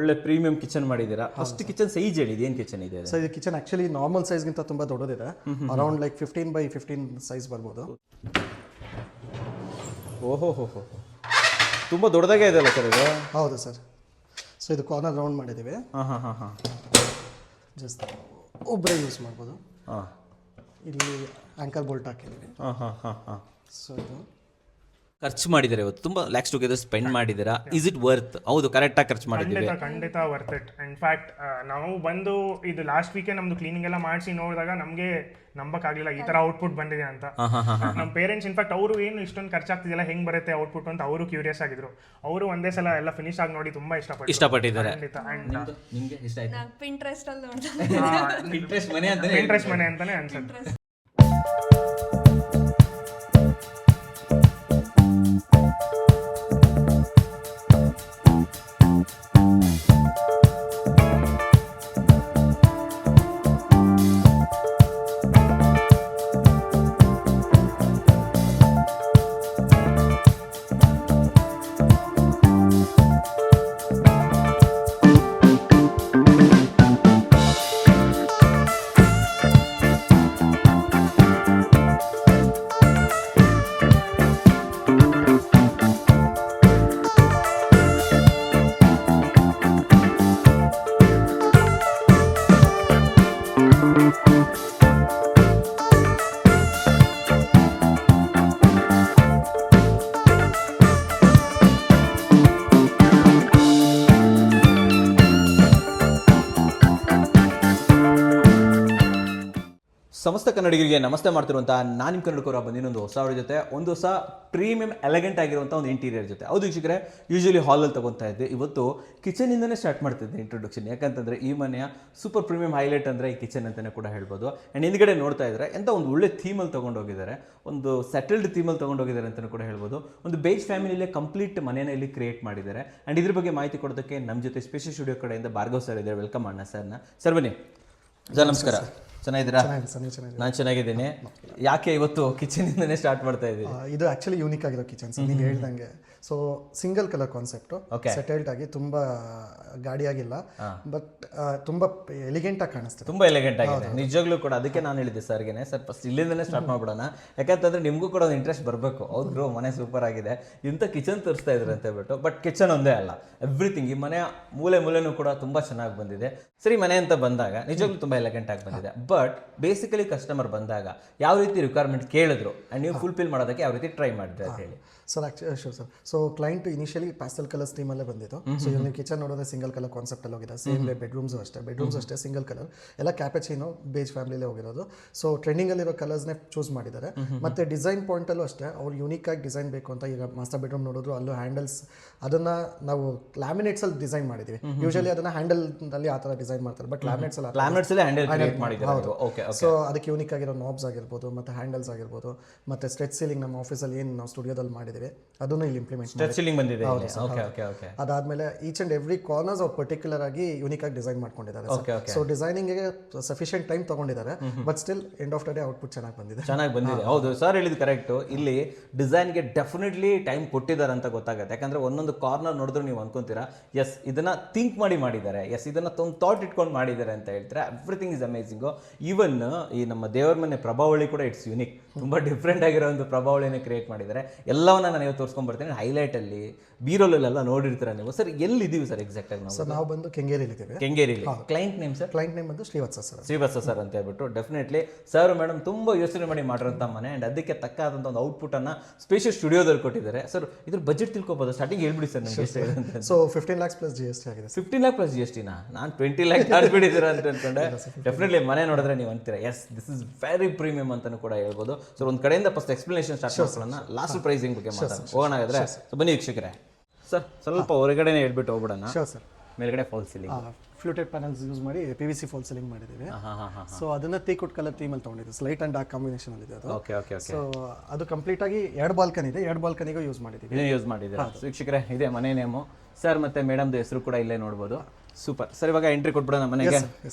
ಒಳ್ಳೆ premium kitchen ಮಾಡಿದ್ದೀರಾ. First kitchen size ಹೇಳಿ, ಏನು ಕಿಚನ್ ಇದೆ? ಸೊ ಇದು ಕಿಚನ್ ಆಕ್ಚುಲಿ ನಾರ್ಮಲ್ ಸೈಜ್ಗಿಂತ ತುಂಬ ದೊಡ್ಡದಿದೆ. ಅರೌಂಡ್ ಲೈಕ್ 15x15 ಸೈಜ್ ಬರ್ಬೋದು. ಓಹೋ ಹೋ ಹೋ, ತುಂಬ ದೊಡ್ಡದಾಗೇ ಇದೆಯಲ್ಲ ಸರ್ ಇದು? ಹೌದು ಸರ್. ಸೊ ಇದು ಕಾರ್ನರ್ ರೌಂಡ್ ಮಾಡಿದ್ದೀವಿ. ಹಾಂ. ಜಸ್ಟ್ ಒಬ್ಬರೇ ಯೂಸ್ ಮಾಡ್ಬೋದು. ಹಾಂ, ಇಲ್ಲಿ ಆ್ಯಂಕರ್ ಬೋಲ್ಟ್ ಹಾಕಿದ್ದೀವಿ. ಹಾಂ. ಸೊ ಇದು ಖರ್ಚು ಮಾಡಿದ್ದಾರೆ ಇವತ್ತು, ತುಂಬ ಲ್ಯಾಕ್ಸ್ ಟುಗೆದರ್ ಸ್ಪೆಂಡ್ ಮಾಡಿದ್ದೀರಾ. Is it worth? ಹೌದು, ಕರೆಕ್ಟಾಗಿ ಖರ್ಚು ಮಾಡಿದ್ದೀವಿ. ಖಂಡಿತ ವರ್ತ್ ಇಟ್. ಇನ್ಫ್ಯಾಕ್ಟ್ ನಾವು ಬಂದು ಇದು ಲಾಸ್ಟ್ ವೀಕೆ ನಮ್ದು ಕ್ಲೀನಿಂಗ್ ಎಲ್ಲ ಮಾಡಿಸಿ ನೋಡಿದಾಗ ನಮಗೆ ನಂಬಕ್ಕಾಗಲಿಲ್ಲ ಈ ತರ ಔಟ್ಪುಟ್ ಬಂದಿದೆ ಅಂತ. ನಮ್ಮ ಪೇರೆಂಟ್ಸ್ ಇನ್ಫ್ಯಾಕ್ಟ್ ಅವರು ಏನು ಇಷ್ಟೊಂದು ಖರ್ಚಾಗ್ತಿದೆಯಲ್ಲ, ಹೆಂಗ್ ಬರುತ್ತೆ ಔಟ್ಪುಟ್ ಅಂತ ಅವರು ಕ್ಯೂರಿಯಸ್ ಆಗಿದ್ರು. ಅವರು ಒಂದೇ ಸಲ ಎಲ್ಲ ಫಿನಿಶ್ ಆಗಿ ನೋಡಿ ತುಂಬಾ ಇಷ್ಟಪಟ್ಟಿದ್ದಾರೆ. ನಿಮಗೆ ಇಷ್ಟ ಆಯ್ತು? ಪಿಂಟ್ರೆಸ್ಟ್ ಅಲ್ಲಿ ಪಿಂಟ್ರೆಸ್ಟ್ ಮನೆ ಅಂತಾನೆ ಅನ್ಸುತ್ತೆ. ಸಮಸ್ತ ಕನ್ನಡಿಗರಿಗೆ ನಮಸ್ತೆ ಮಾಡ್ತಿರುವಂಥ ನಾನು ನಿಮ್ಮ ಕನ್ನಡಕರ ಬಂದಿನೊಂದು ಹೊಸ ಅವರ ಜೊತೆ ಒಂದು ಹೊಸ ಪ್ರೀಮಿಯಂ ಎಲೆಗೆಂಟ್ ಆಗಿರುವಂಥ ಒಂದು ಇಂಟೀರಿಯರ್ ಜೊತೆ. ಹೌದು ವೀಕ್ಷಕರೇ, ಯೂಶಲಿ ಹಾಲಲ್ಲಿ ತೊಗೊತಾ ಇದ್ದೆ. ಇವತ್ತು ಕಿಚನಿಂದನೇ ಸ್ಟಾರ್ಟ್ ಮಾಡ್ತಿದ್ದೆ ಇಂಟ್ರೊಡಕ್ಷನ್. ಯಾಕಂತಂದರೆ ಈ ಮನೆಯ ಸೂಪರ್ ಪ್ರೀಮಿಯಂ ಹೈಲೈಟ್ ಅಂದರೆ ಈ ಕಿಚನ್ ಅಂತಲೇ ಕೂಡ ಹೇಳ್ಬೋದು. ಆ್ಯಂಡ್ ಹಿಂದ್ಗಡೆ ನೋಡ್ತಾ ಇದ್ದರೆ ಎಂಥ ಒಂದು ಒಳ್ಳೆ ಥೀಮಲ್ಲಿ ತೊಗೊಂಡೋಗಿದ್ದಾರೆ, ಒಂದು ಸೆಟಲ್ಡ್ ಥೀಮಲ್ಲಿ ತೊಗೊಂಡೋಗಿದ್ದಾರೆ ಅಂತಲೂ ಕೂಡ ಹೇಳ್ಬೋದು. ಒಂದು ಬೇಜ್ ಫ್ಯಾಮಿಲಿಯಲ್ಲೇ ಕಂಪ್ಲೀಟ್ ಮನೆಯನ್ನು ಇಲ್ಲಿ ಕ್ರಿಯೇಟ್ ಮಾಡಿದ್ದಾರೆ. ಆ್ಯಂಡ್ ಇದ್ರ ಬಗ್ಗೆ ಮಾಹಿತಿ ಕೊಡೋದಕ್ಕೆ ನಮ್ಮ ಜೊತೆ ಸ್ಪೆಷಲ್ ಸ್ಟುಡಿಯೋ ಕಡೆಯಿಂದ ಭಾರ್ಗವ್ ಸರ್ ಇದ್ದಾರೆ. ವೆಲ್ಕಮ್ ಅಣ್ಣ ಸರ್ನ. ಸರ್ ಬನ್ನಿ ಸರ್. ನಮಸ್ಕಾರ. ಚೆನ್ನಾಗಿದ್ದೀರಾ? ನಾನು ಚೆನ್ನಾಗಿದ್ದೀನಿ. ಯಾಕೆ ಇವತ್ತು ಕಿಚನಿಂದನೇ ಸ್ಟಾರ್ಟ್ ಮಾಡ್ತಾ ಇದ್ದೀನಿ? ಇದು ಆಕ್ಚುಲಿ ಯೂನಿಕ್ ಆಗಿರೋ ಕಿಚನ್ ಸರ್, ನೀವು ಹೇಳ್ದಂಗೆ. So single colour concept, settled ಆಗಿ ತುಂಬಾ ಗಾಡಿಯಾಗಿಲ್ಲ, ಬಟ್ ತುಂಬಾ ಎಲಿಗೆಂಟ್ ಆಗಿ ಕಾಣಿಸ್ತದೆ. ತುಂಬಾ ಎಲಿಗೆಂಟ್ ಆಗಿದೆ ನಿಜವಾಗ್ಲೂ ಕೂಡ. ಅದಕ್ಕೆ ನಾನು ಹೇಳಿದ್ದೆ ಸರ್ಗೆ, ಸರ್ ಫಸ್ಟ್ ಇಲ್ಲಿಂದನೇ ಸ್ಟಾರ್ಟ್ ಮಾಡ್ಬಿಡೋಣ, ಯಾಕಂತಂದ್ರೆ ನಿಮಗೂ ಕೂಡ ಒಂದು ಇಂಟ್ರೆಸ್ಟ್ ಬರಬೇಕು. ಹೌದು ಬ್ರೋ, ಮನೆ ಸೂಪರ್ ಆಗಿದೆ, ಇಂಥ ಕಿಚನ್ ತೋರಿಸ್ತಾ ಇದ್ರು ಅಂತ ಹೇಳ್ಬಿಟ್ಟು. ಬಟ್ ಕಿಚನ್ ಒಂದೇ ಅಲ್ಲ, ಎವ್ರಿಥಿಂಗ್ ಈ ಮನೆಯ ಮೂಲೆನೂ ಕೂಡ ತುಂಬಾ ಚೆನ್ನಾಗಿ ಬಂದಿದೆ. ಸರಿ, ಮನೆ ಅಂತ ಬಂದಾಗ ನಿಜವಾಗ್ಲೂ ತುಂಬಾ ಎಲಿಗೆಂಟ್ ಆಗಿ ಬಂದಿದೆ. ಬಟ್ ಬೇಸಿಕಲಿ ಕಸ್ಟಮರ್ ಬಂದಾಗ ಯಾವ ರೀತಿ ರಿಕ್ವೈರ್ಮೆಂಟ್ ಕೇಳಿದ್ರು ಅಂಡ್ ನೀವು ಫುಲ್ಫಿಲ್ ಮಾಡೋದಕ್ಕೆ ಯಾವ ರೀತಿ ಟ್ರೈ ಮಾಡಿದ್ರೆ ಅಂತ ಹೇಳಿ. Sir actually sure sir. So client initially pastel colours ಟೀಮಲ್ಲೇ ಬಂದಿತ್ತು. ಸೊ ನೀವು ಕಿಚನ್ ನೋಡಿದ್ರೆ ಸಿಂಗಲ್ ಕಲರ್ ಕಾನ್ಸೆಪ್ಟ್ ಅಲ್ಲಿ ಹೋಗಿದೆ. ಸೇಮ್ ವೇ ಬೆಡ್ರೂಮ್ಸು ಅಷ್ಟೇ ಸಿಂಗಲ್ ಕಲರ್, ಎಲ್ಲ ಕ್ಯಾಪೆಚಿನೋ ಬೇಜ್ ಫ್ಯಾಮಿಲಿಲೇ ಹೋಗಿರೋದು. ಸೊ ಟ್ರೆಂಡಿಂಗ್ ಅಲ್ಲಿರೋ ಕಲರ್ಸ್ನೇ ಚೂಸ್ ಮಾಡಿದ್ದಾರೆ. ಮತ್ತೆ ಡಿಸೈನ್ ಪಾಯಿಂಟಲ್ಲೂ ಅಷ್ಟೇ ಅವ್ರು ಯೂನಿಕ್ ಆಗಿ ಡಿಸೈನ್ ಬೇಕು ಅಂತ. ಈಗ ಮಾಸ್ಟರ್ ಬೆಡ್ರೂಮ್ ನೋಡಿದ್ರು ಅಲ್ಲೂ ಹ್ಯಾಂಡಲ್ಸ್ ಅದನ್ನ ನಾವು ಲ್ಯಾಮಿನೇಟ್ಸ್ ಅಲ್ಲಿ ಡಿಸೈನ್ ಮಾಡಿದ್ವಿ. ಯೂಶಲಿ ಅದನ್ನ ಹ್ಯಾಂಡಲ್ ಅಲ್ಲಿ ಆ ತರ ಡಿಸೈನ್ ಮಾಡ್ತಾರೆ, ಬಟ್ ಲ್ಯಾಮಿನೇಟ್ಸ್ ಹ್ಯಾಂಡಲ್. ಸೊ ಅದಕ್ಕೆ ಯೂನಿಕ್ ಆಗಿರೋ ನಾಬ್ಸ್ ಆಗಿರ್ಬೋದು, ಮತ್ತೆ ಹ್ಯಾಂಡಲ್ಸ್ ಆಗಿರ್ಬೋದು, ಮತ್ತೆ ಸ್ಟ್ರೆಚ್ ಸೀಲಿಂಗ್ ನಮ್ಮ ಆಫೀಸಲ್ಲಿ ಏನು ನಾವು ಸ್ಟುಡಿಯೋದಲ್ಲಿ ಮಾಡಿದ್ದೀವಿ ಅದನ್ನು ಇಲ್ಲಿ ಇಂಪ್ಲಿಮೆಂಟ್ ಬಂದಿದೆ. ಅದಾದ್ಮೇಲೆ ಈಚ್ ಅಂಡ್ ಎವ್ರಿ ಕಾರ್ನರ್ಸ್ ಅವ್ರು ಪರ್ಟಿಕ್ಯುಲರ್ ಆಗಿ ಯೂನಿಕ್ ಆಗಿ ಡಿಸೈನ್ ಮಾಡ್ಕೊಂಡಿದ್ದಾರೆ. ಸೊ ಡಿಸೈನಿಂಗ್ಗೆ ಸಫಿಷಿಯಂಟ್ ಟೈಮ್ ತಗೊಂಡಿದ್ದಾರೆ, but still end of the day output ಚೆನ್ನಾಗಿ ಬಂದಿದೆ. ಹೌದು ಸರ್ ಹೇಳಿದ್ ಕರೆಕ್ಟ್. ಇಲ್ಲಿ ಡಿಸೈನ್ಗೆ ಡೆಫಿನೆಟ್ಲಿ ಟೈಮ್ ಕೊಟ್ಟಿದ್ದಾರೆ ಅಂತ ಗೊತ್ತಾಗುತ್ತೆ. ಯಾಕಂದ್ರೆ ಒಂದೊಂದು ಕಾರ್ನರ್ ನೋಡಿದ್ರು ನೀವು ಅನ್ಕೊಂತೀರಾ, ಎಸ್ ಇದನ್ನ ಥಿಂಕ್ ಮಾಡಿದ್ದಾರೆ, ಎಸ್ ಇದನ್ನ ಒಂದು ಥಾಟ್ ಇಟ್ಕೊಂಡು ಮಾಡಿದ್ದಾರೆ ಅಂತ ಹೇಳ್ತಾರೆ. Everything is ಅಮೇಸಿಂಗು. ಈವನ್ ಈ ನಮ್ಮ ದೇವರ ಮನೆ ಪ್ರಭಾವಳಿ ಕೂಡ ಇಟ್ಸ್ ಯೂನಿಕ್, ತುಂಬಾ ಡಿಫ್ರೆಂಟ್ ಆಗಿರೋ ಒಂದು ಪ್ರಭಾವಳಿನ ಕ್ರಿಯೇಟ್ ಮಾಡಿದ್ದಾರೆ. ಎಲ್ಲವನ್ನ ನಾನು ಇವತ್ತು ತೋರಿಸ್ಕೊಂಡ್ ಬರ್ತೀನಿ. ಹೈಲೈಟ್ ಅಲ್ಲಿ ಬೀರೋಲೆಲ್ಲ ನೋಡಿರ್ತೀರ ನೀವು. ಸರ್ ಎಲ್ಲಿದ್ದೀವಿ ಸರ್ ಎಕ್ಸಾಕ್ಟ್ ಆಗಿ? ಸರ್ ನಾವು ಬಂದು ಕೆಂಗೇರಿಯಲ್ಲಿ. Client name sir? Client name ಬಂದು ಶ್ರೀವತ್ಸ ಸರ್ ಅಂತ ಹೇಳ್ಬಿಟ್ಟು. ಡೆಫಿನೆಟ್ಲಿ ಸರ್ ಮೇಡಮ್ ತುಂಬಾ ಯೋಚನೆ ಮಾಡಿ ಮಾಡಿರೋಂಥ ಮನೆ, ಅಂಡ್ ಅದಕ್ಕೆ ತಕ್ಕಾದಂಥ ಒಂದು ಔಟ್ಪುಟ್ ಅನ್ನ ಸ್ಪೆಷಲ್ ಸ್ಟುಡಿಯೋದಲ್ಲಿ ಕೊಟ್ಟಿದ್ದಾರೆ. ಸರ್ ಇದ್ರ ಬಜೆಟ್ ತಿಳ್ಕೊಬೋದು? ಸ್ಟಾರ್ಟಿಂಗ್ ಹೇಳ್ಬಿಡಿ ಸರ್ ನಿಮಗೆ. ಸೊ 15 lakhs plus GST ಆಗಿದೆ. 15 lakh plus GST ನಾ? ನಾನು 20 lakh ತಾಡ್ಬಿಟ್ಟಿದ್ದೀರಾ ಅಂತ ಅನ್ಕೊಂಡೆ. ಡೆಫಿನೆಟ್ಲಿ ಮನೆ ನೋಡಿದ್ರೆ ನೀವು ಅಂತೀರಾ, yes this is very premium ಅಂತಾನು ಕೂಡ ಹೇಳ್ಬೋದು. ಸೊ ಒಂದು ಕಡೆಯಿಂದ ಫಸ್ಟ್ ಎಕ್ಸ್ಪ್ಲನೇಷನ್ ಸ್ಟಾರ್ಟ್ ಮಾಡ್ಕೊಳ್ಳೋಣ, ಲಾಸ್ಟ್ ಪ್ರೈಸಿಂಗ್ ಬಗ್ಗೆ ಮಾತಾಡೋಣ. ಹೋಗೋಣ ಹಾಗಾದ್ರೆ. ಸೊ ಬನ್ನಿ ವೀಕ್ಷಕರೇ, ಸರ್ ಸ್ವಲ್ಪ ಹೊರಗಡೆನೇ ಹೇಳ್ಬಿಟ್ಟು ಹೋಗ್ಬಿಡೋಣ. ಮೇಲ್ಗಡೆ fall ceiling fluted panels use ಮಾಡಿ PVC ಫಾಲ್ ಸೀಲಿಂಗ್ ಮಾಡಿದ್ದೀವಿ. ಸೊ ಅದನ್ನ ಟೀಕ್ವುಡ್ ಕಲರ್ ಥೀಮಲ್ಲಿ ತೊಗೊಂಡಿದ್ದು, ಲೈಟ್ ಅಂಡ್ ಡಾರ್ಕ್ ಕಾಂಬಿನೇಷನ್ ಅಲ್ಲಿ ಇದೆ ಅದು. ಸೊ ಅದು ಕಂಪ್ಲೀಟ್ ಆಗಿ 2 ಬಾಲ್ಕನಿ ಇದೆ, 2 ಬಾಲ್ಕನಿಗೂ ಯೂಸ್ ಮಾಡಿದ್ದೀವಿ. ಯೂಸ್ ಮಾಡಿದ್ದೀರಾ ವೀಕ್ಷಕರೇ? ಇದೆ ಮನೆ ನೇಮು. ಸರ್ ಮತ್ತೆ ಮೇಡಮ್ದು ಹೆಸರು ಕೂಡ ಇಲ್ಲೇ ನೋಡ್ಬೋದು. Super sir. ಇವಾಗ ಎಂಟ್ರಿ ಕೊಟ್ಬಿಡೋಣ ಮನೆಗೆ.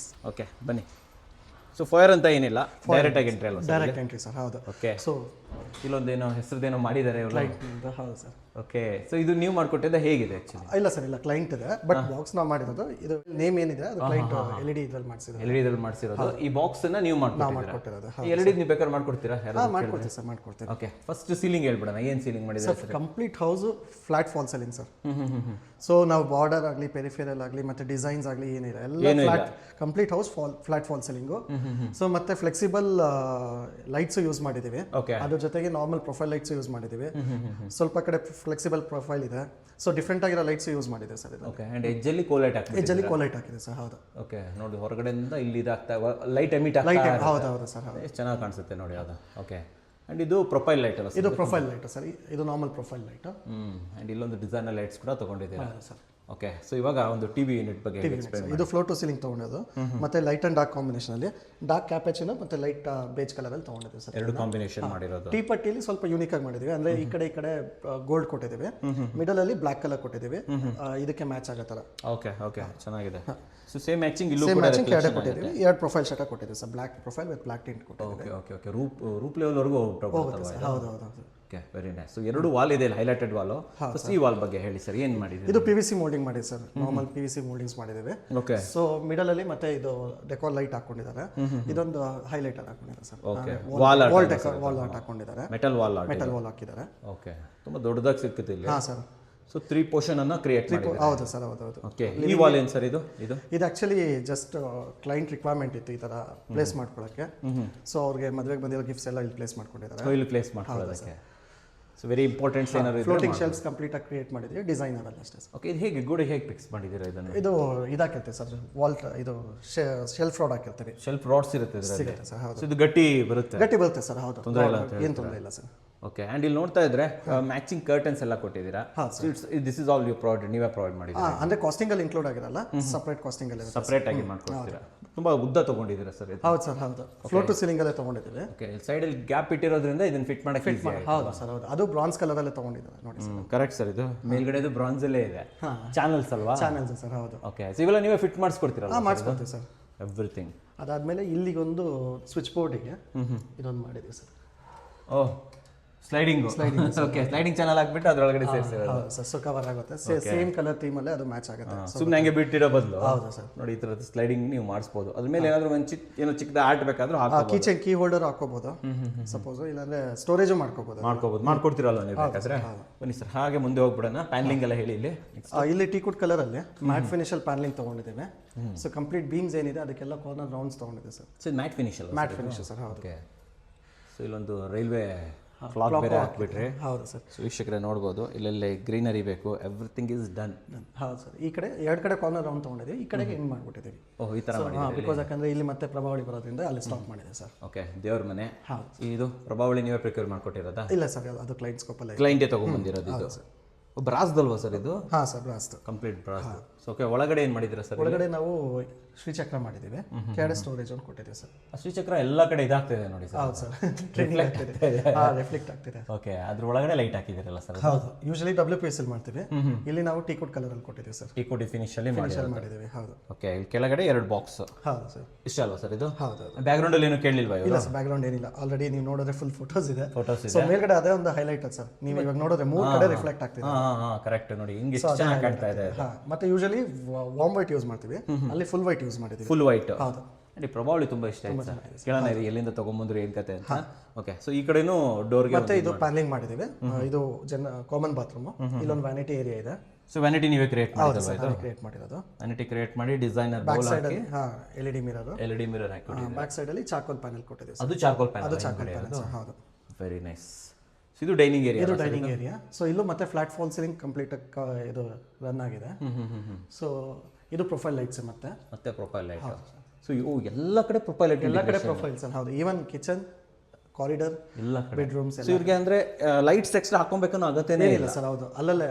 ಓಕೆ ಬನ್ನಿ. ಸೊ ಫೈರ್ ಅಂತ ಏನಿಲ್ಲ, ಡೈರೆಕ್ಟ್ ಎಂಟ್ರಿ ಅಲ್ಲ? Direct entry sir. ಹೌದು. ಓಕೆ. ಸೊ ಇಲ್ಲೊಂದೇನೋ ಹೆಸರದೇನೋ ಮಾಡಿದ್ದಾರೆ. ಹೌದು ಸರ್. ಓಕೆ, ಸೊ ಇದು ನೀವು ಮಾಡ್ಕೊಟ್ಟಿದ್ದ ಹೇಗಿದೆ ಆಕ್ಚುಲಿ? ಇಲ್ಲ ಸರ್, ಇಲ್ಲ ಕ್ಲೈಂಟ್ ಇದೆ, ಬಟ್ ಬಾಕ್ಸ್ ನಾವು ಮಾಡಿರೋದು. ಇದು ನೇಮ್ ಏನಿದೆ ಅದು ಕ್ಲೈಂಟ್ LED ಇದ್ರಲ್ಲಿ ಮಾಡಿಸಿರೋದು. LED ಮಾಡಿಸಿರೋದು. ಈ ಬಾಕ್ಸ್ ಅನ್ನ ನೀವು ಮಾಡ್ಕೊಟ್ಟಿರೋದು. LED ನೀವು ಬೇಕಾದ್ರೆ ಮಾಡ್ಕೊಡ್ತೀರಾ? ಮಾಡ್ಕೊಡ್ತೀವಿ ಸರ್, ಮಾಡ್ಕೊಡ್ತೀವಿ. ಓಕೆ, ಫಸ್ಟ್ ಸೀಲಿಂಗ್ ಹೇಳ್ಬಿಡೋಣ, ಏನ್ ಸೀಲಿಂಗ್ ಮಾಡಿದ್ರೆ sir complete house flat fall ceiling sir. So ನಾವು ಬಾರ್ಡರ್ ಆಗಲಿ ಪೆರಿಫೆರಲ್ ಆಗಲಿ ಮತ್ತೆ ಡಿಸೈನ್ಸ್ ಆಗಲಿ ಏನಿಲ್ಲ ಎಲ್ಲ flat, complete house flat fall ceiling. So ಮತ್ತೆ ಫ್ಲೆಕ್ಸಿಬಲ್ ಲೈಟ್ಸ್ ಯೂಸ್ ಮಾಡಿದ್ದೀವಿ. ಅದ್ರ ಜೊತೆಗೆ ನಾರ್ಮಲ್ ಪ್ರೊಫೈಲ್ ಲೈಟ್ಸ್ ಯೂಸ್ ಮಾಡಿದ್ದೀವಿ. ಸ್ವಲ್ಪ ಕಡೆ ಫ್ಲೆಕ್ಸಿಬಲ್ ಪ್ರೊಫೈಲ್ ಇದೆ. ಸೊ ಡಿಫ್ರೆಂಟ್ ಆಗಿರೋ ಲೈಟ್ಸ್ ಯೂಸ್ ಮಾಡಿದೆ ಸರ್ ಇದು. ಓಕೆ, ಅಂಡ್ ಎಜ್ಜಲ್ಲಿ ಕೋಲೈಟ್ ಹಾಕ್ತೀವಿ. ಎಜ್ಜಲ್ಲಿ ಕೋಲೈಟ್ ಹಾಕಿದೆ ಸರ್. ಹೌದು. ಓಕೆ, ನೋಡಿ ಹೊರಗಡೆಯಿಂದ ಇಲ್ಲಿ ಇದಾಗ್ತಾ ಲೈಟ್ ಎಮಿಟ್ ಲೈಟ್. ಆಗ್ತಾ. ಹೌದು ಹೌದು ಸರ್. ಎಷ್ಟು ಚೆನ್ನಾಗಿ ಕಾಣಿಸುತ್ತೆ ನೋಡಿ ಅದು. ಓಕೆ, ಅಂಡ್ ಇದು ಪ್ರೊಫೈಲ್ ಲೈಟ್ ಅಲ್ಲ? ಇದು ಪ್ರೊಫೈಲ್ ಲೈಟ್ ಸರ್, ಇದು ನಾರ್ಮಲ್ ಪ್ರೊಫೈಲ್ ಲೈಟ್. ಅಂಡ್ ಇಲ್ಲೊಂದು ಡಿಸೈನರ್ ಲೈಟ್ಸ್ ಕೂಡ ತಗೊಂಡಿದ್ದೀರಾ? ಸರ್. ಓಕೆ, ಸೊ ಇವಾಗ ಒಂದು ಟಿವಿ ಯೂನಿಟ್ ಬಗ್ಗೆ ಎಕ್ಸ್ಪ್ಲೈನ್ ಮಾಡಿ. ಇದು ಫ್ಲೋರ್ ಟು ಸೀಲಿಂಗ್ ತಗೊಂಡಿದ್ದು, ಮತ್ತೆ ಲೈಟ್ ಅಂಡ್ ಡಾರ್ಕ್ ಕಾಂಬಿನೇಷನ್ ಅಲ್ಲಿ, ಡಾರ್ಕ್ ಕ್ಯಾಪೆಚಿನೋ ಮತ್ತೆ ಲೈಟ್ ಬೇಜ್ ಕಲರ್ ಅಲ್ಲಿ ತಗೊಂಡಿದ್ದೀವಿ ಸರ್. ಎರಡು ಕಾಂಬಿನೇಷನ್ ಮಾಡಿರೋದು. ಟೀ ಪಟ್ಟಿಲಿ ಸ್ವಲ್ಪ ಯೂನಿಕ್ ಆಗಿ ಮಾಡಿದೀವಿ. ಅಂದ್ರೆ ಈ ಕಡೆ ಗೋಲ್ಡ್ ಕೊಟ್ಟಿದ್ದೀವಿ, ಮಿಡಲ್ ಅಲ್ಲಿ ಬ್ಲಾಕ್ ಕಲರ್ ಕೊಟ್ಟಿದ್ದೀವಿ, ಇದಕ್ಕೆ ಮ್ಯಾಚ್ ಆಗೋ ತರ. ಓಕೆ ಓಕೆ, ಚೆನ್ನಾಗಿದೆ. ಸೊ ಸೇಮ್ ಮ್ಯಾಚಿಂಗ್ ಇಲ್ಲೂ ಸೇಮ್ ಕೂಡ ಮ್ಯಾಚಿಂಗ್ ಎರಡೇ ಕೊಟ್ಟಿದ್ದೀವಿ. ಎರಡು ಪ್ರೊಫೈಲ್ ಶಟ ಕೊಟ್ಟಿದ್ದೀವಿ sir, black profile with black tint ಕೊಟ್ಟಿದ್ದೀವಿ. Okay okay okay, roof level ವರೆಗೂ ಹೌದು ಹೌದು ಹೌದು. Okay, very nice. ಸೊ ಎರಡು ವಾಲ್ ಇದೆ, ಹೈಲೈಟೆಡ್ ವಾಲ್. ಫಸ್ಟ್ ಈ ವಾಲ್ ಬಗ್ಗೆ ಹೇಳಿ ಸರ್, ಏನು ಮಾಡಿದ್ದೀರಿ? ಇದು PVC ಮೋಲ್ಡಿಂಗ್ ಮಾಡಿದೆ ಸರ್, ನಾರ್ಮಲ್ PVC ಮೋಲ್ಡಿಂಗ್ಸ್ ಮಾಡಿದ್ದೇವೆ. ಓಕೆ, ಸೊ ಮಿಡಲ್ ಅಲ್ಲಿ ಮತ್ತೆ ಇದು ಡೆಕೋರ್ ಲೈಟ್ ಹಾಕೊಂಡಿದ್ದಾರೆ, ಇದೊಂದು ಹೈಲೈಟ್ ಅಲ್ಲಿ ಹಾಕೊಂಡಿದ್ದಾರೆ sir. Okay, wall decor wall art ಹಾಕೊಂಡಿದ್ದಾರೆ, ಮೆಟಲ್ ವಾಲ್ ಹಾಕಿದ್ದಾರೆ. ಓಕೆ, ತುಂಬಾ ದೊಡ್ಡದಾಗಿ ಸಿಕ್ಕುತ್ತೆ ಇಲ್ಲಿ. ಹಾ ಸರ್. ಸೊ 3 ಪೋರ್ಷನ್ ಅನ್ನ ಕ್ರಿಯೇಟ್ ಮಾಡಿದ್ದೀರಾ? ಹೌದು ಸರ್, ಹೌದು ಹೌದು. ಓಕೆ, ಈ ವಾಲ್ ಏನು ಸರ್? ಇದು ಆಕ್ಚುಲಿ ಜಸ್ಟ್ ಕ್ಲೈಂಟ್ ರಿಕ್ವೈರ್ಮೆಂಟ್ ಇತ್ತು ಈ ತರ ಪ್ಲೇಸ್ ಮಾಡ್ಕೊಳ್ಳೋಕ್ಕೆ. ಸೊ ಅವ್ರಿಗೆ ಮದುವೆಗೆ ಬಂದಿರೋ ಗಿಫ್ಟ್ಸ್ ಎಲ್ಲ ಇಲ್ಲಿ ಪ್ಲೇಸ್ ಮಾಡ್ಕೊಂಡಿದ್ದಾರೆ. ಇಲ್ಲಿ ಪ್ಲೇಸ್ ಮಾಡ್ಕೊಳ್ಳೋದಕ್ಕೆ. ಸೊ ವೆರಿ ಇಂಪಾರ್ಟೆಂಟ್ ಏನಾದ್ರು ಫ್ಲೋಟಿಂಗ್ ಶೆಲ್ಫ್ಸ್ ಕಂಪ್ಲೀಟ್ ಆಗಿ ಕ್ರಿಯೇಟ್ ಮಾಡಿದ್ವಿ, ಡಿಸೈನ್ ಅವೆಲ್ಲ ಅಷ್ಟೇ ಸರ್. ಓಕೆ, ಇದು ಹೇಗೆ ಗೋಡೆ ಹೇಗೆ ಫಿಕ್ಸ್ ಮಾಡಿದ್ದೀರಾ ಇದನ್ನು? ಇದು ಇದಾಕಿರ್ತೀವಿ ಸರ್, ವಾಲ್ ಇದು ಶೆಲ್ಫ್ ರಾಡ್ ಹಾಕಿರ್ತೀವಿ. ಶೆಲ್ಫ್ ರಾಡ್ಸ್ ಇರುತ್ತೆ ಇದರಲ್ಲಿ? ಸಿಗುತ್ತೆ ಸರ್. ಹೌದು. ಸೊ ಇದು ಗಟ್ಟಿ ಬರುತ್ತೆ? ಗಟ್ಟಿ ಬರುತ್ತೆ ಸರ್. ಹೌದು, ತೊಂದರೆ ಇಲ್ಲ ಅಂತ ಏನು ತೊಂದರೆ ಇಲ್ಲ ಸರ್. ಓಕೆ, ಆ್ಯಂಡ್ ಇಲ್ಲಿ ನೋಡ್ತಾ ಇದ್ರೆ ಮ್ಯಾಚಿಂಗ್ ಕರ್ಟನ್ಸ್ ಎಲ್ಲ ಕೊಟ್ಟಿದ್ದೀರಾ? This is all you provide, ನೀವೇ ಪ್ರೊವೈಡ್ ಮಾಡಿದ್ದೀರಾ? ಅಂದರೆ ಕಾಸ್ಟಿಂಗ್ ಅಲ್ಲಿ ಇನ್ಕ್ಲೂಡ್ ಆಗಿರಲ್ಲ, ಸಪ್ರೇಟ್ ಕಾಸ್ಟಿಂಗ್ ಅಲ್ಲಿ ಸಪ್ರೇಟ್ ಆಗಿ ಮಾಡ್ಕೊಡ್ತೀರಾ? ತುಂಬಾ ಉದ್ದ ತಗೊಂಡಿದ್ದೀರಾ ಸರ್ ಇದು? ಹೌದು ಸರ್, ಹೌದು. ಫ್ಲೋರ್ ಟು ಸೀಲಿಂಗ್ ಅಲ್ಲೇ ತಗೊಂಡಿದ್ದೀವಿ. ಓಕೆ, ಸೈಡಲ್ಲಿ ಗ್ಯಾಪ್ ಇಟ್ಟಿರೋದ್ರಿಂದ ಇದನ್ನ ಫಿಟ್ ಮಾಡಕ್ಕೆ ಈಸಿ ಆಗಿದೆ. ಹೌದು ಸರ್, ಹೌದು. ಅದು ಬ್ರಾನ್ಸ್ ಕಲರ್ ಅಲ್ಲೇ ತಗೊಂಡಿದ್ದಾರೆ ನೋಡಿ ಸರ್. ಕರೆಕ್ಟ್ ಸರ್, ಇದು ಮೇಲ್ಗಡೆದು ಬ್ರಾನ್ಸ್ ಅಲ್ಲೇ ಇದೆ. ಚಾನಲ್ಸ್ ಅಲ್ವಾ? ಚಾನಲ್ಸ್ ಸರ್, ಹೌದು. ಓಕೆ, ಸೊ ಇವೆಲ್ಲ ನೀವೇ ಫಿಟ್ ಮಾಡಿಸ್ಕೊಡ್ತೀರಲ್ಲ? ಮಾಡಿಸ್ಕೊಡ್ತೀವಿ ಸರ್, ಎವ್ರಿಥಿಂಗ್. ಅದಾದ್ಮೇಲೆ ಇಲ್ಲಿಗೊಂದು ಸ್ವಿಚ್ ಬೋರ್ಡಿಗೆ ಇದೊಂದು ಮಾಡಿದ್ದೀವಿ sir. Oh, sliding. Okay, sliding channel ಹಾಕ್ಬಿಟ್ಟು ಅದರೊಳಗಡೆ ಸೇರಿಸಿರೋದು. ಹೌದು ಸರ್, ಸೊ ಕವರ್ ಆಗುತ್ತೆ. ಸೇಮ್ ಕಲರ್ ಥೀಮ್ ಅಲ್ಲೇ ಅದು ಮ್ಯಾಚ್ ಆಗುತ್ತೆ. ಸುಮ್ಮನೆ ಹಂಗೆ ಬಿಟ್ಟಿರೋ ಬದಲು. ಹೌದು ಸರ್. ನೋಡಿ, ಈ ಥರದ ಸ್ಲೈಡಿಂಗ್ ನೀವು ಮಾಡಿಸ್ಬೋದು. ಅದ್ರ ಮೇಲೆ ಏನಾದರೂ ಒಂದು ಏನೋ ಚಿಕ್ಕದ ಆರ್ಟ್ ಬೇಕಾದ್ರೂ ಕೀ ಚೈನ್, ಕೀ ಹೋಲ್ಡರ್ ಹಾಕೋಬಹುದು ಸಪೋಸ್, ಇಲ್ಲಾಂದ್ರೆ ಸ್ಟೋರೇಜು ಮಾಡ್ಕೋಬಹುದು. ಮಾಡ್ಕೊಡ್ತೀರಲ್ಲ ನೀವು ಬೇಕಾದ್ರೆ? ಬನ್ನಿ ಸರ್, ಹಾಗೆ ಮುಂದೆ ಹೋಗ್ಬಿಡೋಣ. ಪ್ಯಾನ್ಲಿಂಗ್ ಎಲ್ಲ ಹೇಳಿ. ಇಲ್ಲಿ ಟೀಕುಡ್ ಕಲರ್ ಅಲ್ಲಿ ಮ್ಯಾಟ್ ಫಿನಿಶ್ ಅಲ್ಲಿ ಪ್ಯಾನ್ಲಿಂಗ್ ತಗೊಂಡಿದ್ದೇವೆ. ಸೊ ಕಂಪ್ಲೀಟ್ ಬೀಮ್ಸ್ ಏನಿದೆ ಅದಕ್ಕೆಲ್ಲ ಕಾರ್ನರ್ ರೌಂಡ್ಸ್ ತಗೊಂಡಿದೆ ಸರ್. ಸೊ ಮ್ಯಾಟ್ ಫಿನಿಶ್ ಅಲ್ಲ? ಮ್ಯಾಟ್ ಫಿನಿಶ್ ಸರ್, ಹೌದು. ಓಕೆ, ಸೊ ಇಲ್ಲೊಂದು ರೈಲ್ವೆ ಕ್ಲಾಕ್ ಬೇರೆ ಹಾಕ್ಬಿಟ್ರೆ. ಹೌದು ಸರ್. ಸೊ ವೀಕ್ಷಕರೇ ನೋಡ್ಬೋದು, ಇಲ್ಲೆಲ್ಲ ಗ್ರೀನರಿ ಬೇಕು, ಎವ್ರಿಥಿಂಗ್ ಇಸ್ ಡನ್. ಹೌದು ಸರ್. ಈ ಕಡೆ ಎರಡು ಕಡೆ ಕಾರ್ನರ್ ರೌಂಡ್ ತಗೊಂಡಿದ್ದೀವಿ, ಈ ಕಡೆಗೆ ಎಂಡ್ ಮಾಡ್ಬಿಟ್ಟಿದ್ದೀವಿ. ಓಹ್, ಈ ಥರ ಮಾಡಿ. ಬಿಕಾಸ್ ಯಾಕಂದ್ರೆ ಇಲ್ಲಿ ಮತ್ತೆ ಪ್ರಭಾವಳಿ ಬರೋದ್ರಿಂದ ಅಲ್ಲಿ ಸ್ಟಾಪ್ ಮಾಡಿದೆ ಸರ್. ಓಕೆ, ದೇವ್ರ ಮನೆ. ಹೌದು. ಇದು ಪ್ರಭಾವಳಿ ನೀವೇ ಪ್ರಿಕ್ಯೂರ್ ಮಾಡ್ಕೊಟ್ಟಿರೋದಾ? ಇಲ್ಲ ಸರ್, ಅದು ಕ್ಲೈಂಟ್ ಸ್ಕೋಪಲ್ಲಿ ಕ್ಲೈಂಟೇ ತೊಗೊಂಡ್ಬಂದಿರೋದು ಇದು. ಬ್ರಾಸ್ದಲ್ವಾ ಸರ್ ಇದು? ಹಾಂ ಸರ್, ಬ್ರಾಸ್ಟ್. Complete brass. ಓಕೆ, ಒಳಗಡೆ ಏನು ಮಾಡಿದ್ದೀರಾ ಸರ್? ಒಳಗಡೆ ನಾವು ಶ್ರೀಚಕ್ರ ಮಾಡಿದ್ದೀವಿ, ಕೆಳಗಡೆ ಸ್ಟೋರೇಜ್ ಒಂದು ಕೊಟ್ಟಿದ್ದೀವಿ ಸರ್. ಶ್ರೀಚಕ್ರ ಎಲ್ಲ ಕಡೆ ಇದಾಗ್ತಿದೆ ನೋಡಿ ಸರ್. ಹೌದು ಸರ್, ರಿಫ್ಲೆಕ್ಟ್ ಆಗ್ತಿದೆ. ಓಕೆ, ಅದ್ರ ಒಳಗಡೆ ಲೈಟ್ ಹಾಕಿದ್ದೀರಲ್ಲ ಸರ್? ಹೌದು, ಯೂಶಲಿ WPS ಅಲ್ಲಿ ಮಾಡ್ತೀವಿ. ಇಲ್ಲಿ ನಾವು ಟೀಕುಡ್ ಕಲರ್ ಅಲ್ಲಿ ಕೊಟ್ಟಿದ್ದೀವಿ ಸರ್. ಟೀಕುಡ್ ಫಿನಿಶ್ ಅಲ್ಲಿ ಮಾಡಿದ್ದೀವಿ. ಹೌದು. ಓಕೆ, ಇಲ್ಲಿ ಕೆಳಗಡೆ 2 ಬಾಕ್ಸ್. ಹೌದು ಸರ್. ಇಷ್ಟ ಅಲ್ವಾ ಸರ್ ಇದು? ಹೌದು. ಬ್ಯಾಕ್ ಗ್ರೌಂಡ್ ಅಲ್ಲಿ ಏನು ಕೇಳಲಿಲ್ವಾ? ಇಲ್ಲ ಸರ್, ಬ್ಯಾಕ್ ಗ್ರೌಂಡ್ ಏನಿಲ್ಲ. ಆಲ್ರೆಡಿ ನೀವು ನೋಡಿದ್ರೆ ಫುಲ್ ಫೋಟೋಸ್ ಇದೆ. ಫೋಟೋಸ್ ಸೊ ಮೇಲ್ಗಡೆ ಅದೇ ಒಂದು ಹೈಲೈಟ್ ಸರ್. ನೀವು ಇವಾಗ ನೋಡಿದ್ರೆ 3 ಕಡೆ ರಿಫ್ಲೆಕ್ಟ್ ಆಗ್ತಿದೆ. ಕರೆಕ್ಟ್ ನೋಡಿ, ಹಿಂಗೆ ಎಷ್ಟು ಚೆನ್ನಾಗಿ ಕಾಣ್ತಾ ಇದೆ. ಮತ್ತೆ ಯೂಶಲಿ ವಾರ್ಮ್ ವೈಟ್ ಯೂಸ್ ಮಾಡ್ತೀವಿ, ಅಲ್ಲಿ ಫುಲ್ ವೈಟ್ ಯೂಸ್ ಮಾಡಿದ್ದೀವಿ. Full white. ಹೌದು. ನೋಡಿ, ಪ್ರಭಾವಳಿ ತುಂಬಾ ಇಷ್ಟ ಆಯ್ತು ಸರ್. ಕೇಳೋಣ ಇದು ಎಲ್ಲಿಂದ ತಗೊಂಬಂದ್ರು ಏನ್ ಕತೆ ಅಂತ. ಓಕೆ, ಸೊ ಈ ಕಡೆನೂ ಡೋರ್ಗೆ ಮತ್ತೆ ಇದು ಪ್ಯಾನಲಿಂಗ್ ಮಾಡಿದ್ದೀವಿ. ಇದು ಕಾಮನ್ ಬಾತ್ರೂಮ್, ಇಲ್ಲೊಂದು ವ್ಯಾನಿಟಿ ಏರಿಯಾ ಇದೆ. ಸೊ ವ್ಯಾನಿಟಿ ನೀವೇ ಕ್ರಿಯೇಟ್ ಮಾಡಿರೋದು? ಇದು ಕ್ರಿಯೇಟ್ ಮಾಡಿರೋದು. ವ್ಯಾನಿಟಿ ಕ್ರಿಯೇಟ್ ಮಾಡಿ ಡಿಸೈನರ್ ಬ್ಯಾಕ್ ಸೈಡ್ ಅಲ್ಲಿ LED ಮಿರರ್ ಹಾಕಿ ಬ್ಯಾಕ್ ಸೈಡ್ ಅಲ್ಲಿ ಚಾರ್ಕೋಲ್ ಪ್ಯಾನೆಲ್ ಕೊಟ್ಟಿದ್ದೀವಿ. ಅದು ಚಾರ್ಕೋಲ್ ಪ್ಯಾನೆಲ್. ಅದು ಚಾರ್ಕೋಲ್ ಪ್ಯಾನೆಲ್. ಹೌದು. Very nice. ಇದು ಡೈನಿಂಗ್ ಏರಿಯಾ. ಇದು ಡೈನಿಂಗ್ ಏರಿಯಾ. ಸೊ ಇಲ್ಲೂ ಮತ್ತೆ ಫ್ಲಾಟ್ ಫಾಲ್ ಸೀಲಿಂಗ್ ಕಂಪ್ಲೀಟ್ ಇದು ರನ್ ಆಗಿದೆ. ಸೊ ಇದು ಪ್ರೊಫೈಲ್ ಲೈಟ್ಸ್ ಮತ್ತೆ ಪ್ರೊಫೈಲ್ ಲೈಟ್. ಸೊ ಇವು ಎಲ್ಲ ಕಡೆ ಪ್ರೊಫೈಲ್ ಲೈಟ್, ಎಲ್ಲ ಕಡೆ ಪ್ರೊಫೈಲ್ಸ್. ಹೌದು, ಈವನ್ ಕಿಚನ್, ಕಾರಿಡಾರ್, ಎಲ್ಲ ಬೆಡ್ರೂಮ್ಸ್. ಸೊ ಇವ್ರಿಗೆ ಅಂದ್ರೆ ಲೈಟ್ಸ್ ಎಕ್ಸ್ಟ್ರಾ ಹಾಕೊಬೇಕನ್ನೋ ಅಗತ್ಯನೇ ಇಲ್ಲ ಸರ್. ಹೌದು, ಅಲ್ಲಲ್ಲೇ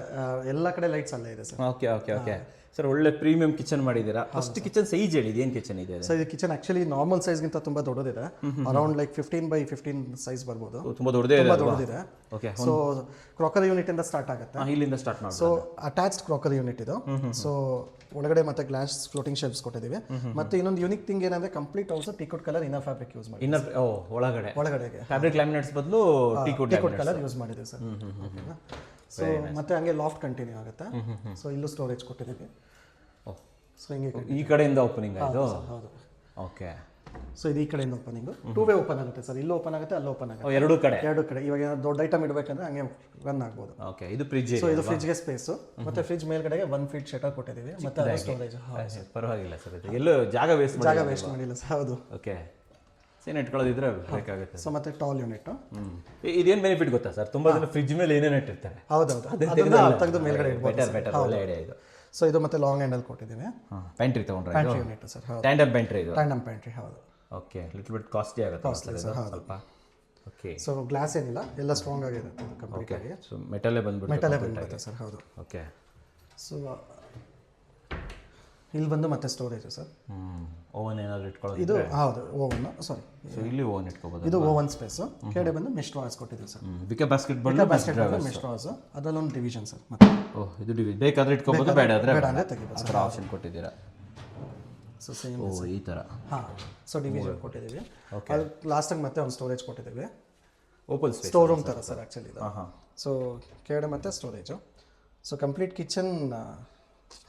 ಎಲ್ಲ ಕಡೆ ಲೈಟ್ಸ್ ಅಲ್ಲೇ ಇದೆ sir. Okay okay okay. Sir ಒಳ್ಳೆ ಪ್ರೀಮಿಯಂ ಕಿಚನ್ ಮಾಡಿದ್ದೀರಾ. ಫಸ್ಟ್ ಕಿಚನ್ ಸೈಜ್ ಹೇಳಿ, ಏನು ಕಿಚನ್ ಇದೆ? ಸೊ ಇದು ಕಿಚನ್ ಆಕ್ಚುಲಿ ನಾರ್ಮಲ್ ಸೈಜ್ಗಿಂತ ತುಂಬ ದೊಡ್ಡದಿದೆ. ಅರೌಂಡ್ ಲೈಕ್ 15x15 ಸೈಜ್ ಬರ್ಬೋದು. ತುಂಬ ದೊಡ್ಡದೇ ಇದೆ. ದೊಡ್ಡದಿದೆ. ಓಕೆ. ಸೊ ಕ್ರಾಕರಿ ಯೂನಿಟ್ ಇಂದ ಸ್ಟಾರ್ಟ್ ಆಗುತ್ತೆ. ಇಲ್ಲಿಂದ ಸ್ಟಾರ್ಟ್ ಮಾಡಿ. ಸೊ ಅಟ್ಯಾಚ್ಡ್ ಕ್ರಾಕರಿ ಯೂನಿಟ್ ಇದು. ಸೊ ಒಳಗಡೆ ಮತ್ತೆ ಗ್ಲಾಸ್ ಫ್ಲೋಟಿಂಗ್ ಶೆಲ್ಫ್ಸ್ ಕೊಟ್ಟಿದ್ದೀವಿ. ಮತ್ತೆ ಇನ್ನೊಂದು ಯೂನಿಕ್ ಥಿಂಗ್ ಏನಂದ್ರೆ complete house ಟೀಕುಡ್ colour inner fabric use ಮಾಡಿ. ಇನ್ನರ್ ಒಳಗಡೆಗೆ ಫ್ಯಾಬ್ರಿಕ್ ಲ್ಯಾಮಿನೇಟ್ಸ್ ಬದಲು ಟೀಕುಡ್ ಕಲರ್ ಯೂಸ್ ಮಾಡಿದ್ದೀವಿ ಸರ್. ಸೊ ಮತ್ತೆ ಹಂಗೆ ಲಾಫ್ಟ್ ಕಂಟಿನ್ಯೂ ಆಗುತ್ತೆ. ಸೊ ಇಲ್ಲೂ ಸ್ಟೋರೇಜ್ ಕೊಟ್ಟಿದ್ದೀವಿ. ಸೊ ಹಿಂಗೆ ಈ ಕಡೆಯಿಂದ ಓಪನಿಂಗ್ ಆಯಿತು. ಹೌದು. ಓಕೆ. ಸೊ ಇದು ಈ ಕಡೆಯಿಂದ ಓಪನಿಂಗ್ 2 ವೇ ಓಪನ್ ಆಗುತ್ತೆ ಸರ್. ಇಲ್ಲೂ ಓಪನ್ ಆಗುತ್ತೆ, ಅಲ್ಲೂ ಓಪನ್ ಆಗುತ್ತೆ. ಎರಡು ಕಡೆ. ಇವಾಗ ಏನಾದ್ರು ದೊಡ್ಡ ಐಟಮ್ ಇಡಬೇಕಂದ್ರೆ ಹಂಗೆ ರನ್ ಆಗ್ಬೋದು. ಓಕೆ. ಇದು ಫ್ರಿಡ್ಜ್. ಸೊ ಇದು ಫ್ರಿಡ್ಜ್ಗೆ ಸ್ಪೇಸ್. ಮತ್ತೆ ಫ್ರಿಡ್ಜ್ ಮೇಲ್ಗಡೆಗೆ 1 ಫೀಟ್ ಶಟರ್ ಕೊಟ್ಟಿದ್ದೀವಿ. ಮತ್ತೆ ಸ್ಟೋರೇಜ್. ಪರವಾಗಿಲ್ಲ ಸರ್, ಇದು ಎಲ್ಲೂ ಜಾಗ ವೇಸ್ಟ್ ಮಾಡಿಲ್ಲ ಸರ್. ಹೌದು. ಓಕೆ. ಸೇನ್ ಇಟ್ಕೊಳ್ಳೋದಿದ್ರೆ ಬೇಕಾಗುತ್ತೆ. ಸೊ ಮತ್ತೆ ಟಾಲ್ ಯೂನಿಟ್. ಇದೇನು ಬೆನಿಫಿಟ್ ಗೊತ್ತಾ ಸರ್? ತುಂಬಾ ಜನ ಫ್ರಿಡ್ಜ್ ಮೇಲೆ ಏನೇನು ಇಟ್ಟಿರ್ತಾರೆ. ಹೌದೌದು. ತೆಗೆದು ಮೇಲ್ಗಡೆ ಇಡ್ಬೋದು. ಬೆಟರ್ ಒಳ್ಳೆ ಐಡಿಯಾ ಇದು. ಸೊ ಇದು ಮತ್ತೆ ಲಾಂಗ್ ಹ್ಯಾಂಡಲ್ ಕೊಟ್ಟಿದ್ದೀವಿ. ಪ್ಯಾಂಟ್ರಿ ತಗೊಂಡ್ರೆ ಪ್ಯಾಂಟ್ರಿ ಯೂನಿಟ್ ಸರ್. ಹೌದು. ಟ್ಯಾಂಡಮ್ ಪ್ಯಾಂಟ್ರಿ ಇದು. Tandem pantry. ಹೌದು. ಓಕೆ. ಲಿಟಲ್ ಬಿಟ್ ಕಾಸ್ಟ್ಲಿ ಆಗುತ್ತೆ ಸ್ವಲ್ಪ. ಓಕೆ. ಸೊ ಗ್ಲಾಸ್ ಏನಿಲ್ಲ, ಎಲ್ಲ ಸ್ಟ್ರಾಂಗ್ ಆಗಿರುತ್ತೆ ಕಂಪ್ಲೀಟ್ ಆಗಿ. ಸೊ ಮೆಟಲೇ ಬಂದ್ಬಿಡುತ್ತೆ ಸರ್. ಹೌದು. ಓಕೆ. ಸೊ ಇಲ್ಲಿ ಬಂದು ಮತ್ತೆ ಸ್ಟೋರೇಜ್ ಸರ್. ಓವನ್ ಏನಾದ್ರು ಇಟ್ಕೊಳ್ಳೋದು? ಇದು ಹೌದು ಓವನ್. ಸಾರಿ, ಸೊ ಇಲ್ಲಿ ಓವನ್ ಇಟ್ಕೋಬಹುದು. ಇದು ಓವನ್ ಸ್ಪೇಸ್. ಕೆಳಗಡೆ ಬಂದು ಮೆಶ್ ಡ್ರಾಯರ್ಸ್ ಕೊಟ್ಟಿದ್ದೀವಿ ಸರ್. ಬಿಕೆ ಬಾಸ್ಕೆಟ್ ಬಂದು ಮೆಶ್ ಡ್ರಾಯರ್ಸ್. ಅದರಲ್ಲೊಂದು ಡಿವಿಷನ್ ಸರ್. ಮತ್ತೆ ಇದು ಬೇಕಾದ್ರೆ ಇಟ್ಕೋಬಹುದು, ಬೇಡ ಅಂದ್ರೆ ತೆಗಿಬೋದು ಸರ್. ಆಪ್ಷನ್ ಕೊಟ್ಟಿದ್ದೀರಾ. ಸೊ ಸೇಮ್ ಈ ಥರ. ಸೊ ಡಿವಿಷನ್ ಕೊಟ್ಟಿದ್ದೀವಿ. ಅದು ಲಾಸ್ಟಾಗಿ ಮತ್ತೆ ಒಂದು ಸ್ಟೋರೇಜ್ ಕೊಟ್ಟಿದ್ದೀವಿ. ಓಪನ್ ಸ್ಪೇಸ್, ಸ್ಟೋರ್ ರೂಮ್ ಥರ ಸರ್ ಆ್ಯಕ್ಚುಲಿ ಇದು. ಸೊ ಕೆಳಗಡೆ ಮತ್ತೆ storage. So complete kitchen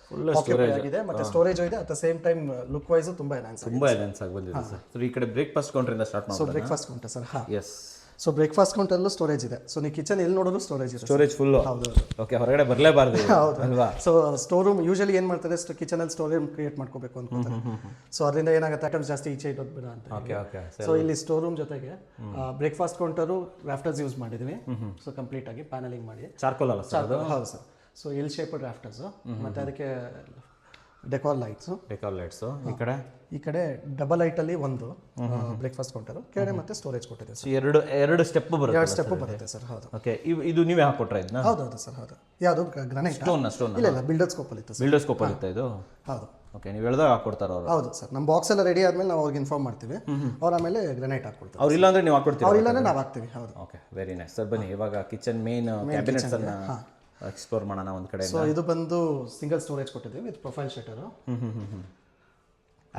full storage ಆಗಿದೆ. ಮತ್ತೆ ಸ್ಟೋರೇಜ್ ಇದೆ. At the same time look wise ತುಂಬಾ ಎನ್ಹಾನ್ಸ್ ಆಗಿ ಬಂದಿದೆ ಸರ್. ಸೊ ಈ ಕಡೆ ಬ್ರೇಕ್ಫಾಸ್ಟ್ ಕೌಂಟರಿಂದ ಸ್ಟಾರ್ಟ್ ಮಾಡೋಣ. So breakfast counter sir. Yes. So breakfast ಕೌಂಟರಲ್ಲೂ ಸ್ಟೋರೇಜ್ ಇದೆ. ಸೊ ನೀವು ಕಿಚನ್ ಎಲ್ಲಿ ನೋಡೋದು ಸ್ಟೋರೇಜ್ ಇದೆ. Storage full. ಹೌದು. ಓಕೆ. ಹೊರಗಡೆ ಬರಲೇಬಾರ್ದು ಅಲ್ವಾ? ಸೊ ಸ್ಟೋರ್ ರೂಮ್ ಯೂಶಲಿ ಏನು ಮಾಡ್ತಾರೆ, ಕಿಚನಲ್ಲಿ ಸ್ಟೋರ್ ರೂಮ್ ಕ್ರಿಯೇಟ್ ಮಾಡ್ಕೋಬೇಕು ಅನ್ಕೋತಾರೆ. ಸೊ ಅದರಿಂದ ಏನಾಗುತ್ತೆ, ಐಟಮ್ಸ್ ಜಾಸ್ತಿ ಈಚೆ ಇಡೋದು ಬೇಡ ಅಂತ. ಓಕೆ. ಓಕೆ. ಸೊ ಇಲ್ಲಿ ಸ್ಟೋರ್ ರೂಮ್ ಜೊತೆಗೆ ಬ್ರೇಕ್ಫಾಸ್ಟ್ ಕೌಂಟರು ರಾಫ್ಟರ್ಸ್ ಯೂಸ್ ಮಾಡಿದ್ವಿ. ಸೊ ಕಂಪ್ಲೀಟ್ ಆಗಿ ಪ್ಯಾನಲಿಂಗ್ ಮಾಡಿ. ಚಾರ್ಕೋಲ್ ಅಲ್ಲ ಸರ್ ಅದು? ಹೌದು sir. So L shaped rafters. ಮತ್ತೆ ಅದಕ್ಕೆ ಡೆಕೋರ್ ಲೈಟ್ಸು. ಈ ಕಡೆ ಡಬಲ್ ಲೈಟಲ್ಲಿ ಒಂದು ಬ್ರೇಕ್ಫಾಸ್ಟ್ ಕೌಂಟರು. ಕೆಳಗಡೆ ಮತ್ತೆ ಸ್ಟೋರೇಜ್ ಕೊಟ್ಟಿದೆ ಸರ್. ಎರಡು ಸ್ಟೆಪ್ ಬರುತ್ತೆ. 2 ಸ್ಟೆಪ್ ಬರುತ್ತೆ ಸರ್. ಹೌದು. ಓಕೆ. ಇದು ನೀವೇ ಹಾಕೊಟ್ರೆ ಇದನ್ನ? ಹೌದು ಸರ್. ಹೌದು. ಯಾವುದು ಗ್ರಾನೈಟ್? ಸ್ಟೋನ್. ಇಲ್ಲ ಬಿಲ್ಡರ್ ಸ್ಕೋಪಲ್ಲಿ ಇತ್ತು ಸರ್. ಬಿಲ್ಡರ್ ಸ್ಕೋಪಲ್ಲಿ ಇತ್ತು ಇದು? ಹೌದು. ಓಕೆ. ನೀವು ಹೇಳ್ದಾಗ ಹಾಕೊಡ್ತಾರೆ ಅವರು? ಹೌದು ಸರ್. ನಮ್ಮ ಬಾಕ್ಸ್ ಎಲ್ಲ ರೆಡಿ ಆದ್ಮೇಲೆ ನಾವು ಅವ್ರಿಗೆ ಇನ್ಫಾರ್ಮ್ ಮಾಡ್ತೀವಿ. ಅವ್ರು ಆಮೇಲೆ ಗ್ರಾನೈಟ್ ಹಾಕೊಡ್ತಾರೆ. ಅವ್ರು ಇಲ್ಲ ಅಂದ್ರೆ ನೀವು ಹಾಕೊಡ್ತೀವಿ? ಅವ್ರು ಇಲ್ಲ ಅಂದ್ರೆ ನಾವು ಹಾಕ್ತೀವಿ. ಹೌದು. ಓಕೆ. Very nice sir. ಬನ್ನಿ ಇವಾಗ ಕಿಚನ್ ಮೇನ್ ಕ್ಯಾಬಿನೆಟ್ಸ್ ಅನ್ನ ಎಕ್ಸ್ಪ್ಲೋರ್ ಮಾಡೋಣ ಒಂದು ಕಡೆ. ಸೊ ಇದು ಬಂದು ಸಿಂಗಲ್ ಸ್ಟೋರೇಜ್ ಕೊಟ್ಟಿದ್ದೀವಿ ವಿತ್ ಪ್ರೊಫೈಲ್ ಶಟರ್.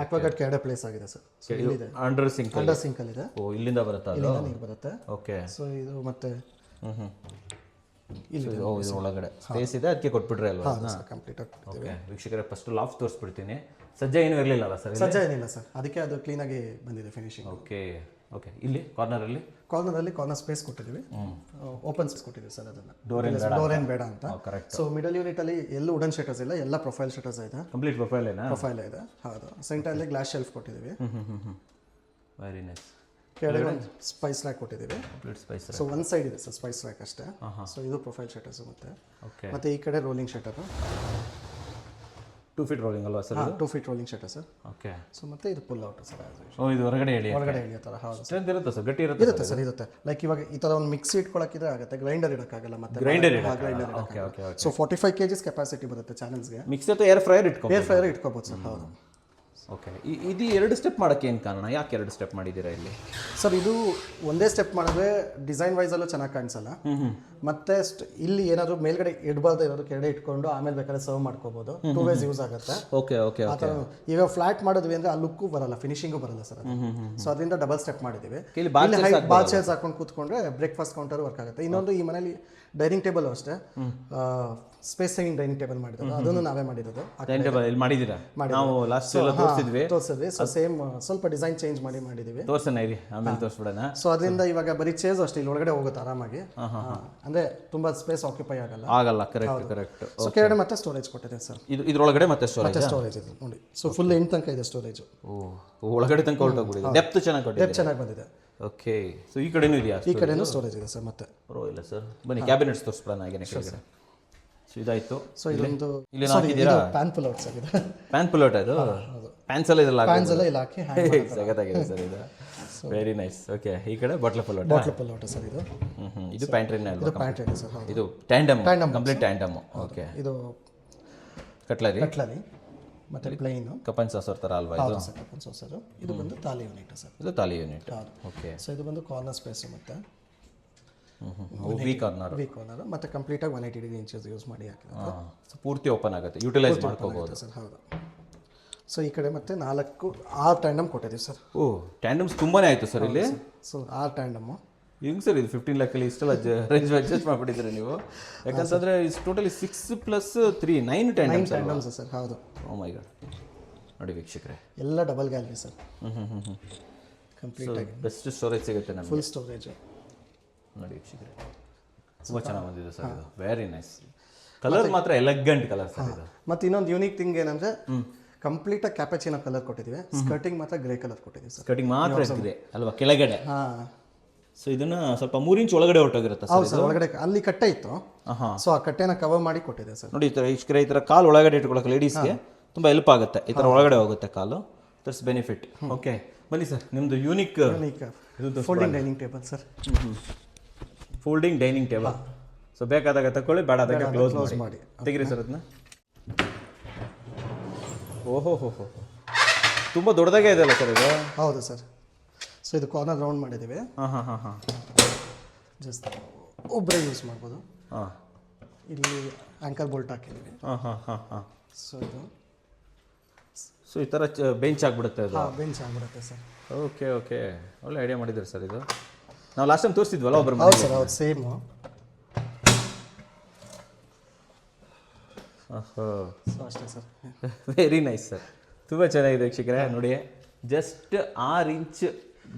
ಆಕ್ವಾಗಾರ್ಡ್ ಕೆಳಗಡೆ ಪ್ಲೇಸ್ ಆಗಿದೆ ಸರ್. ಅಂಡರ್ ಸಿಂಕ್ ಅಲ್ಲಿ ಇದೆ. ಓ, ಇಲ್ಲಿಂದ ಬರುತ್ತಾ ಅದು? ಇಲ್ಲಿಂದ ನೀರು ಬರುತ್ತೆ. ಓಕೆ. ಸೊ ಇದು ಮತ್ತೆ ಇಲ್ಲಿ ಇದು ಒಳಗಡೆ ಸ್ಪೇಸ್ ಇದೆ, ಅದಕ್ಕೆ ಕೊಟ್ಬಿಟ್ರೆ ಅಲ್ವಾ? ಕಂಪ್ಲೀಟ್ ಆಗಿ. ಓಕೆ. ವೀಕ್ಷಕರೇ, ಫಸ್ಟ್ ಲಾಫ್ಟ್ ತೋರಿಸ್ಬಿಡ್ತೀನಿ. ಸಜ್ಜೆ ಏನೂ ಇರಲಿಲ್ಲ ಅಲ್ಲ ಸರ್? ಸಜ್ಜೆ ಏನಿಲ್ಲ ಸರ್, ಅದಕ್ಕೆ ಅದು ಕ್ಲೀನಾಗಿ ಬಂದಿದೆ ಫಿನಿಶಿಂಗ್. ಓಕೆ. ಓಕೆ. ಇಲ್ಲಿ ಕಾರ್ನರಲ್ಲಿ ಕಾರ್ನರ್ ಸ್ಪೇಸ್ ಕೊಟ್ಟಿದ್ದೀವಿ. ಓಪನ್ ಸ್ಪೇಸ್ ಕೊಟ್ಟಿದ್ದೀವಿ ಸರ್. ಅದನ್ನ ಡೋರ್ ಏನು ಬೇಡ ಅಂತ. ಸೊ ಮಿಡಲ್ ಯೂನಿಟ್ ಅಲ್ಲಿ ಎಲ್ಲೂ ವುಡನ್ ಶಟರ್ಸ್ ಇಲ್ಲ, ಎಲ್ಲ ಪ್ರೊಫೈಲ್ ಶಟರ್ಸ್ ಇದೆ. ಕಂಪ್ಲೀಟ್ ಪ್ರೊಫೈಲ್ ಇದೆ. ಹೌದು. ಸೆಂಟರಲ್ಲಿ ಗ್ಲಾಸ್ ಶೆಲ್ಫ್ ಕೊಟ್ಟಿದ್ದೀವಿ. Very nice. ಕೆಳಗಡೆ ಒಂದು ಸ್ಪೈಸ್ ರ್ಯಾಕ್ ಕೊಟ್ಟಿದ್ದೀವಿ. Complete Spice. ಸೊ ಒಂದು ಸೈಡ್ ಇದೆ ಸರ್ ಸ್ಪೈಸ್ ರ್ಯಾಕ್ ಅಷ್ಟೇ. ಸೊ ಇದು ಪ್ರೊಫೈಲ್ ಶಟರ್ಸ್. ಮತ್ತೆ ಈ ಕಡೆ ರೋಲಿಂಗ್ ಶಟರ್. 2 ಫೀಟ್ ರೋಲಿಂಗ್ ಅಲ್ವಾ sir? 2 feet rolling shutter sir. Okay. So ಮತ್ತೆ ಇದು ಪುಲ್ ಔಟ್ ಸರ್. ಓ, ಇದು ಹೊರಗಡೆ ಎಳಿಯೋ ಥರ. ಹೌದು. ಸ್ಟ್ರೆಂತ್ ಇರುತ್ತೆ ಸರ್? ಗಟ್ಟಿ ಇರುತ್ತೆ ಸರ್. ಇರುತ್ತೆ. ಲೈಕ್ ಇವಾಗ ಈ ಥರ ಒಂದು ಮಿಕ್ಸಿ ಇಟ್ಕೊಳ್ಳೋಕ್ಕಿದ್ರೆ ಆಗುತ್ತೆ. ಗ್ರೈಂಡರ್ ಇಡೋಕ್ಕಾಗಲ್ಲ. ಮತ್ತೆ ಗ್ರೈಂಡರ್. ಸೊ 45 kgs ಕೆಪಾಸಿಟಿ ಬರುತ್ತೆ ಚಾನಲ್ಸ್ಗೆ. ಮಿಕ್ಸಿ ಅಥವಾ ಏರ್ ಫ್ರೈಯರ್ ಇಟ್ಕೋಬೋದು ಸರ್. ಹೌದು. ಓಕೆ. ಇದು 2 ಸ್ಟೆಪ್ ಮಾಡೋಕ್ಕೆ ಏನು ಕಾರಣ? ಯಾಕೆ 2 ಸ್ಟೆಪ್ ಮಾಡಿದ್ದೀರಾ ಇಲ್ಲಿ? ಸರ್ ಇದು ಒಂದೇ ಸ್ಟೆಪ್ ಮಾಡಿದ್ರೆ ಡಿಸೈನ್ ವೈಸಲ್ಲೂ ಚೆನ್ನಾಗಿ ಕಾಣಿಸಲ್ಲ. ಮತ್ತೆ ಇಲ್ಲಿ ಏನಾದರೂ ಮೇಲ್ಗಡೆ ಇಡಬಾರ್ದು, ಏನಾದರೂ ಕೆಳಗಡೆ ಇಟ್ಕೊಂಡು ಆಮೇಲೆ ಬೇಕಾದ್ರೆ ಸರ್ವ್ ಮಾಡ್ಕೋಬಹುದು. 2 ways ಯೂಸ್ ಆಗುತ್ತೆ. ಓಕೆ. ಓಕೆ. ಆ ಥರ ಈಗ ಫ್ಲಾಟ್ ಮಾಡಿದ್ವಿ ಅಂದರೆ ಆ ಲುಕ್ಕು ಬರಲ್ಲ, ಫಿನಿಶಿಂಗು ಬರಲ್ಲ ಸರ್. ಸೊ ಅದರಿಂದ ಡಬಲ್ ಸ್ಟೆಪ್ ಮಾಡಿದ್ದೀವಿ. ಬಾಲ್ ಚೇರ್ಸ್ ಹಾಕೊಂಡು ಕೂತ್ಕೊಂಡ್ರೆ ಬ್ರೇಕ್ಫಾಸ್ಟ್ ಕೌಂಟರ್ ವರ್ಕ್ ಆಗುತ್ತೆ. ಇನ್ನೊಂದು ಈ ಮನೇಲಿ ಡೈನಿಂಗ್ ಟೇಬಲ್ ಅಷ್ಟೇ ಸ್ಪೇಸ್ ಸೇವಿಂಗ್ ಡೈನಿಂಗ್ ಟೇಬಲ್ ಮಾಡಿರೋದು, ಅದನ್ನು ನಾವೇ ಮಾಡಿರೋದು. ಮಾಡಿದ್ದೀರಾ? ನಾವು ಲಾಸ್ಟ್ ತೋರಿಸಿದ್ವಿ. ಸೊ ಸೇಮ್ ಸ್ವಲ್ಪ ಡಿಸೈನ್ ಚೇಂಜ್ ಮಾಡಿದ್ದೀವಿ. ತೋರ್ಸೋಣ ಇರಿ, ಆಮೇಲೆ ತೋರಿಸ್ಬಿಡೋಣ. ಸೊ ಅದರಿಂದ ಇವಾಗ ಬರೀ ಚೇರ್ಸ್ ಅಷ್ಟೇ ಇಲ್ಲಿ ಒಳಗಡೆ ಹೋಗುತ್ತೆ ಆರಾಮಾಗಿ. ಅಂದ್ರೆ ತುಂಬಾ ಸ್ಪೇಸ್ ಆಕ್ಯುಪೈ ಆಗಲ್ಲ. ಕರೆಕ್ಟ್. ಸೊ ಕೆಳಗಡೆ ಮತ್ತೆ ಸ್ಟೋರೇಜ್ ಕೊಟ್ಟಿದೆ ಸರ್. ಇದ್ರೊಳಗಡೆ ಮತ್ತೆ ಸ್ಟೋರೇಜ್ ಇದೆ ನೋಡಿ. ಸೊ ಫುಲ್ ಎಂಡ್ ತನಕ ಇದೆ ಸ್ಟೋರೇಜ್. ಒಳಗಡೆ ತನಕ ಹೊರಟೋಗ್ಬಿಟ್ಟಿದೆ. ಡೆಪ್ತ್ ಚೆನ್ನಾಗಿ ಬಂದಿದೆ. ಓಕೆ. ಸೊ ಈ ಕಡೆನೂ ಇದೆಯಾ? ಈ ಕಡೆನೂ ಸ್ಟೋರೇಜ್ ಇದೆ ಸರ್. ಮತ್ತೆ ಇಲ್ಲ ಸರ್, ಬನ್ನಿ ಕ್ಯಾಬಿನೆಟ್ಸ್ ತೋರಿಸ್ಬಿಡೋಣ ಹಾಗೆ ನೆಕ್ಸ್ಟ್. ಸೊ ಇದಾಯ್ತು. ಸೊ ಇದೊಂದು ಇಲ್ಲಿ ಹಾಕಿದ್ದೀರಾ? PAN pull out sir. ಇದು ಪ್ಯಾನ್ ಪುಲ್ ಔಟ್. ಅದು ಪ್ಯಾನ್ಸ್ ಎಲ್ಲ ಇದೆಲ್ಲ ಹಾಕಿ ಸಗತ್ತಾಗಿದೆ ಸರ್ ಇದು. Very nice. ಓಕೆ. ಈ ಕಡೆ ಬಾಟ್ಲ್ ಪುಲ್ ಔಟ್ ಸರ್. ಇದು ಪ್ಯಾಂಟ್ರಿನೇ ಅಲ್ವಾ? Pantry sir. ಇದು ಟ್ಯಾಂಡಮ್, ಕಂಪ್ಲೀಟ್ ಟ್ಯಾಂಡಮ್. ಓಕೆ. ಇದು ಕಟ್ಲರಿ ಕಟ್ಲರಿ ಮತ್ತು ಪ್ಲೈನು. ಕಪನ್ ಸಾಸರ್ ಥರ ಅಲ್ವಾ ಇದು? ಹೌದು ಸರ್, ಕಪನ್ ಸಾಸರು. ಇದು ಬಂದು ತಾಲಿ ಯೂನಿಟ್ ಸರ್. ಇದು ತಾಲಿ ಯೂನಿಟ್. ಹೌದು. ಓಕೆ. ಸೊ ಇದು ಬಂದು ಕಾರ್ನರ್ ಸ್ಪೇಸು ಮತ್ತು ವಿ ಕಾರ್ನರ್. ವಿ ಕಾರ್ನರ್ ಮತ್ತು ಕಂಪ್ಲೀಟಾಗಿ 180 ಡಿಗ್ರಿ ಇಂಚಸ್ ಯೂಸ್ ಮಾಡಿ ಹಾಕಿರೋದು. ಸೊ ಪೂರ್ತಿ ಓಪನ್ ಆಗುತ್ತೆ, ಯುಟಿಲೈಸ್ ಮಾಡ್ಕೋಬಹುದು ಸರ್. ಹೌದು. ಸೊ ಈ ಕಡೆ ಮತ್ತೆ 6 ಟ್ಯಾಂಡಮ್ ಕೊಟ್ಟಿದ್ದೀವಿ ಸರ್. ಓ, ಟ್ಯಾಂಡಮ್ಸ್ ತುಂಬಾನೇ ಆಯಿತು ಸರ್ ಇಲ್ಲಿ. ಸೊ 6 ಟ್ಯಾಂಡಮ್ಮು. ಹೆಂಗೆ ಸರ್ ಇದು 15 ಲ್ಯಾಕಲ್ಲಿ ಇಷ್ಟೆಲ್ಲ ರೇಂಜ್ ಅಡ್ಜಸ್ಟ್ ಮಾಡಿಬಿಟ್ಟಿದ್ದೀರಿ ನೀವು? ಯಾಕಂತಂದರೆ ಇಸ್ ಟೋಟಲಿ 6 + 3 9 ಟ್ಯಾಂಡಮ್ಸ್ ಸರ್. ಹೌದು. ಓ ಮೈ ಗಾಡ್. ನೋಡಿ ವೀಕ್ಷಕರೇ, ಎಲ್ಲ ಡಬಲ್ ಗ್ಯಾಲರಿ ಸರ್. ಕಂಪ್ಲೀಟ್ ಆಗಿ ಬೆಸ್ಟ್ ಸ್ಟೋರೇಜ್ ಸಿಗುತ್ತೆ ನಮಗೆ. Full storage. ನೋಡಿ ವೀಕ್ಷಕರೇ, ತುಂಬ ಚೆನ್ನಾಗಿ ಬಂದಿದೆ ಸರ್ ಇದು. Very nice. ಕಲರ್ ಮಾತ್ರ ಎಲೆಗಂಟ್ ಕಲರ್ ಸರ್ ಇದು. ಮತ್ತು ಇನ್ನೊಂದು ಯೂನಿಕ್ ಥಿಂಗ್ ಏನಂದರೆ ಕಂಪ್ಲೀಟಾಗಿ ಕ್ಯಾಪಚಿನೋ ಕಲರ್ ಕೊಟ್ಟಿದ್ದೀವಿ. ಸ್ಕರ್ಟಿಂಗ್ ಮಾತ್ರ ಗ್ರೇ ಕಲರ್ ಕೊಟ್ಟಿದ್ದೀವಿ ಸರ್. ಕಟಿಂಗ್ ಮಾತ್ರ ಗ್ರೇ ಅಲ್ವಾ ಕೆಳಗಡೆ? ಹಾಂ. ಸೊ ಇದನ್ನ ಸ್ವಲ್ಪ 3 ಇಂಚ್ ಒಳಗಡೆ ಹೊರಟೋಗಿರುತ್ತೆ ಹೌದು ಸರ್. ಒಳಗಡೆ ಅಲ್ಲಿ ಕಟ್ಟೆ ಇತ್ತು. ಸೊ ಆ ಕಟ್ಟೆನ ಕವರ್ ಮಾಡಿ ಕೊಟ್ಟಿದೆ ಸರ್. ನೋಡಿ ಈ ಥರ ಕಾಲು ಒಳಗಡೆ ಇಟ್ಕೊಳ್ಳೋಕೆ ಲೇಡೀಸ್ಗೆ ತುಂಬ ಹೆಲ್ಪ್ ಆಗುತ್ತೆ. ಈ ಥರ ಒಳಗಡೆ ಹೋಗುತ್ತೆ ಕಾಲು. That's benefit. ಓಕೆ, ಬನ್ನಿ ಸರ್, ನಿಮ್ಮದು unique folding dining table sir. Folding dining table. So ಬೇಕಾದಾಗ ತಗೊಳ್ಳಿ, ಬೇಡಾದಾಗ ಕ್ಲೋಸ್ ಮಾಡಿ ತೆಗಿರಿ ಸರ್ ಅದನ್ನ. ಓಹೋ ಹೋ ಹೋ, ತುಂಬ ದೊಡ್ಡದಾಗೆ ಇದೆ ಅಲ್ಲ ಸರ್ ಇದು? ಹೌದು ಸರ್. ಸೊ ಇದು ಕಾರ್ನರ್ ರೌಂಡ್ ಮಾಡಿದ್ದೀವಿ. ಹಾಂ. ಜಸ್ಟ್ ಒಬ್ಬರೇ ಯೂಸ್ ಮಾಡ್ಬೋದು. ಹಾಂ. ಇಲ್ಲಿ ಆ್ಯಂಕರ್ ಬೋಲ್ಟ್ ಹಾಕಿದ್ದೀವಿ. ಹಾಂ. ಸೊ ಈ ಥರ ಬೆಂಚ್ ಆಗಿಬಿಡುತ್ತೆ ಅದು? ಬೆಂಚ್ ಆಗಿಬಿಡುತ್ತೆ ಸರ್. ಓಕೆ, ಒಳ್ಳೆ ಐಡಿಯಾ ಮಾಡಿದ್ದೀರಿ ಸರ್ ಇದು. ನಾವು ಲಾಸ್ಟ್ ಟೈಮ್ ತೋರಿಸಿದ್ವಲ್ಲ ಒಬ್ಬರು? ಹೌದು ಸರ್, ಹೌದು, ಸೇಮು. ಸೊ ಅಷ್ಟೇ ಸರ್. ವೆರಿ ನೈಸ್ ಸರ್, ತುಂಬ ಚೆನ್ನಾಗಿದೆ ವೀಕ್ಷಕರೇ. ನೋಡಿ, ಜಸ್ಟ್ 6 ಇಂಚ್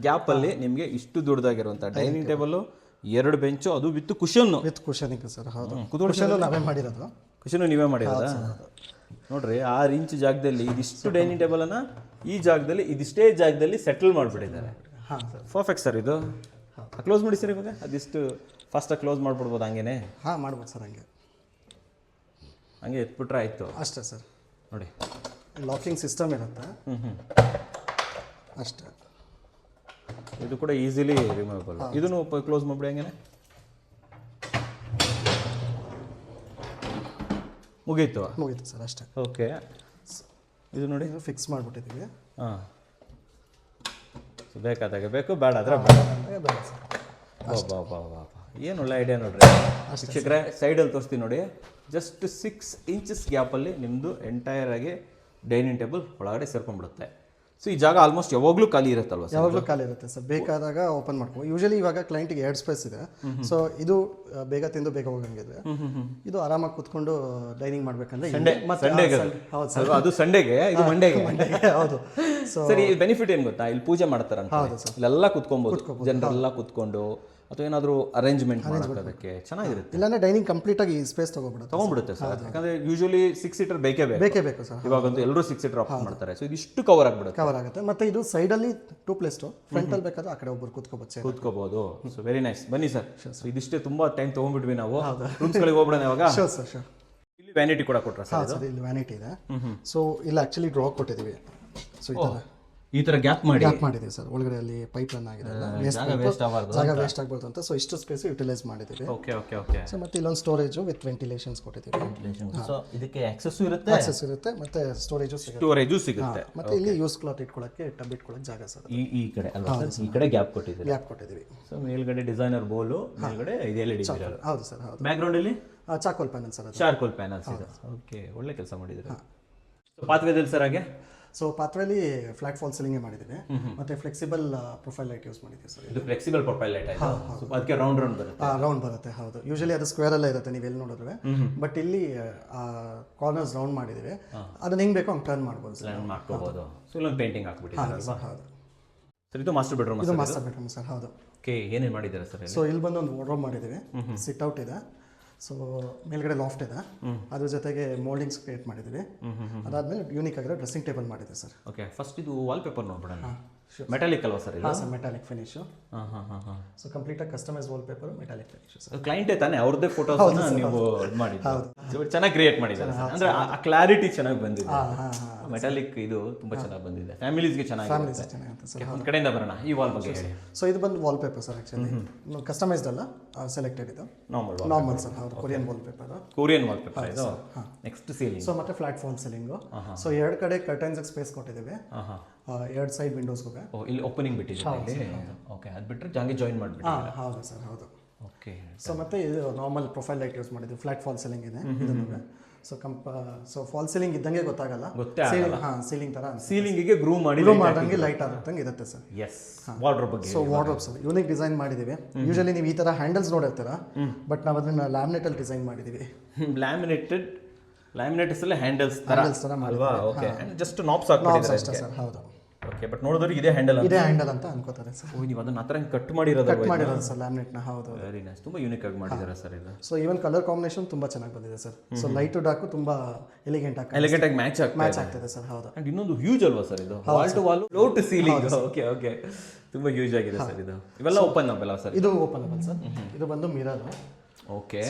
ಗ್ಯಾಪಲ್ಲಿ ನಿಮಗೆ ಇಷ್ಟು ದೊಡ್ಡದಾಗಿರುವಂಥ ಡೈನಿಂಗ್ ಟೇಬಲ್ಲು, 2 ಬೆಂಚು, ಅದು ವಿತ್ ಕುಷನ್ನು. With cushioning sir. ಹೌದು, ಕುಷನ್ನು ನಾವೇ ಮಾಡಿರೋದು. ಕುಷನ್ನು ನೀವೇ ಮಾಡಿರೋದಾ? ನೋಡ್ರಿ, 6 ಇಂಚ್ ಜಾಗದಲ್ಲಿ ಇದಿಷ್ಟು ಡೈನಿಂಗ್ ಟೇಬಲನ್ನು ಈ ಜಾಗದಲ್ಲಿ ಇದಿಷ್ಟೇ ಜಾಗದಲ್ಲಿ ಸೆಟಲ್ ಮಾಡಿಬಿಟ್ಟಿದ್ದಾರೆ. ಹಾಂ ಸರ್, ಪರ್ಫೆಕ್ಟ್ ಸರ್ ಇದು. ಕ್ಲೋಸ್ ಮಾಡಿ ಸರ್ ಇವಾಗ. ಅದಿಷ್ಟು ಫಾಸ್ಟಾಗಿ ಕ್ಲೋಸ್ ಮಾಡ್ಬಿಡ್ಬೋದು ಹಂಗೇನೆ? ಹಾಂ, ಮಾಡ್ಬೋದು ಸರ್. ಹಂಗೆ ಎತ್ಬಿಟ್ರೆ ಆಯಿತು ಅಷ್ಟೇ ಸರ್. ನೋಡಿ, ಲಾಕಿಂಗ್ ಸಿಸ್ಟಮ್ ಇರುತ್ತೆ. ಅಷ್ಟೇ. ಇದು ಕೂಡ ಈಸಿಲಿ ರಿಮೂವಬಲ್. ಇದನ್ನು ಕ್ಲೋಸ್ ಮಾಡಿಬಿಡಿ ಹಂಗೇನೆ, ಮುಗೀತು ಸರ್. ಅಷ್ಟೇ. ಓಕೆ, ಇದು ನೋಡಿ, ಇದು ಫಿಕ್ಸ್ ಮಾಡಿಬಿಟ್ಟಿದ್ದೀವಿ. ಹಾಂ, ಬೇಕಾದಾಗ ಬೇಕು, ಬೇಡಾದ್ರೆ ಬೇಡ. ಬೇಡ ಸರ್. ಬಾ ಏನು ಒಳ್ಳೆ ಐಡಿಯಾ ನೋಡ್ರಿ ಶಿಕ್ಷಕರೇ. ಸೈಡಲ್ಲಿ ತೋರಿಸ್ತೀನಿ ನೋಡಿ, ಜಸ್ಟ್ 6 ಇಂಚಸ್ ಗ್ಯಾಪಲ್ಲಿ ನಿಮ್ಮದು ಎಂಟೈರ್ ಆಗಿ ಡೈನಿಂಗ್ ಟೇಬಲ್ ಒಳಗಡೆ ಸೇರ್ಕೊಂಡ್ಬಿಡುತ್ತೆ. ಸೊ ಈ ಜಾಗ ಆಲ್ಮೋಸ್ಟ್ ಯಾವಾಗಲೂ ಖಾಲಿ ಇರುತ್ತಲ್ವ? ಯಾವಾಗಲೂ ಖಾಲಿ ಇರುತ್ತೆ ಸರ್. ಬೇಕಾದಾಗ ಓಪನ್ ಮಾಡ್ಕೊಂಡು. ಯೂಶಲಿ ಇವಾಗ ಕ್ಲೈಂಟಿಗೆ 2 ಸ್ಪೇಸ್ ಇದೆ. ಸೊ ಇದು ಬೇಗ ತಿಂದು ಬೇಗ ಹೋಗಂಗಿದೆ. ಇದು ಆರಾಮಾಗಿ ಕೂತ್ಕೊಂಡು ಡೈನಿಂಗ್ ಮಾಡ್ಬೇಕಂದ್ರೆ ಹೌದು ಸರ್, ಅದು ಸಂಡೇಗೆ, ಇದು ಮಂಡೇಗೆ. ಹೌದು. ಸೊ ಸರಿ, ಬೆನಿಫಿಟ್ ಏನು ಗೊತ್ತಾ? ಇಲ್ಲಿ ಪೂಜೆ ಮಾಡ್ತಾರಂತ, ಇಲ್ಲೆಲ್ಲ ಕುತ್ಕೊಬೋದು, ಜನರೆಲ್ಲ ಕುತ್ಕೊಂಡು, ಅಥವಾ ಏನಾದರೂ ಅರೇಂಜ್ಮೆಂಟ್ ಮಾಡೋದಕ್ಕೆ ಚೆನ್ನಾಗಿರುತ್ತೆ. ಇಲ್ಲಾಂದ್ರೆ ಡೈನಿಂಗ್ ಕಂಪ್ಲೀಟ್ ಆಗಿ ಸ್ಪೇಸ್ ತಗೊಂಡ್ಬಿಡುತ್ತೆ ಸರ್. ಯಾಕಂದ್ರೆ ಯೂಶಲಿ 6 ಸೀಟರ್ ಬೇಕೇ ಬೇಕು ಸರ್. ಇವಾಗಂತೂ ಎಲ್ಲರೂ 6 ಸೀಟರ್ ಆಪ್ಟ್ ಮಾಡ್ತಾರೆ. ಸೊ ಇದಿಷ್ಟು ಕವರ್ ಆಗುತ್ತೆ. ಮತ್ತೆ ಇದು ಸೈಡಲ್ಲಿ 2 ಪ್ಲೇಸ್, ಫ್ರಂಟ್ ಅಲ್ಲಿ ಬೇಕಾದ್ರೆ ಆ ಕಡೆ ಒಬ್ಬರು ಕೂತ್ಕೋಬಹುದು. So very nice. ಬನ್ನಿ ಸರ್, ಇದಿಷ್ಟೇ ತುಂಬಾ ಟೈಮ್ ತಗೊಂಡ್ಬಿಟ್ವಿ ನಾವು. ರೂಮ್ಸ್ಗಳಿಗೆ ಹೋಗ್ಬಿಡೋಣ ಇವಾಗ. ಸರ್. ಇಲ್ಲಿ ವ್ಯಾನಿಟಿ ಕೂಡ ಕೊಟ್ರ ಸರ್? ಇಲ್ಲಿ ವ್ಯಾನಿಟಿ ಇದೆ. ಸೊ ಇಲ್ಲಿ ಆಕ್ಚುಲಿ ಡ್ರಾ ಕೊಟ್ಟಿದ್ದೀವಿ. ಸೊ ಈ ತರ ಗ್ಯಾಪ್ ಮಾಡಿದ್ದೀವಿ ಸರ್. ಒಳಗಡೆ ಅಲ್ಲಿ ಪೈಪ್ ರನ್ ಆಗಿದೆ, ಜಾಗ ವೇಸ್ಟ್ ಆಗ್ಬಾರ್ದು ಅಂತ. ಸೊ ಇಷ್ಟು ಸ್ಪೇಸ್ ಯುಟಿಲೈಸ್ ಮಾಡಿದ್ದೀವಿ. ಓಕೆ. ಸೊ ಮತ್ತೆ ಇಲ್ಲೊಂದು ಸ್ಟೋರೇಜ್ ವಿತ್ ವೆಂಟಿಲೇಷನ್ಸ್ ಕೊಟ್ಟಿದ್ದೀವಿ. ಸೊ ಇದಕ್ಕೆ ಆಕ್ಸೆಸ್ ಇರುತ್ತೆ ಮತ್ತೆ ಸ್ಟೋರೇಜು ಸಿಗುತ್ತೆ. ಮತ್ತೆ ಇಲ್ಲಿ ಯೂಸ್ ಕ್ಲಾತ್ ಇಟ್ಕೊಳ್ಳೋಕ್ಕೆ, ಟಬ್ ಇಟ್ಕೊಳ್ಳೋಕೆ ಜಾಗ ಸರ್. ಈ ಕಡೆ ಅಲ್ವಾ? ಈ ಕಡೆ ಗ್ಯಾಪ್ ಕೊಟ್ಟಿದ್ದೀವಿ. ಸೊ ಮೇಲ್ಗಡೆ ಡಿಸೈನರ್ ಬೋಲು, ಮೇಲ್ಗಡೆ ಇದು LED ಮಿರರ್. ಹೌದು ಸರ್, ಹೌದು. ಬ್ಯಾಕ್ ಗ್ರೌಂಡ್ ಅಲ್ಲಿ charcoal panel sir. Charcoal panels ಇದೆ. ಓಕೆ, ಒಳ್ಳೆ ಕೆಲಸ ಮಾಡಿದ್ದೀರಾ. ಸೊ ಪಾತ್ವೇದಲ್ಲಿ ಸರ್ ಹಾಗೆ ಸೊ ಪಾತ್ರೆಯಲ್ಲಿ ಫ್ಲಾಟ್ ಫಾಲ್ ಸೀಲಿಂಗ್ ಮಾಡಿದ್ದೀವಿ. ಮತ್ತೆ ಫ್ಲೆಕ್ಸಿಬಲ್ ಪ್ರೊಫೈಲ್ ಲೈಟ್ ಯೂಸ್ ಮಾಡಿದ್ದೀವಿ ಸರ್. ಇದು ಫ್ಲೆಕ್ಸಿಬಲ್ ಪ್ರೊಫೈಲ್ ಲೈಟ್ ಆಯ್ತು. ಅದಕ್ಕೆ ರೌಂಡ್ ಬರುತ್ತೆ. ರೌಂಡ್ ಬರುತ್ತೆ, ಹೌದು. ಯೂಶಲಿ ಅದು ಸ್ಕ್ವೇರ್ ಅಲ್ಲೇ ಇರುತ್ತೆ, ನೀವು ಎಲ್ಲಿ ನೋಡಿದ್ರೆ. ಬಟ್ ಇಲ್ಲಿ ಕಾರ್ನರ್ಸ್ ರೌಂಡ್ ಮಾಡಿದ್ದೀವಿ. ಅದನ್ನ ಹೆಂಗ್ ಬೇಕೋ ಹಂಗೆ ಟರ್ನ್ ಮಾಡ್ಬೋದು ಮಾಡ್ಕೋಬಹುದು. ಸೊ ಇಲ್ಲೊಂದು ಪೇಂಟಿಂಗ್ ಹಾಕ್ಬಿಟ್ಟಿದ್ದೀರಾ? ಹೌದು ಸರ್. ಇದು ಮಾಸ್ಟರ್ ಬೆಡ್ರೂಮ್. ಇದು ಮಾಸ್ಟರ್ ಬೆಡ್ರೂಮ್ ಸರ್. ಹೌದು. ಓಕೆ, ಏನೇನು ಮಾಡಿದ್ದೀರಾ ಸರ್? ಸೊ ಇಲ್ಲಿ ಬಂದು ಒಂದು ವಾರ್ಡ್ರೋಬ್ ಮಾಡಿದ್ದೀವಿ, ಸಿಟ್ ಔಟ್ ಇದೆ. ಸೊ ಮೇಲ್ಗಡೆ ಲಾಫ್ಟ್ ಇದೆ, ಅದ್ರ ಜೊತೆಗೆ ಮೋಲ್ಡಿಂಗ್ಸ್ ಕ್ರಿಯೇಟ್ ಮಾಡಿದ್ದೀವಿ. ಅದಾದ್ಮೇಲೆ ಯೂನಿಕ್ ಆಗಿರೋ ಡ್ರೆಸ್ಸಿಂಗ್ ಟೇಬಲ್ ಮಾಡಿದೆ ಸರ್. ಓಕೆ, ಫಸ್ಟ್ ಇದು ವಾಲ್ ಪೇಪರ್ ನೋಡ್ಬಿಡೋಣ. ಮೆಟಾಲಿಕ್ ಅಲ್ವಾ ಸರ್ ಇದು? ಹಾಂ ಸರ್, ಮೆಟಾಲಿಕ್ ಫಿನಿಶು. ಹಾಂ ಹಾಂ ಹಾಂ ಹಾಂ. ಸೊ ಕಂಪ್ಲೀಟಾಗಿ customise wall paper metallic finish sir. ಕ್ಲೈಂಟೇ ತಾನೇ ಅವ್ರದ್ದೇ ಫೋಟೋಸ್ ನೀವು ಇದು ಮಾಡಿದ್ದು ಚೆನ್ನಾಗಿ ಕ್ರಿಯೇಟ್ ಮಾಡಿದ್ದಾರೆ ಸರ್. ಅಂದ್ರೆ ಆ ಕ್ಲಾರಿಟಿ ಚೆನ್ನಾಗಿ ಬಂದಿದೆ. ಮೆಟಾಲಿಕ್ ಇದು ತುಂಬಾ ಚೆನ್ನಾಗಿ ಬಂದಿದೆ, ಫ್ಯಾಮಿಲೀಸ್ಗೆ ಚೆನ್ನಾಗಿ ಚೆನ್ನಾಗಿರುತ್ತೆ ಸರ್. ಒಂದು ಕಡೆಯಿಂದ ಬರೋಣ ಈ ವಾಲ್ ಬಗ್ಗೆ ಹೇಳಿ. ಸೊ ಇದು ಬಂದು wallpaper sir. Actually customised ಅಲ್ಲ, ಸೆಲೆಕ್ಟೆಡ್ ಇದು ನಾರ್ಮಲ್ ಸರ್. ಹೌದು, Korean wallpaper. Korean wallpaper ಇದು. Next ceiling. ಸೊ ಮತ್ತೆ ಫ್ಲಾಟ್ ಫಾಲ್ ಸೀಲಿಂಗು. ಸೊ ಎರಡು ಕಡೆ ಕರ್ಟನ್ಸ್ ಸ್ಪೇಸ್ ಕೊಟ್ಟಿದ್ದೀವಿ, ಎರಡು ಸೈಡ್ ವಿಂಡೋಸ್ಗೆ. ಇಲ್ಲಿ ಓಪನಿಂಗ್ ಬಿಟ್ಟಿದ್ದೀವಿ ಇಲ್ಲಿ. ಓಕೆ, ಅದು ಬಿಟ್ಟರೆ ಜಾಂಗೆ ಜಾಯಿನ್ ಮಾಡಿಬಿಟ್ಟು. ಹೌದು ಸರ್, ಹೌದು. ಓಕೆ. ಸೊ ಮತ್ತೆ ಇದು ನಾರ್ಮಲ್ ಪ್ರೊಫೈಲ್ ಲೈಟ್ ಯೂಸ್ ಮಾಡಿದ್ವಿ, ಫ್ಲಾಟ್ ಫಾಲ್ ಸೀಲಿಂಗ್ ಇದೆ ಇದನ್ನು. ಸೊ ಫಾಲ್ ಸೀಲಿಂಗ್ ಇದ್ದಂಗೆ ಗೊತ್ತಾಗಲ್ಲ, ಸೀಲಿಂಗ್ ತರ ಸೀಲಿಂಗಿಗೆ ಗ್ರೂಮ್ ಮಾಡಿದಂಗೆ ಲೈಟ್ ಆದಂಗೆ ಇರುತ್ತೆ ಸರ್. ಎಸ್. ವಾರ್ಡ್ರೋಬ್ ಬಗ್ಗೆ. So wardrobe sir unique design ಮಾಡಿದ್ದೀವಿ. ಯೂಶಲಿ ನೀವು ಈ ಥರ ಹ್ಯಾಂಡಲ್ಸ್ ನೋಡಿರ್ತೀರ, ಬಟ್ ನಾವು ಅದನ್ನ ಲ್ಯಾಮಿನೇಟಲ್ಲಿ ಡಿಸೈನ್ ಮಾಡಿದ್ದೀವಿ. ಲ್ಯಾಮಿನೇಟಸ್ ಅಲ್ಲಿ ಹ್ಯಾಂಡಲ್ಸ್ ತರ ಅಲ್ವಾ? ಓಕೆ, ಜಸ್ಟ್ ನಾಬ್ಸ್ ಹಾಕ್ಬಿಟ್ಟಿದ್ದಾರೆ ಅಷ್ಟೇ ಸರ್. ಹೌದು. ಓಕೆ, ಬಟ್ ನೋಡಿದ್ರೆ ಇದೇ ಹ್ಯಾಂಡಲ್ ಇದೇ ಹ್ಯಾಂಡಲ್ ಅಂತ ಅನ್ಕೋತಾರೆ ಸರ್. ಓ, ನೀವು ಅದನ್ನ ಹತ್ರ ಕಟ್ ಮಾಡಿರೋದು ಸರ್ ಲ್ಯಾಮಿನೇಟ್ನ. ಹೌದು, ವೆರಿ ನೈಸ್. ತುಂಬಾ ಯೂನಿಕ್ ಆಗಿ ಮಾಡಿದ್ದಾರೆ ಸರ್ ಇದು. ಸೊ ಈವನ್ ಕಲರ್ ಕಾಂಬಿನೇಷನ್ ತುಂಬಾ ಚೆನ್ನಾಗಿ ಬಂದಿದೆ ಸರ್. ಸೊ ಲೈಟ್ ಡಾರ್ಕ್ ತುಂಬಾ ಎಲಿಗೆಂಟ್ ಆಗಿ ಮ್ಯಾಚ್ ಆಗ್ತಿದೆ ಸರ್. ಹೌದು. ಅಂಡ್ ಇನ್ನೊಂದು ಹ್ಯೂಜ್ ಅಲ್ವಾ ಸರ್ ಇದು? Wall to wall, floor to ceiling. Okay okay, ತುಂಬಾ ಹ್ಯೂಜ್ ಆಗಿದೆ ಸರ್ ಇದು. ಇವೆಲ್ಲ ಓಪನ್ ಅಲ್ಲ ಸರ್? ಇದು ಓಪನ್ ಅಬಲ್ ಸರ್. ಇದು ಬಂದು ಮಿರರ್. ಓಕೆ,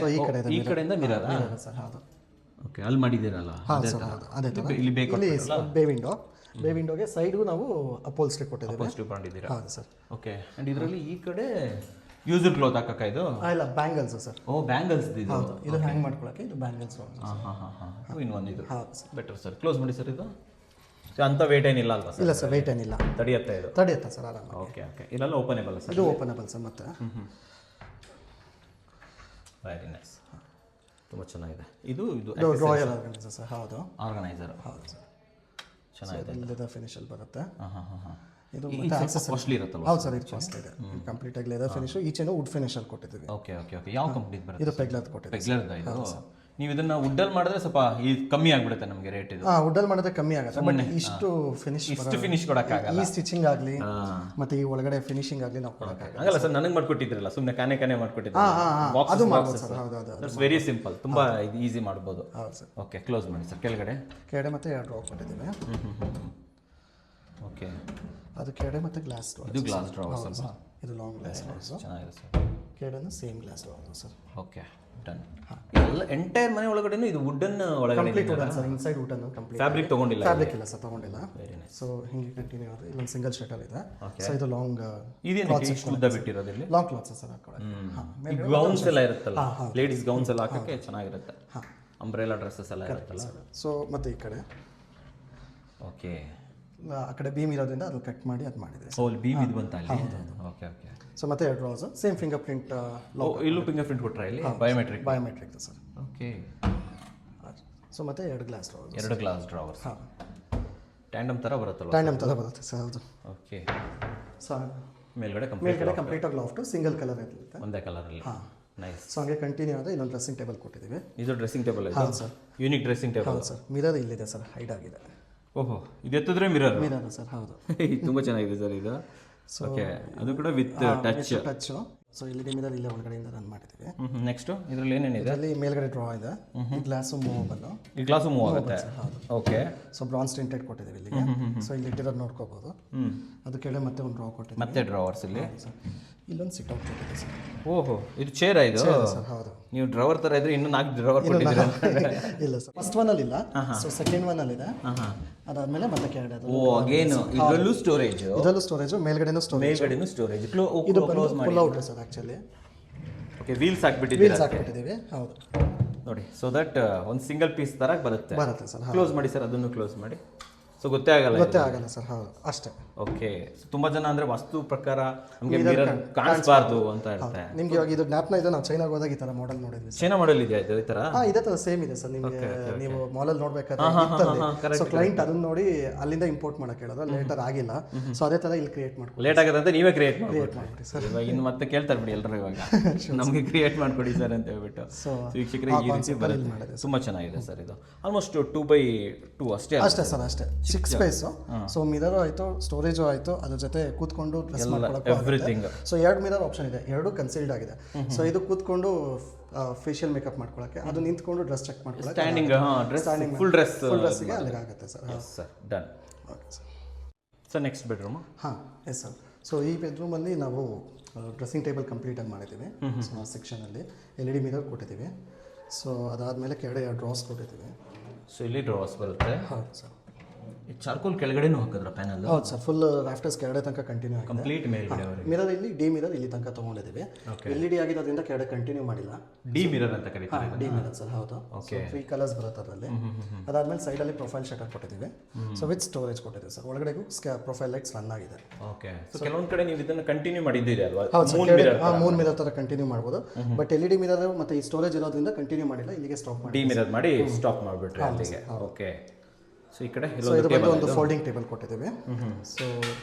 ಈ ಕಡೆಯಿಂದ ಮಿರರ್ ಸರ್. ಹೌದು. ಓಕೆ, ಅಲ್ಲಿ ಮಾಡಿದ್ದೀರಲ್ಲ ಅದೇ ಇಲ್ಲಿ ಬೇಕು. ಬೇ ವಿಂಡೋ, ಬೇ ವಿಂಡೋಗೆ ಸೈಡ್ಗೂ ನಾವು ಅಪೋಲ್ಸ್ಟ್ರಿ ಕೊಟ್ಟಿದ್ದೀವಿ. ಹೌದು ಸರ್. ಓಕೆ, ಅಂಡ್ ಇದರಲ್ಲಿ ಈ ಕಡೆ ಯೂಸರ್ ಕ್ಲೋತ್ ಹಾಕಕ್ಕ ಇದು? ಇಲ್ಲ, ಬ್ಯಾಂಗಲ್ಸ್ ಸರ್. ಓ, ಬ್ಯಾಂಗಲ್ಸ್ ಇದು. ಹೌದು, ಇದು ಹ್ಯಾಂಗ್ ಮಾಡ್ಕೊಳ್ಳೋಕೆ ಇದು ಬ್ಯಾಂಗಲ್ಸ್. ಇನ್ನೊಂದು ಇದು ಬೆಟರ್ ಸರ್. ಕ್ಲೋಸ್ ಮಾಡಿ ಸರ್. ಇದು ಅಂತ ವೇಟ್ ಏನಿಲ್ಲ ಅಲ್ವಾ ಸರ್? ಇಲ್ಲ ಸರ್, ವೇಟ್ ಏನಿಲ್ಲ. ತಡೆಯುತ್ತೆ ಸರ್ ಆರಾಮ. ಓಕೆ ಓಕೆ, ಇದೆಲ್ಲ ಓಪನೇಬಲ್ ಸರ್? ಇದು ಓಪನೇಬಲ್ ಸರ್. ಮತ್ತೆ ವೆರಿ ನೈಸ್, ತುಂಬ ಚೆನ್ನಾಗಿದೆ. ಇದು ರಾಯಲ್ ಆರ್ಗನೈಸರ್ ಸರ್. ಹೌದು, ಆರ್ಗನೈಸರ್. ಹೌದು ಸರ್, ಚೆನ್ನಾಗಿದೆ. ಲೆದರ್ ಫಿನಿಶಲ್ಲಿ ಬರುತ್ತೆ. ಇದು ಕಾಸ್ಟ್ಲಿ ಇರುತ್ತಲ್ಲ? ಹೌದು ಸರ್, ಇದು ಕಾಸ್ಟ್ಲಿ ಇದೆ. ಕಂಪ್ಲೀಟ್ ಆಗಿ ಲೆದರ್ ಫಿನಿಶು, ಈಚೆನೂ ವುಡ್ ಫಿನಿಶಲ್ಲಿ ಕೊಟ್ಟಿದ್ದೀವಿ. Okay okay okay. ಯಾವ ಕಂಪ್ನಿ ಬರುತ್ತೆ? ಇದು ಪೆಗ್ಲರ್ದು ಕೊಟ್ಟಿದ್ದೀವಿ. ಪೆಗ್ಲರ್ದ ಇದು? ನೀವು ಇದನ್ನ ವುಡ್ಡಲ್ಲಿ ಮಾಡಿದ್ರೆ ಸ್ವಲ್ಪ ಕಮ್ಮಿ ಆಗ್ಬಿಡುತ್ತೆ ನಮಗೆ ರೇಟ್ ಇದು. ವುಡ್ಡಲ್ಲಿ ಮಾಡಿದ್ರೆ ಕಮ್ಮಿ ಆಗುತ್ತೆ, ಬಟ್ ಇಷ್ಟು ಫಿನಿಶ್ ಕೊಡೋಕ್ಕಾಗಲ್ಲ. ಈ ಸ್ಟಿಚಿಂಗ್ ಆಗಲಿ ಮತ್ತೆ ಈ ಒಳಗಡೆ ಫಿನಿಶಿಂಗ್ ಆಗಲಿ ನಾವು ಕೊಡೋಕ್ಕಾಗಲ್ಲ. ಆಗಲ್ಲ ಸರ್, ನನಗೆ ಮಾಡ್ಕೊಟ್ಟಿದ್ರಲ್ಲ, ಸುಮ್ಮನೆ ಕಾನೆ ಮಾಡ್ಕೊಟ್ಟಿದ್ರೆ ಅದು ಮಾಡ್ಬೋದು ಸರ್. ಹೌದು, ದಟ್ಸ್ ವೆರಿ ಸಿಂಪಲ್, ತುಂಬಾ ಈಸಿ ಮಾಡ್ಬೋದು. ಹೌದು ಸರ್. ಓಕೆ, ಕ್ಲೋಸ್ ಮಾಡಿ ಸರ್. ಕೆಳಗಡೆ ಮತ್ತೆ ಎರಡು ಡ್ರಾ ಕೊಟ್ಟಿದ್ದೀವಿ. ಓಕೆ, ಅದು ಕೆಳಗಡೆ ಮತ್ತೆ ಗ್ಲಾಸ್ ಡ್ರಾ. ಇದು ಗ್ಲಾಸ್ ಡ್ರಾ ಸ್ವಲ್ಪ. ಇದು ಲಾಂಗ್ ಗ್ಲಾಸ್ ಡ್ರಾ. ಚೆನ್ನಾಗಿದೆ ಸರ್. ಕೆಳಗಡೆ same glass drawer sir. Okay, done. ಎಲ್ಲ ಎಂಟೈರ್ ಮನೆ ಒಳಗಡೆನೂ ಇದು ವುಡ್ಡನ್ ಒಳಗಡೆ complete wood sir. Inside wood ಅನ್ನು ಕಂಪ್ಲೀಟ್. ಫ್ಯಾಬ್ರಿಕ್ ತಗೊಂಡಿಲ್ಲ? ಫ್ಯಾಬ್ರಿಕ್ ಇಲ್ಲ ಸರ್, ತಗೊಂಡಿಲ್ಲ. ಸೊ ಹಿಂಗೆ ಕಂಟಿನ್ಯೂ ಆದರೆ ಇಲ್ಲೊಂದು ಸಿಂಗಲ್ ಶಟಲ್ ಇದೆ. ಸೊ ಇದು ಲಾಂಗ್ ಇದೇನಕ್ಕೆ ಇಷ್ಟು ಉದ್ದ ಬಿಟ್ಟಿರೋದು ಇಲ್ಲಿ? ಲಾಂಗ್ ಕ್ಲಾತ್ಸ್ ಸರ್ ಹಾಕೊಳ್ಳಿ. ಗೌನ್ಸ್ ಎಲ್ಲ ಇರುತ್ತಲ್ಲ, ಲೇಡೀಸ್ ಗೌನ್ಸ್ ಎಲ್ಲ ಹಾಕೋಕ್ಕೆ ಚೆನ್ನಾಗಿರುತ್ತೆ. ಅಂಬ್ರೆಲಾ ಡ್ರೆಸ್ಸಸ್ ಎಲ್ಲ ಇರುತ್ತಲ್ಲ. ಸೊ ಮತ್ತೆ ಈ ಕಡೆ ಓಕೆ, ಆ ಕಡೆ ಬೀಮ್ ಇರೋದ್ರಿಂದ ಅದು ಕಟ್ ಮಾಡಿ ಅದು ಮಾಡಿದೆ. ಓ, ಬೀಮ್ ಇದು ಬಂತ ಅಲ್ಲಿ? Okay okay. ಸೊ ಮತ್ತೆ ಎರಡು ಡ್ರಾಸ್ ಸೇಮ್ ಫಿಂಗರ್ ಪ್ರಿಂಟ್. ಇಲ್ಲೂ ಫಿಂಗರ್ ಪ್ರಿಂಟ್ ಕೊಟ್ಟರೆ ಇಲ್ಲಿ? Biometric sir. ಓಕೆ. ಸೊ ಮತ್ತೆ ಎರಡು ಗ್ಲಾಸ್ ಡ್ರಾವರ್ಸ್. ಎರಡು ಗ್ಲಾಸ್ ಡ್ರಾವರ್ಸ್. ಹಾಂ, ಟ್ಯಾಂಡಮ್ ಥರ ಬರುತ್ತಲ್ಲ? ಟ್ಯಾಂಡಮ್ ಥರ ಬರುತ್ತೆ ಸರ್. ಹೌದು. ಓಕೆ. ಸೊ ಮೇಲ್ಗಡೆ ಕಂಪ್ಲೀಟ್ ಆಗಿ ಲಾಫ್ಟು ಸಿಂಗಲ್ ಕಲರ್ ಇರುತ್ತೆ, ಒಂದೇ ಕಲರಲ್ಲಿ. ಹಾಂ, ನೈಸ್. ಸೊ ಹಂಗೆ ಕಂಟಿನ್ಯೂ ಆದರೆ ಇನ್ನೊಂದು ಡ್ರೆಸ್ಸಿಂಗ್ ಟೇಬಲ್ ಕೊಟ್ಟಿದ್ದೀವಿ. ಇದು ಡ್ರೆಸ್ಸಿಂಗ್ ಟೇಬಲ್? ಹೌದು ಸರ್, ಯೂನಿಕ್ ಡ್ರೆಸ್ಸಿಂಗ್ ಟೇಬಲ್. ಹೌದು ಸರ್. ಮಿರರ್ ಇಲ್ಲಿದೆ ಸರ್, ಹೈಡ್ ಆಗಿದೆ. ಓಹೋ, ಇದು ಎತ್ತಿದ್ರೆ ಮಿರರ್ ಸರ್. ಹೌದು, ತುಂಬ ಚೆನ್ನಾಗಿದೆ ಸರ್ ಇದು. ಓಕೆ, ಅದು ಕೂಡ ವಿತ್ ಟಚ್. ಸೊ ಇಲ್ಲಿ ಮಿರರ್ ಇಲ್ಲೇ ಒಳಗಡೆಯಿಂದ ರನ್ ಮಾಡಿದ್ದೀವಿ. ನೆಕ್ಸ್ಟ್ ಇದರಲ್ಲಿ ಏನೇನಿದೆ? ಇದರಲ್ಲಿ ಮೇಲ್ಗಡೆ ಡ್ರಾ ಇದೆ, ಈ ಗ್ಲಾಸು ಮೂವಬಲ್. ಈ ಗ್ಲಾಸು ಮೂವ್ ಆಗುತ್ತೆ? ಓಕೆ. ಸೊ ಬ್ರಾನ್ಸ್ ಟಿಂಟೆಡ್ ಕೊಟ್ಟಿದ್ದೀವಿ ಇಲ್ಲಿಗೆ. ಸೊ ಇಲ್ಲಿ ಇಟ್ಟಿರೋದು ನೋಡ್ಕೋಬಹುದು. ಅದು ಕೆಳಗೆ ಮತ್ತೆ ಒಂದು ಡ್ರಾ ಕೊಟ್ಟಿದ್ದೀವಿ. ಮತ್ತೆ ಡ್ರಾವರ್ಸ್ ಇಲ್ಲಿ ಇಲ್ಲೊಂದು ಸಿಟ್ ಔಟ್ ಕೊಟ್ಟಿದೆ ಸರ್. ಓಹೋ, ಇದು ಚೇರ್ ಇದು? ಸರ್ ಹೌದು. ನೀವು ಡ್ರಾವರ್ ಥರ ಇದ್ರೆ ಇನ್ನೂ 4 ಡ್ರಾವರ್ ಕೊಟ್ಟಿದ್ದೀರಾ? ಇಲ್ಲ ಸರ್, ಫಸ್ಟ್ ಒನ್ ಅಲ್ಲಿ ಇಲ್ಲ. ಸೊ ಸೆಕೆಂಡ್ ಒನ್ ಅಲ್ಲಿ ಇದೆ. ಅದಾದ್ಮೇಲೆ ಮತ್ತೆ ಕೆಳಗಡೆ. ಓ, ಅಗೇನ್ ಇದರಲ್ಲೂ ಸ್ಟೋರೇಜ್? ಇದರಲ್ಲೂ ಸ್ಟೋರೇಜ್, ಮೇಲ್ಗಡೆನೂ ಸ್ಟೋರೇಜ್. ಇದು full out sir actually. Okay, wheels ಹಾಕ್ಬಿಟ್ಟಿದ್ದೀರಾ? ಹಾಕ್ಬಿಟ್ಟಿದ್ದೀವಿ. ಹೌದು ನೋಡಿ, ಸೊ ದಟ್ ಒಂದು ಸಿಂಗಲ್ ಪೀಸ್ ತರ ಬರುತ್ತೆ ಸರ್. ಕ್ಲೋಸ್ ಮಾಡಿ ಸರ್, ಅದನ್ನು ಕ್ಲೋಸ್ ಮಾಡಿ. ಸೊ ಗೊತ್ತೇ ಆಗಲ್ಲ ಸರ್. ಹೌದು, ಅಷ್ಟೇ. ಓಕೆ, ತುಂಬಾ ಜನ ಅಂದ್ರೆ ವಾಸ್ತು ಪ್ರಕಾರ ನಮಗೆ ಮಿರರ್ ಕಾಣಿಸಬಾರ್ದು ಅಂತ ಇರುತ್ತೆ. ನಿಮ್ಗೆ ಇವಾಗ ಇದು ಜ್ಞಾಪನ ಇದೆ, ನಾವು ಚೈನಾಗೆ ಹೋದಾಗ ಈ ತರ ಮಾಡೆಲ್ ನೋಡಿದ್ವಿ. ಚೈನಾ ಮಾಡೆಲ್ ಇದೆಯಾ ಇದು? ಈ ತರ ಇದೇ ತರ ಸೇಮ್ ಇದೆ ಸರ್. ನಿಮಗೆ ನೀವು ಮಾಲಲ್ಲಿ ನೋಡ್ಬೇಕಾದ್ರೆ ಸೊ ಕ್ಲೈಂಟ್ ಅದನ್ನ ನೋಡಿ ಅಲ್ಲಿಂದ ಇಂಪೋರ್ಟ್ ಮಾಡಕ್ಕೆ ಹೇಳಿದ್ರು, ಲೇಟರ್ ಆಗಿಲ್ಲ. ಸೊ ಅದೇ ತರ ಇಲ್ಲಿ ಕ್ರಿಯೇಟ್ ಮಾಡ್ಕೊಳ್ಳಿ. ಲೇಟ್ ಆಗುತ್ತೆ ಅಂತ ನೀವೇ ಕ್ರಿಯೇಟ್ ಮಾಡಿ ಸರ್. ಇವಾಗ ಇನ್ನು ಮತ್ತೆ ಕೇಳ್ತಾರೆ ಬಿಡಿ ಎಲ್ಲರೂ, ಇವಾಗ ನಮಗೆ ಕ್ರಿಯೇಟ್ ಮಾಡ್ಕೊಡಿ ಸರ್ ಅಂತ ಹೇಳ್ಬಿಟ್ಟು. ಸೊ ವೀಕ್ಷಕರಿಗೆ ಈ ರೀತಿ ಬರುತ್ತೆ. ತುಂಬಾ ಚೆನ್ನಾಗಿದೆ ಸರ್ ಇದು. ಆಲ್ಮೋಸ್ಟ್ 2x2 ಅಷ್ಟೇ ಸರ್, ಅಷ್ಟೇ. 6 ಸ್ಪೇಸ್. ಸೊ ಮಿರರ್ ಆಯ್ತು, ಸ್ಟೋರೇಜ್ ಆಯ್ತು, ಅದ್ರ ಜೊತೆ ಕೂತ್ಕೊಂಡು dress everything. So 2 mirror option ಇದೆ, 2 ಕನ್ಸಿಲ್ಡ್ ಆಗಿದೆ. ಸೊ ಇದು ಕೂತ್ಕೊಂಡು ಫೇಶಿಯಲ್ ಮೇಕಪ್ ಮಾಡ್ಕೊಳ್ಳೋಕೆ, ಅದು ನಿಂತ್ಕೊಂಡು ಡ್ರೆಸ್ ಚೆಕ್ ಮಾಡ್ಕೊಳ್ಳೋಕೆ, ಸ್ಟ್ಯಾಂಡಿಂಗ್ ಫುಲ್ ಡ್ರೆಸ್ಗೆ ಅಲ್ಲಿಗೆ ಆಗುತ್ತೆ sir. Sir, done. Okay sir. Sir next bedroom. ಹಾಂ ಎಸ್ ಸರ್. ಸೊ ಈ ಬೆಡ್ರೂಮಲ್ಲಿ ನಾವು ಡ್ರೆಸ್ಸಿಂಗ್ ಟೇಬಲ್ ಕಂಪ್ಲೀಟಾಗಿ ಮಾಡಿದ್ದೀವಿ. ಸೊ ಆ ಸೆಕ್ಷನಲ್ಲಿ LED ಮಿರರ್ ಕೊಟ್ಟಿದ್ದೀವಿ. ಸೊ ಅದಾದಮೇಲೆ ಕೆಳಗಡೆ 2 ಡ್ರಾಸ್ ಕೊಟ್ಟಿದ್ದೀವಿ. ಸೊ ಇಲ್ಲಿ ಡ್ರಾಸ್ ಬರುತ್ತೆ. ಹೌದು ಸರ್. ಈ ಚಾರ್ಕೋಲ್ ಕೆಳಗಡೆನೂ ಹಾಕಿದ್ರ ಪ್ಯಾನಲ್? ಹೌದು ಸರ್, ಫುಲ್ ರಾಫ್ಟರ್ಸ್ ಕೆಳಗಡೆ ತನಕ ಕಂಟಿನ್ಯೂ ಆಗಿದೆ. ಕಂಪ್ಲೀಟ್ ಮೇಲ್ಗಡೆ ಮಿರರ್ ಇಲ್ಲಿ ಡಿ ಮಿರರ್ ಇಲ್ಲಿ ತನಕ ತೊಗೊಂಡಿದ್ದೀವಿ. LED ಆಗಿರೋದ್ರಿಂದ ಕೆಳಗಡೆ ಕಂಟಿನ್ಯೂ ಮಾಡಿಲ್ಲ. ಡಿ ಮಿರರ್ ಅಂತ ಕರೀತಾರೆ. ಡಿ ಮಿರರ್ ಸರ್, ಹೌದು. ಓಕೆ. 3 ಕಲರ್ಸ್ ಬರುತ್ತೆ ಅದರಲ್ಲಿ. ಅದಾದಮೇಲೆ ಸೈಡಲ್ಲಿ ಪ್ರೊಫೈಲ್ ಶಟರ್ ಕೊಟ್ಟಿದ್ದೀವಿ. ಸೊ ವಿತ್ ಸ್ಟೋರೇಜ್ ಕೊಟ್ಟಿದ್ದೀವಿ ಸರ್. ಒಳಗಡೆಗೂ ಪ್ರೊಫೈಲ್ ಲೈಟ್ಸ್ ರನ್ ಆಗಿದೆ. ಓಕೆ. ಸೊ ಕೆಲವೊಂದು ಕಡೆ ನೀವು ಇದನ್ನು ಕಂಟಿನ್ಯೂ ಮಾಡಿದ್ದೀರಿ ಅಲ್ವಾ? ಹೌದು ಸರ್, ಮೂನ್ ಮಿರರ್ ಥರ ಕಂಟಿನ್ಯೂ ಮಾಡ್ಬೋದು. ಬಟ್ LED ಮಿರರ್ ಮತ್ತು ಈ ಸ್ಟೋರೇಜ್ ಇರೋದ್ರಿಂದ ಕಂಟಿನ್ಯೂ ಮಾಡಿಲ್ಲ, ಇಲ್ಲಿಗೆ ಸ್ಟಾಪ್ ಮಾಡಿ. ಡಿ ಮಿರರ್ ಮಾಡಿ ಸ್ಟಾಪ್ ಮಾಡಿಬಿಟ್ರಿ ಅಲ್ಲಿಗೆ. ಓಕೆ. ಸೊ ಈ ಕಡೆ ಸೊ ಇದು ಬಂದು ಒಂದು ಫೋಲ್ಡಿಂಗ್ ಟೇಬಲ್ ಕೊಟ್ಟಿದ್ದೀವಿ. ಸೊ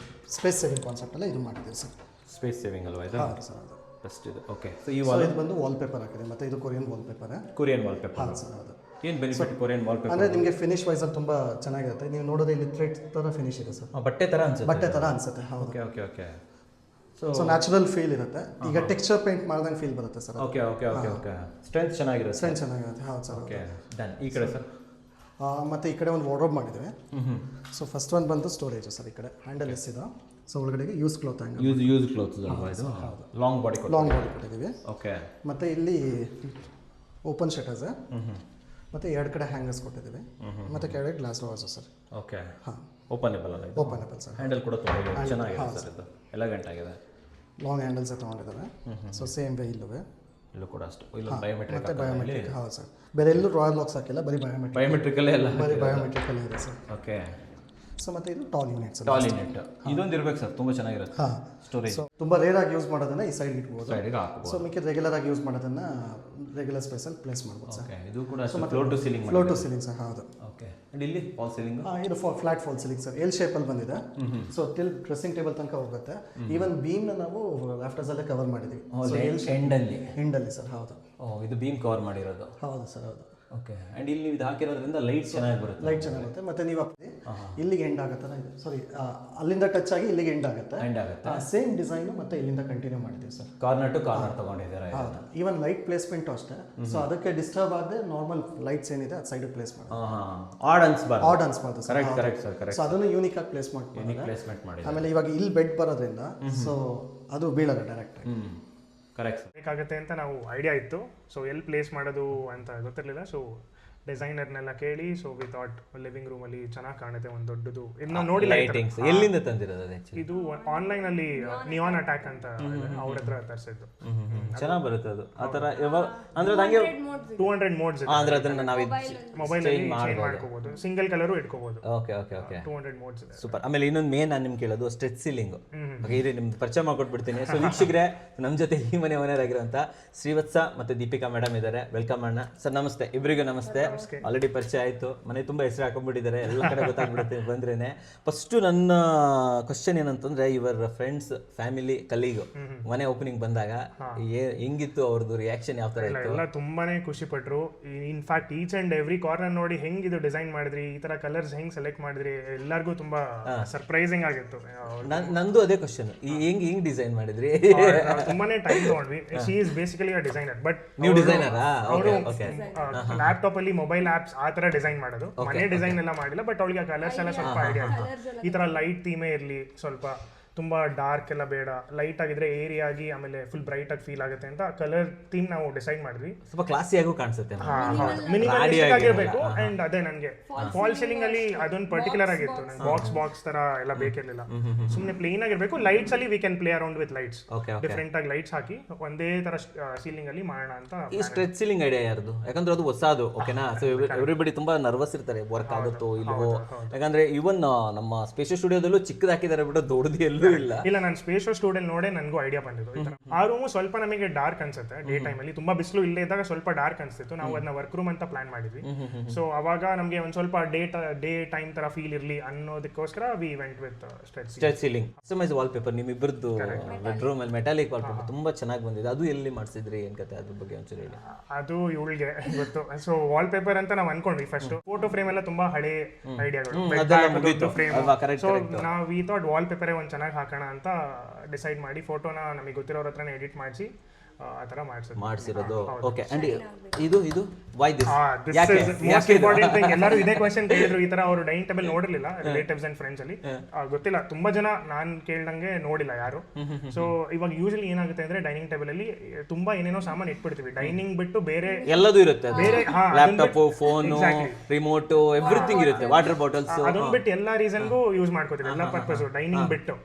ಸ್ಪೇಸ್ ಸೇವಿಂಗ್ ಕಾನ್ಸೆಪ್ಟಲ್ಲಿ ಇದು ಮಾಡಿದ್ದೀವಿ ಸರ್. ಸ್ಪೇಸ್ ಸೇವಿಂಗ್ ಅಲ್ವಾ ಇದು? ಹೌದು ಸರ್, ಅದು ಬೆಸ್ಟ್ ಇದು. ಓಕೆ. ಸೊ ಇದು ಬಂದು ವಾಲ್ ಪೇಪರ್ ಹಾಕಿದೆ, ಮತ್ತು ಇದು Korean wallpaper. Korean wall paper. ಹೌದು ಸರ್, ಹೌದು. ಏನು ಬೆನಿಫಿಟ್ ಕೊರಿಯನ್ ವಾಲ್ ಪೇಪರ್? ಅಂದರೆ ನಿಮಗೆ ಫಿನಿಶ್ ವೈಸಲ್ಲಿ ತುಂಬ ಚೆನ್ನಾಗಿರುತ್ತೆ. ನೀವು ನೋಡೋದು ಇಲ್ಲಿ ಥ್ರೆಡ್ ಥರ ಫಿನಿಶ್ ಇದೆ ಸರ್. ಬಟ್ಟೆ ಥರ ಅನ್ಸುತ್ತೆ. ಬಟ್ಟೆ ಥರ ಅನ್ಸುತ್ತೆ. ಹೌದು. Okay okay okay. So natural feel ಇರುತ್ತೆ. ಈಗ ಟೆಕ್ಸ್ಚರ್ ಪೇಂಟ್ ಮಾಡ್ದಂಗೆ ಫೀಲ್ ಬರುತ್ತೆ sir. Okay okay okay okay. Strength ಚೆನ್ನಾಗಿರುತ್ತೆ. ಸ್ಟ್ರೆಂತ್ ಚೆನ್ನಾಗಿರುತ್ತೆ. ಹೌದು ಸರ್. Okay done. ಈ ಕಡೆ ಸರ್? ಮತ್ತು ಈ ಕಡೆ ಒಂದು ವಾರ್ಡ್ರೋಬ್ ಮಾಡಿದ್ದೇವೆ. ಸೊ ಫಸ್ಟ್ ಒನ್ ಬಂದು ಸ್ಟೋರೇಜ್ ಸರ್. ಈ ಕಡೆ ಹ್ಯಾಂಡಲ್ ಎಸ್ ಇದೆ. ಸೊ ಒಳಗಡೆಗೆ use cloth hanger. Use clothes ಅಲ್ವಾ ಇದು? ಲಾಂಗ್ ಬಾಡಿ ಕೊಟ್ಟಿದ್ದೀವಿ. ಓಕೆ. ಮತ್ತು ಇಲ್ಲಿ ಓಪನ್ ಶಟರ್ಸ್, ಮತ್ತು 2 ಕಡೆ ಹ್ಯಾಂಗರ್ಸ್ ಕೊಟ್ಟಿದ್ದೀವಿ. ಮತ್ತು ಕೆಳಗಡೆ ಗ್ಲಾಸ್ ಡೋರ್ಸ್ ಸರ್. ಓಕೆ. ಹಾಂ, ಓಪನೇಬಲ್ ಅಲ್ಲ ಇದು? Openable sir. ಹ್ಯಾಂಡಲ್ ಕೂಡ ತುಂಬ ಚೆನ್ನಾಗಿದೆ ಸರ್. ಇದು ಎಲೆಗೆಂಟ್ ಆಗಿದೆ. ಲಾಂಗ್ ಹ್ಯಾಂಡಲ್ಸೇ ತೊಗೊಂಡಿದ್ದಾರೆ. ಸೊ ಸೇಮ್ ವೇ ಇಲ್ಲವೇ ಇಲ್ಲೂ ಕೂಡ ಅಷ್ಟು. ಇಲ್ಲೊಂದು ಬಯೋಮೆಟ್ರಿಕ್. ಮತ್ತು ಬಯೋಮೆಟ್ರಿಕ್. ಹೌದು ಸರ್. ಬೇರೆ ಎಲ್ಲೂ ರಾಯಲ್ ಲಾಕ್ಸ್ ಹಾಕಿಲ್ಲ, ಬರೀ ಬಯೋಮೆಟ್ರಿಕಲ್ಲೇ ಎಲ್ಲ. ಬರೀ ಬಯೋಮೆಟ್ರಿಕಲ್ಲೇ ಇದೆ ಸರ್. ಓಕೆ. ಸೊ ಮತ್ತು ಇದು tall unit sir. Tall unit ಇದೊಂದು ಇರಬೇಕು ಸರ್, ತುಂಬ ಚೆನ್ನಾಗಿರುತ್ತೆ. ಹಾಂ, ಸ್ಟೋರೇಜ್. ಸೊ ತುಂಬ ರೇರ್ ಆಗಿ ಯೂಸ್ ಮಾಡೋದನ್ನ ಈ ಸೈಡ್ ಇಟ್ಬೋದು. ಸೈಡಿಗೆ ಹಾಕ್ಬೋದು. ಸೊ ಮಿಕ್ಕಿದ ರೆಗ್ಯುಲರ್ ಆಗಿ ಯೂಸ್ ಮಾಡೋದನ್ನ ರೆಗ್ಯುಲರ್ ಸ್ಪೇಸಲ್ಲಿ ಪ್ಲೇಸ್ ಮಾಡ್ಬೋದು ಸರ್. ಓಕೆ. ಇದು ಕೂಡ floor to ceiling. Floor to ceiling sir. ಹೌದು. ಓಕೆ. ಅಂಡ್ ಇಲ್ಲಿ ಫಾಲ್ ಸೀಲಿಂಗ್? ಇದು flat fall ceiling sir. L ಶೇಪಲ್ಲಿ ಬಂದಿದೆ. ಸೊ ಟಿಲ್ ಡ್ರೆಸ್ಸಿಂಗ್ ಟೇಬಲ್ ತನಕ ಹೋಗುತ್ತೆ. ಈವನ್ ಬೀಮ್ನ ನಾವು ರಾಫ್ಟರ್ಸಲ್ಲೇ ಕವರ್ ಮಾಡಿದ್ದೀವಿ. ಎಂಡಲ್ಲಿ ಸರ್. ಹೌದು. ಇದು ಬೀಮ್ ಕವರ್ ಮಾಡಿರೋದು? ಹೌದು ಸರ್, ಹೌದು. ಓಕೆ. ಆ್ಯಂಡ್ ಇಲ್ಲಿ ಇದು ಹಾಕಿರೋದ್ರಿಂದ ಲೈಟ್ ಚೆನ್ನಾಗಿ ಬರುತ್ತೆ. ಲೈಟ್ ಚೆನ್ನಾಗಿರುತ್ತೆ. ಮತ್ತು ನೀವು ಇಲ್ಲಿಗೆ ಎಂಡ್ ಆಗುತ್ತೆ ಇದೆ. ಸಾರಿ, ಅಲ್ಲಿಂದ ಟಚ್ ಆಗಿ ಇಲ್ಲಿಗೆ ಎಂಡ್ ಆಗುತ್ತೆ. ಸೇಮ್ ಡಿಸೈನು ಮತ್ತೆ ಇಲ್ಲಿಂದ ಕಂಟಿನ್ಯೂ ಮಾಡಿದ್ದೀವಿ ಸರ್. ಕಾರ್ನರ್ ಟು ಕಾರ್ನರ್ ತಗೊಂಡಿದ್ದೀರಾ? ಹೌದು. ಈವನ್ ಲೈಟ್ ಪ್ಲೇಸ್ಮೆಂಟು ಅಷ್ಟೇ. ಸೊ ಅದಕ್ಕೆ ಡಿಸ್ಟರ್ಬ್ ಆಗದೆ ನಾರ್ಮಲ್ ಲೈಟ್ಸ್ ಏನಿದೆ ಅದು ಸೈಡ್ ಪ್ಲೇಸ್ ಮಾಡಿ. ಆಡ್ ಅನ್ಸ್ಬಾರ್ದು sir. Correct sir, correct. So ಅದನ್ನು ಯೂನಿಕ್ ಆಗಿ ಪ್ಲೇಸ್ ಮಾಡಿ. ಆಮೇಲೆ ಇವಾಗ ಇಲ್ಲಿ ಬೆಡ್ ಬರೋದ್ರಿಂದ ಸೊ ಅದು ಬೀಳಲ್ಲ ಡೈರೆಕ್ಟ್. Correct sir. ಬೇಕಾಗುತ್ತೆ ಅಂತ ನಾವು ಐಡಿಯಾ ಇತ್ತು. ಸೊ ಎಲ್ಲಿ ಪ್ಲೇಸ್ ಮಾಡೋದು ಅಂತ ಗೊತ್ತಿರಲಿಲ್ಲ. ಸೊ ಡಿಸೈನರ್ನೆಲ್ಲ ಕೇಳಿ, so we thought living room ಅಲ್ಲಿ ಚೆನ್ನಾಗಿ ಕಾಣುತ್ತೆ ಒಂದು ದೊಡ್ಡದು. ಇದನ್ನ ನೋಡಿ ಲೈಟಿಂಗ್ಸ್ ಎಲ್ಲಿಂದ ತಂದಿರೋದು? ಇದು ಆನ್ಲೈನ್ ಅಲ್ಲಿ ನಿಯಾನ್ ಅಟ್ಯಾಕ್ ಅಂತ ಅವ್ರ ಹತ್ರ ತರಿಸಿದ್ದು. ಚೆನ್ನಾಗಿ ಬರುತ್ತೆ ಅದು. ಆ ಥರ ಅಂದ್ರೆ ನಂಗೆ 200 ಮೋಡ್ಸ್ ಇದೆ. ಅಂದ್ರೆ ಅದನ್ನ ನಾವು ಮೊಬೈಲ್ ಅಲ್ಲಿ ಚೇಂಜ್ ಮಾಡ್ಕೋಬಹುದು. ಸಿಂಗಲ್ ಕಲರು ಇಟ್ಕೋಬಹುದು. Okay okay okay. 200 ಮೋಡ್ಸ್ ಇದೆ. ಸೂಪರ್. ಆಮೇಲೆ ಇನ್ನೊಂದು ಮೇನ್ ನಾನು ನಿಮ್ಗೆ ಕೇಳೋದು ಸ್ಟ್ರೆಚ್ ಸೀಲಿಂಗ್. ಇರಿ ನಿಮ್ದು ಪರಿಚಯ ಮಾಡ್ಕೊಟ್ಬಿಡ್ತೀನಿ. ಸೊ ವೀಕ್ಷಕರೇ, ನಮ್ಮ ಜೊತೆ ಈ ಮನೆ ಓನರಾಗಿರುವಂಥ ಶ್ರೀವತ್ಸ ಮತ್ತು ದೀಪಿಕಾ ಮೇಡಮ್ ಇದ್ದಾರೆ. ವೆಲ್ಕಮ್ ಅಣ್ಣ. ಸರ್ ನಮಸ್ತೆ. ಇಬ್ಬರಿಗೂ ನಮಸ್ತೆ. ಆಲ್ರೆಡಿ ಪರಿಚಯ ಆಯಿತು. ಮನೆ ತುಂಬ ಹೆಸರು ಹಾಕೊಂಡ್ಬಿಟ್ಟಿದ್ದಾರೆ, ಎಲ್ಲ ಕಡೆ ಗೊತ್ತಾಗ್ಬಿಡುತ್ತೆ ಬಂದ್ರೇನೆ. ಫಸ್ಟು ನನ್ನ ಕ್ವಶನ್ ಏನಂತಂದ್ರೆ, ಯುವರ್ ಫ್ರೆಂಡ್ಸ್, ಫ್ಯಾಮಿಲಿ, ಕಲೀಗು ಮನೆ ಓಪನಿಂಗ್ ಬಂದಾಗ ಹೆಂಗಿತ್ತು ಅವ್ರದ್ದು ರಿಯಾಕ್ಷನ್? ಯಾವ ಥರ ಇತ್ತು? ಎಲ್ಲ ತುಂಬಾನೇ ಖುಷಿ ಪಟ್ರು. In fact each and every corner ನೋಡಿ ಹೆಂಗ್ ಇದು ಡಿಸೈನ್ ಮಾಡಿದ್ರಿ, ಈ ತರ ಕಲರ್ಸ್ ಹೆಂಗ್ ಸೆಲೆಕ್ಟ್ ಮಾಡಿದ್ರಿ, ಎಲ್ಲರಿಗೂ ತುಂಬಾ ಸರ್ಪ್ರೈಸಿಂಗ್ ಆಗಿತ್ತು. ನಂದು ಅದೇ ಕ್ವಶನ್, ಹೆಂಗ್ ಡಿಸೈನ್ ಮಾಡಿದ್ರಿ? ತುಂಬಾನೇ ಟೈಮ್ ತಗೊಂಡ್ವಿ. She is basically a designer. But ನೀವು ಡಿಸೈನರಾ? ಅವರು ಲ್ಯಾಪ್ಟಾಪ್ ಅಲ್ಲಿ ಮೊಬೈಲ್ ಆಪ್ಸ್ ಆ ತರ ಡಿಸೈನ್ ಮಾಡೋದು. ಮನೆ ಡಿಸೈನ್ ಎಲ್ಲ ಮಾಡಿಲ್ಲ, ಬಟ್ ಅವಳಿಗೆ ಕಲರ್ಸ್ ಎಲ್ಲ ಸ್ವಲ್ಪ ಐಡಿಯಾ ಇತ್ತು. ಈ ತರ ಲೈಟ್ ಥೀಮೇ ಇರಲಿ, ಸ್ವಲ್ಪ ತುಂಬಾ ಡಾರ್ಕ್ ಎಲ್ಲ ಬೇಡ, ಲೈಟ್ ಆಗಿದ್ರೆ ಏರಿ ಆಗಿ ಆಮೇಲೆ ಫುಲ್ ಬ್ರೈಟ್ ಆಗಿ ಫೀಲ್ ಆಗುತ್ತೆ ಅಂತ ಕಲರ್ ಥೀಮ್ ನಾವು ಡಿಸೈಡ್ ಮಾಡಿದ್ವಿ. ಸ್ವಲ್ಪ ಕ್ಲಾಸಿಯಾಗೂ ಕಾಣಿಸುತ್ತೆ, ಮಿನಿಮಲಿಸ್ಟಿಕ್ ಆಗಿರಬೇಕು. ಅಂಡ್ ಅದೇ ನನಗೆ ಫಾಲ್ ಸೀಲಿಂಗ್ ಅಲ್ಲಿ ಅದೊಂದು ಪರ್ಟಿಕ್ಯುಲರ್ ಆಗಿತ್ತು. ನಂಗೆ ಬಾಕ್ಸ್ ತರ ಎಲ್ಲ ಬೇಕಿರ್ಲಿಲ್ಲ. ಸುಮ್ಮನೆ ಪ್ಲೇನ್ ಆಗಿರ್ಬೇಕು. ಲೈಟ್ಸ್ ಅಲ್ಲಿ we can play around with lights. Different ಆಗಿ ಲೈಟ್ಸ್ ಹಾಕಿ ಒಂದೇ ತರ ಸೀಲಿಂಗ್ ಅಲ್ಲಿ ಮಾಡೋಣ ಅಂತ. ಈ ಸ್ಟ್ರೆಚ್ ಸೀಲಿಂಗ್ ಐಡಿಯಾ ಯಾರ್ದು? ಯಾಕಂದ್ರೆ ಅದು ಹೊಸದು. ಓಕೆನಾ? ಸೊ ಎವ್ರಿಬಡಿ ತುಂಬಾ ನರ್ವಸ್ ಇರ್ತಾರೆ, ವರ್ಕ್ ಆಗುತ್ತೋ ಇಲ್ವೋ. ಯಾಕಂದ್ರೆ ಇವನ್ ನಮ್ಮ ಸ್ಪೇಷಿಯಸ್ ಸ್ಟುಡಿಯೋದಲ್ಲೂ ಚಿಕ್ಕದು ಹಾಕಿದ್ದಾರೆ ಬಿಟ್ಟು ದೊಡ್ಡದು ಎಲ್ಲೂ ಇಲ್ಲ. ನಾನು ಸ್ಪೇಷಿಯಸ್ ಸ್ಟುಡಿಯೋ ನೋಡೇ ನನಗೂ ಐಡಿಯಾ ಬಂದಿದ್ದು. ಆ ರೂಮು ಸ್ವಲ್ಪ ನಮಗೆ ಡಾರ್ಕ್ ಅನ್ಸುತ್ತೆ. ಡೇ ಟೈಮ್ ಅಲ್ಲಿ ತುಂಬಾ ಬಿಸಿಲು ಇಲ್ಲೇ ಇದ್ದಾಗ ಸ್ವಲ್ಪ ಡಾರ್ಕ್ ಅನ್ಸ್ತಿತ್ತು. ನಾವು ಅದನ್ನ ವರ್ಕ್ ರೂಮ್ ಅಂತ ಪ್ಲಾನ್ ಮಾಡಿದ್ವಿ. ಸೊ ಅವಾಗ ನಮಗೆ ಒಂದ್ ಸ್ವಲ್ಪ ಡೇ ಟೈಮ್ ತರ ಫೀಲ್ ಇರ್ಲಿ ಅನ್ನೋದಕ್ಕೋಸ್ಕರ we went with stretch ceiling. Customise wall paper ನಿಮ್ಮಿಬ್ಬರದ್ದು ಬೆಡ್ರೂಮ್ ಅಲ್ಲಿ ಮೆಟಾಲಿಕ್ ವಾಲ್ ಪೇಪರ್ ತುಂಬಾ ಚೆನ್ನಾಗಿ ಬಂದಿದೆ. ಅದು ಎಲ್ಲಿ ಮಾಡಿಸಿದ್ರಿ, ಏನ್ ಕತೆ, ಅದ್ರ ಬಗ್ಗೆ ಒಂಚೂರು ಹೇಳಿ. ಅದು ಇವಳಿಗೆ ಗೊತ್ತು. ಸೊ ವಾಲ್ ಪೇಪರ್ ಅಂತ ನಾವು ಅನ್ಕೊಂಡ್ವಿ ಫಸ್ಟ್. ಫೋಟೋ ಫ್ರೇಮ್ ಎಲ್ಲ ತುಂಬಾ ಹಳೆ ಐಡಿಯಾಗಳು. ಸೊ ನಾವು ವಿ ಥಾಟ್ ವಾಲ್ ಪೇಪರೇ ಒಂದ್ ಚೆನ್ನಾಗಿ ಹಾಕೋಣ ಅಂತ ಡಿಸೈಡ್ ಮಾಡಿ ಫೋಟೋನ ನಮಗೆ ಗೊತ್ತಿರೋರ ಹತ್ರನೇ ಎಡಿಟ್ ಮಾಡಿಸಿ ಆ ಥರ ಮಾಡಿಸಿರೋದು. ಓಕೆ ಅಂಡ್ ಇದು why this most important thing. ಎಲ್ಲರೂ ಇದೇ ಕ್ವೆಶ್ಚನ್ ಕೇಳಿದ್ರು, ಈ ತರ ಅವರು ಡೈನಿಂಗ್ ಟೇಬಲ್ ನೋಡಿರ್ಲಿಲ್ಲ ರಿಲೇಟಿವ್ಸ್ ಅಂಡ್ ಫ್ರೆಂಡ್ಸ್ ಅಲ್ಲಿ. ಗೊತ್ತಿಲ್ಲ, ತುಂಬಾ ಜನ ನಾನ್ ಕೇಳ್ದಂಗೆ ನೋಡಿಲ್ಲ ಯಾರು. ಸೊ ಇವಾಗ ಯೂಶಲಿ ಏನಾಗುತ್ತೆ ಅಂದ್ರೆ ಡೈನಿಂಗ್ ಟೇಬಲ್ ಅಲ್ಲಿ ತುಂಬಾ ಏನೇನೋ ಸಾಮಾನು ಇಟ್ಬಿಡ್ತೀವಿ, ಡೈನಿಂಗ್ ಬಿಟ್ಟು ಬೇರೆ ಎಲ್ಲದೂ ಇರುತ್ತೆ, ಬೇರೆ ಲ್ಯಾಪ್ಟಾಪ್, ಫೋನ್, ರಿಮೋಟ್, ಎವ್ರಿಥಿಂಗ್ ಇರುತ್ತೆ, ವಾಟರ್ ಬಾಟಲ್ಸ್, ಅದನ್ನ ಬಿಟ್ಟು ಎಲ್ಲಾ ರೀಸನ್ಗೂ ಯೂಸ್ ಮಾಡ್ಕೋತೀವಿ, ಎಲ್ಲ ಪರ್ಪಸ್ ಡೈನಿಂಗ್ ಬಿಟ್ಟು.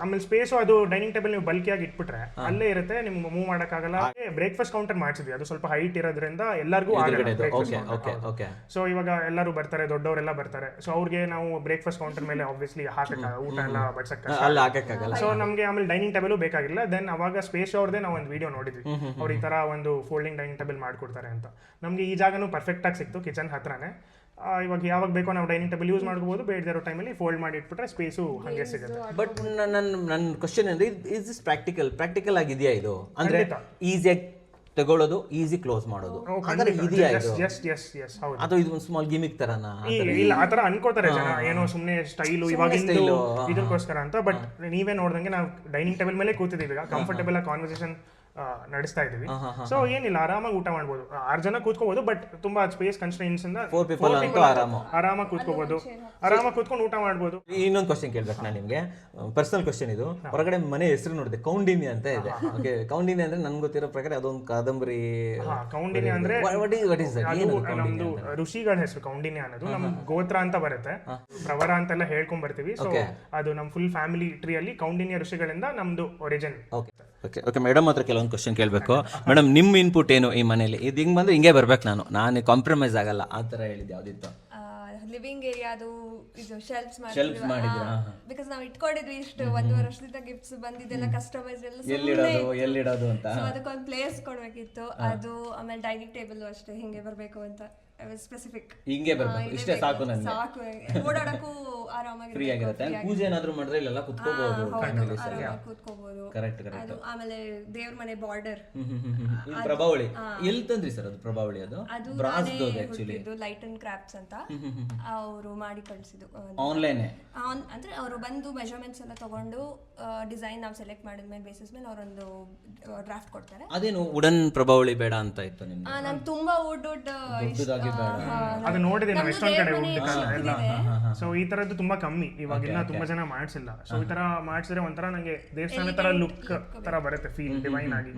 ಆಮೇಲೆ ಸ್ಪೇಸ್ ಅದು ಡೈನಿಂಗ್ ಟೇಬಲ್ ನೀವು ಬಲ್ಕಿಯಾಗಿ ಇಟ್ಬಿಟ್ರೆ ಅಲ್ಲೇ ಇರುತ್ತೆ, ನಿಮ್ಗೆ ಮೂವ್ ಮಾಡಕ್ಕಾಗಲ್ಲ. ಬ್ರೇಕ್ಫಾಸ್ಟ್ ಕೌಂಟರ್ ಮಾಡಿಸಿದ್ವಿ, ಅದು ಸ್ವಲ್ಪ ಹೈಟ್ ಇರೋದ್ರಿಂದ ಎಲ್ಲರಿಗೂ ಸೊ ಇವಾಗ ಎಲ್ಲರೂ ಬರ್ತಾರೆ, ದೊಡ್ಡವರೆಲ್ಲ ಬರ್ತಾರೆ, ಸೊ ಅವ್ರಿಗೆ ನಾವು ಬ್ರೇಕ್ಫಾಸ್ಟ್ ಕೌಂಟರ್ ಮೇಲೆ ಆಬ್ವಿಯಸ್ಲಿ ಹಾಕಕ್ಕ ಊಟ ಎಲ್ಲ ಬಡ್ಸಕ್ಕ. ಸೊ ನಮ್ಗೆ ಆಮೇಲೆ ಡೈನಿಂಗ್ ಟೇಬಲ್ ಬೇಕಾಗಿಲ್ಲ. ದೆನ್ ಅವಾಗ ಸ್ಪೇಸ್ ಅವ್ರದೇ ನಾವು ಒಂದು ವಿಡಿಯೋ ನೋಡಿದ್ವಿ, ಅವ್ರು ಈ ತರ ಒಂದು ಫೋಲ್ಡಿಂಗ್ ಡೈನಿಂಗ್ ಟೇಬಲ್ ಮಾಡ್ಕೊಡ್ತಾರೆ ಅಂತ. ನಮ್ಗೆ ಈ ಜಾಗನೂ ಪರ್ಫೆಕ್ಟ್ ಆಗಿ ಸಿಕ್ತು, ಕಿಚನ್ ಹತ್ರನೇ. ಇವಾಗ ಯಾವಾಗ ಬೇಕೋ ನಾವು ಡೈನಿಂಗ್ ಟೇಬಲ್ ಯೂಸ್ ಮಾಡ್ಕೋಬಹುದು, ಬೇಡದೇ ಇರೋ ಟೈಮಲ್ಲಿ ಫೋಲ್ಡ್ ಮಾಡಿ ಇಟ್ಬಿಟ್ರೆ ಸ್ಪೇಸು ಹಂಗೆ ಸಿಗುತ್ತೆ. ಬಟ್ ನನ್ನ ಕ್ವಶನ್ ಅಂದ್ರೆ ಇಸ್ ದಿಸ್ ಪ್ರಾಕ್ಟಿಕಲ್ ಆಗಿದೆಯಾ ಇದು? ಅಂದ್ರೆ ಈಸಿಯಾಗಿ ತಗೊಳ್ಳೋದು, ಈಸಿ ಕ್ಲೋಸ್ ಮಾಡೋದು, ಅಂದ್ರೆ ಇದೆಯಾ ಇದು? ಅಥವಾ ಇದು ಒಂದು ಸ್ಮಾಲ್ ಗಿಮಿಕ್ ತರನಾ? ಇಲ್ಲ, ಆತರ ಅನ್ಕೋತಾರೆ ಜನ, ಏನೋ ಸುಮ್ನೆ ಸ್ಟೈಲು ಇವಾಗಿಂದು ಇದಕ್ಕೋಸ್ಕರ ಅಂತ. ಬಟ್ ನೀವೇ ನೋಡ್ದಂಗೆ ನಾವು ಡೈನಿಂಗ್ ಟೇಬಲ್ ಮೇಲೆ ಕೂತಿದೀವಿ, ಕಂಫರ್ಟಬಲ್ ಆಗಿ ಕಾನ್ವರ್ಸೇಷನ್ ನಡೆಸ್ತಾ ಇದೀವಿ. ಸೊ ಏನಿಲ್ಲ, ಆರಾಮಾಗಿ ಊಟ ಮಾಡ್ಬೋದು, 6 ಜನ ಕೂತ್ಕೋಬಹುದು. ಬಟ್ ತುಂಬಾ ಸ್ಪೇಸ್ ಕನ್ಸ್ಟ್ರೈನ್ಸ್ ಇಂದ 4 people ಆರಾಮಾಗಿ ಕೂತ್ಕೋಬಹುದು, ಆರಾಮಾಗಿ ಕೂತ್ಕೊಂಡು ಊಟ ಮಾಡ್ಬೋದು. ಇನ್ನೊಂದು ಕ್ವಶನ್ ಕೇಳ್ಬೇಕು ನಾನು ನಿಮ್ಗೆ, ಪರ್ಸನಲ್ ಕ್ವಶನ್ ಇದು. ಹೊರಗಡೆ ಮನೆ ಹೆಸರು ನೋಡಿದೆ, ಕೌಂಡಿನ್ಯ ಅಂತ ಇದೆ. ಓಕೆ, ಕೌಂಡಿನ್ಯ ಅಂದ್ರೆ ನನ್ಗೆ ಗೊತ್ತಿರೋ ಪ್ರಕಾರ ಅದೊಂದು ಕಾದಂಬರಿ. ಕೌಂಡಿನ್ಯ ಅಂದ್ರೆ ನಮ್ದು ಋಷಿಗಳ ಹೆಸರು. ಕೌಂಡಿನ್ಯ ಅನ್ನೋದು ನಮ್ ಗೋತ್ರ ಅಂತ ಬರುತ್ತೆ, ಪ್ರವರ ಅಂತೆಲ್ಲ ಹೇಳ್ಕೊಂಡ್ ಬರ್ತೀವಿ. ಸೊ ಅದು ನಮ್ ಫುಲ್ ಫ್ಯಾಮಿಲಿ ಟ್ರೀ ಅಲ್ಲಿ ಕೌಂಡಿನ್ಯ ಋಷಿಗಳಿಂದ ನಮ್ದು ಒರಿಜಿನ್. ಓಕೆ ಮೇಡಮ್ ಹತ್ರ ಕೆಲವೊಂದು ಕ್ವಶನ್ ಕೇಳಬೇಕು. ಮೇಡಮ್, ನಿಮ್ಮ ಇನ್ಪುಟ್ ಏನು ಈ ಮನೇಲಿ? ಇದು ಹಿಂಗೆ ಬಂದ್ರೆ ಹಿಂಗೆ ಬರ್ಬೇಕು, ನಾನು ಕಾಂಪ್ರಮೈಸ್ ಆಗಲ್ಲ ಆ ಥರ ಹೇಳಿದ್ದು ಯಾವುದಿತ್ತು? ಲಿವಿಂಗ್ ಏರಿಯಾದು ಇದು ಶೆಲ್ಫ್ಸ್ ಮಾಡಿದ್ರಾ? ಬಿಕಾಸ್ ನಾವು ಇಟ್ಕೊಂಡಿದ್ವಿ ಇಷ್ಟು 1.5 ವರ್ಷದಿಂದ ಗಿಫ್ಟ್ಸ್ ಬಂದಿದ್ದೆಲ್ಲ ಕಸ್ಟಮೈಸ್ ಎಲ್ಲಿಡೋದು ಅಂತ, ಅದಕ್ಕೊಂದು ಪ್ಲೇಸ್ ಕೊಡ್ಬೇಕಿತ್ತು. ಅದು ಆಮೇಲೆ ಡೈನಿಂಗ್ ಟೇಬಲ್ ಅಷ್ಟೇ ಹಿಂಗೆ ಬರ್ಬೇಕು ಅಂತ ಸ್ಪೆಸಿಫಿಕ್, ಹಿಂಗೆ ಬರ್ಬೇಕು, ಇಷ್ಟೇ ಸಾಕು ನನಗೆ, ಸಾಕು, ಓಡಾಡಕ್ಕೂ ಆರಾಮಾಗಿ ಫ್ರೀ ಆಗಿರುತ್ತೆ. ಪೂಜೆ ಏನಾದ್ರು ಮಾಡಿದ್ರೆ ಇಲ್ಲೆಲ್ಲ ಕುತ್ಕೋಬಹುದು, ಕೂತ್ಕೋಬಹುದು. ಕರೆಕ್ಟ್. ಅದು ಆಮೇಲೆ ದೇವ್ರ ಮನೆ ಬಾರ್ಡರ್ ಪ್ರಭಾವಳಿ ಎಲ್ಲಿ ತಂದ್ರಿ ಸರ್? ಅದು ಪ್ರಭಾವಳಿ ಅದು ಬ್ರಾಸ್ದು ಆಕ್ಚುಲಿ, ಲೈಟ್ ಅಂಡ್ ಕ್ರಾಫ್ಟ್ಸ್ ಅಂತ ಅವರು ಮಾಡಿ ಕಳಿಸಿದ್ದು ಆನ್ಲೈನ್. ಅಂದ್ರೆ ಅವರು ಬಂದು ಮೆಜರ್ಮೆಂಟ್ಸ್ ಎಲ್ಲ ತಗೊಂಡು ಡಿಸೈನ್ ನಾವು ಸೆಲೆಕ್ಟ್ ಮಾಡಿದ್ಮೇಲೆ ಬೇಸಿಸ್ ಮೇಲೆ ಅವರೊಂದು ಡ್ರಾಫ್ಟ್ ಕೊಡ್ತಾರೆ. ಅದೇನು ವುಡನ್ ಪ್ರಭಾವಳಿ ಬೇಡ ಅಂತ ಇತ್ತು ನಿಮ್ಗೆ? ನಂಗೆ ತುಂಬಾ ವುಡ್ ಅದು ನೋಡಿದೆ ನಾವು ಎಷ್ಟೊಂದ್ ಕಡೆ ಎಲ್ಲ. ಸೊ ಈ ತರದ್ದು ತುಂಬಾ ಕಮ್ಮಿ ಇವಾಗಿನ್ನ, ತುಂಬಾ ಜನ ಮಾಡ್ಸಿಲ್ಲ. ಸೊ ಈ ತರ ಮಾಡ್ಸಿದ್ರೆ ಒಂಥರ ನಂಗೆ ದೇವಸ್ಥಾನ ತರ ಲುಕ್ ತರ ಬರುತ್ತೆ, ಫೀಲ್ ಡಿವೈನ್ ಆಗಿ.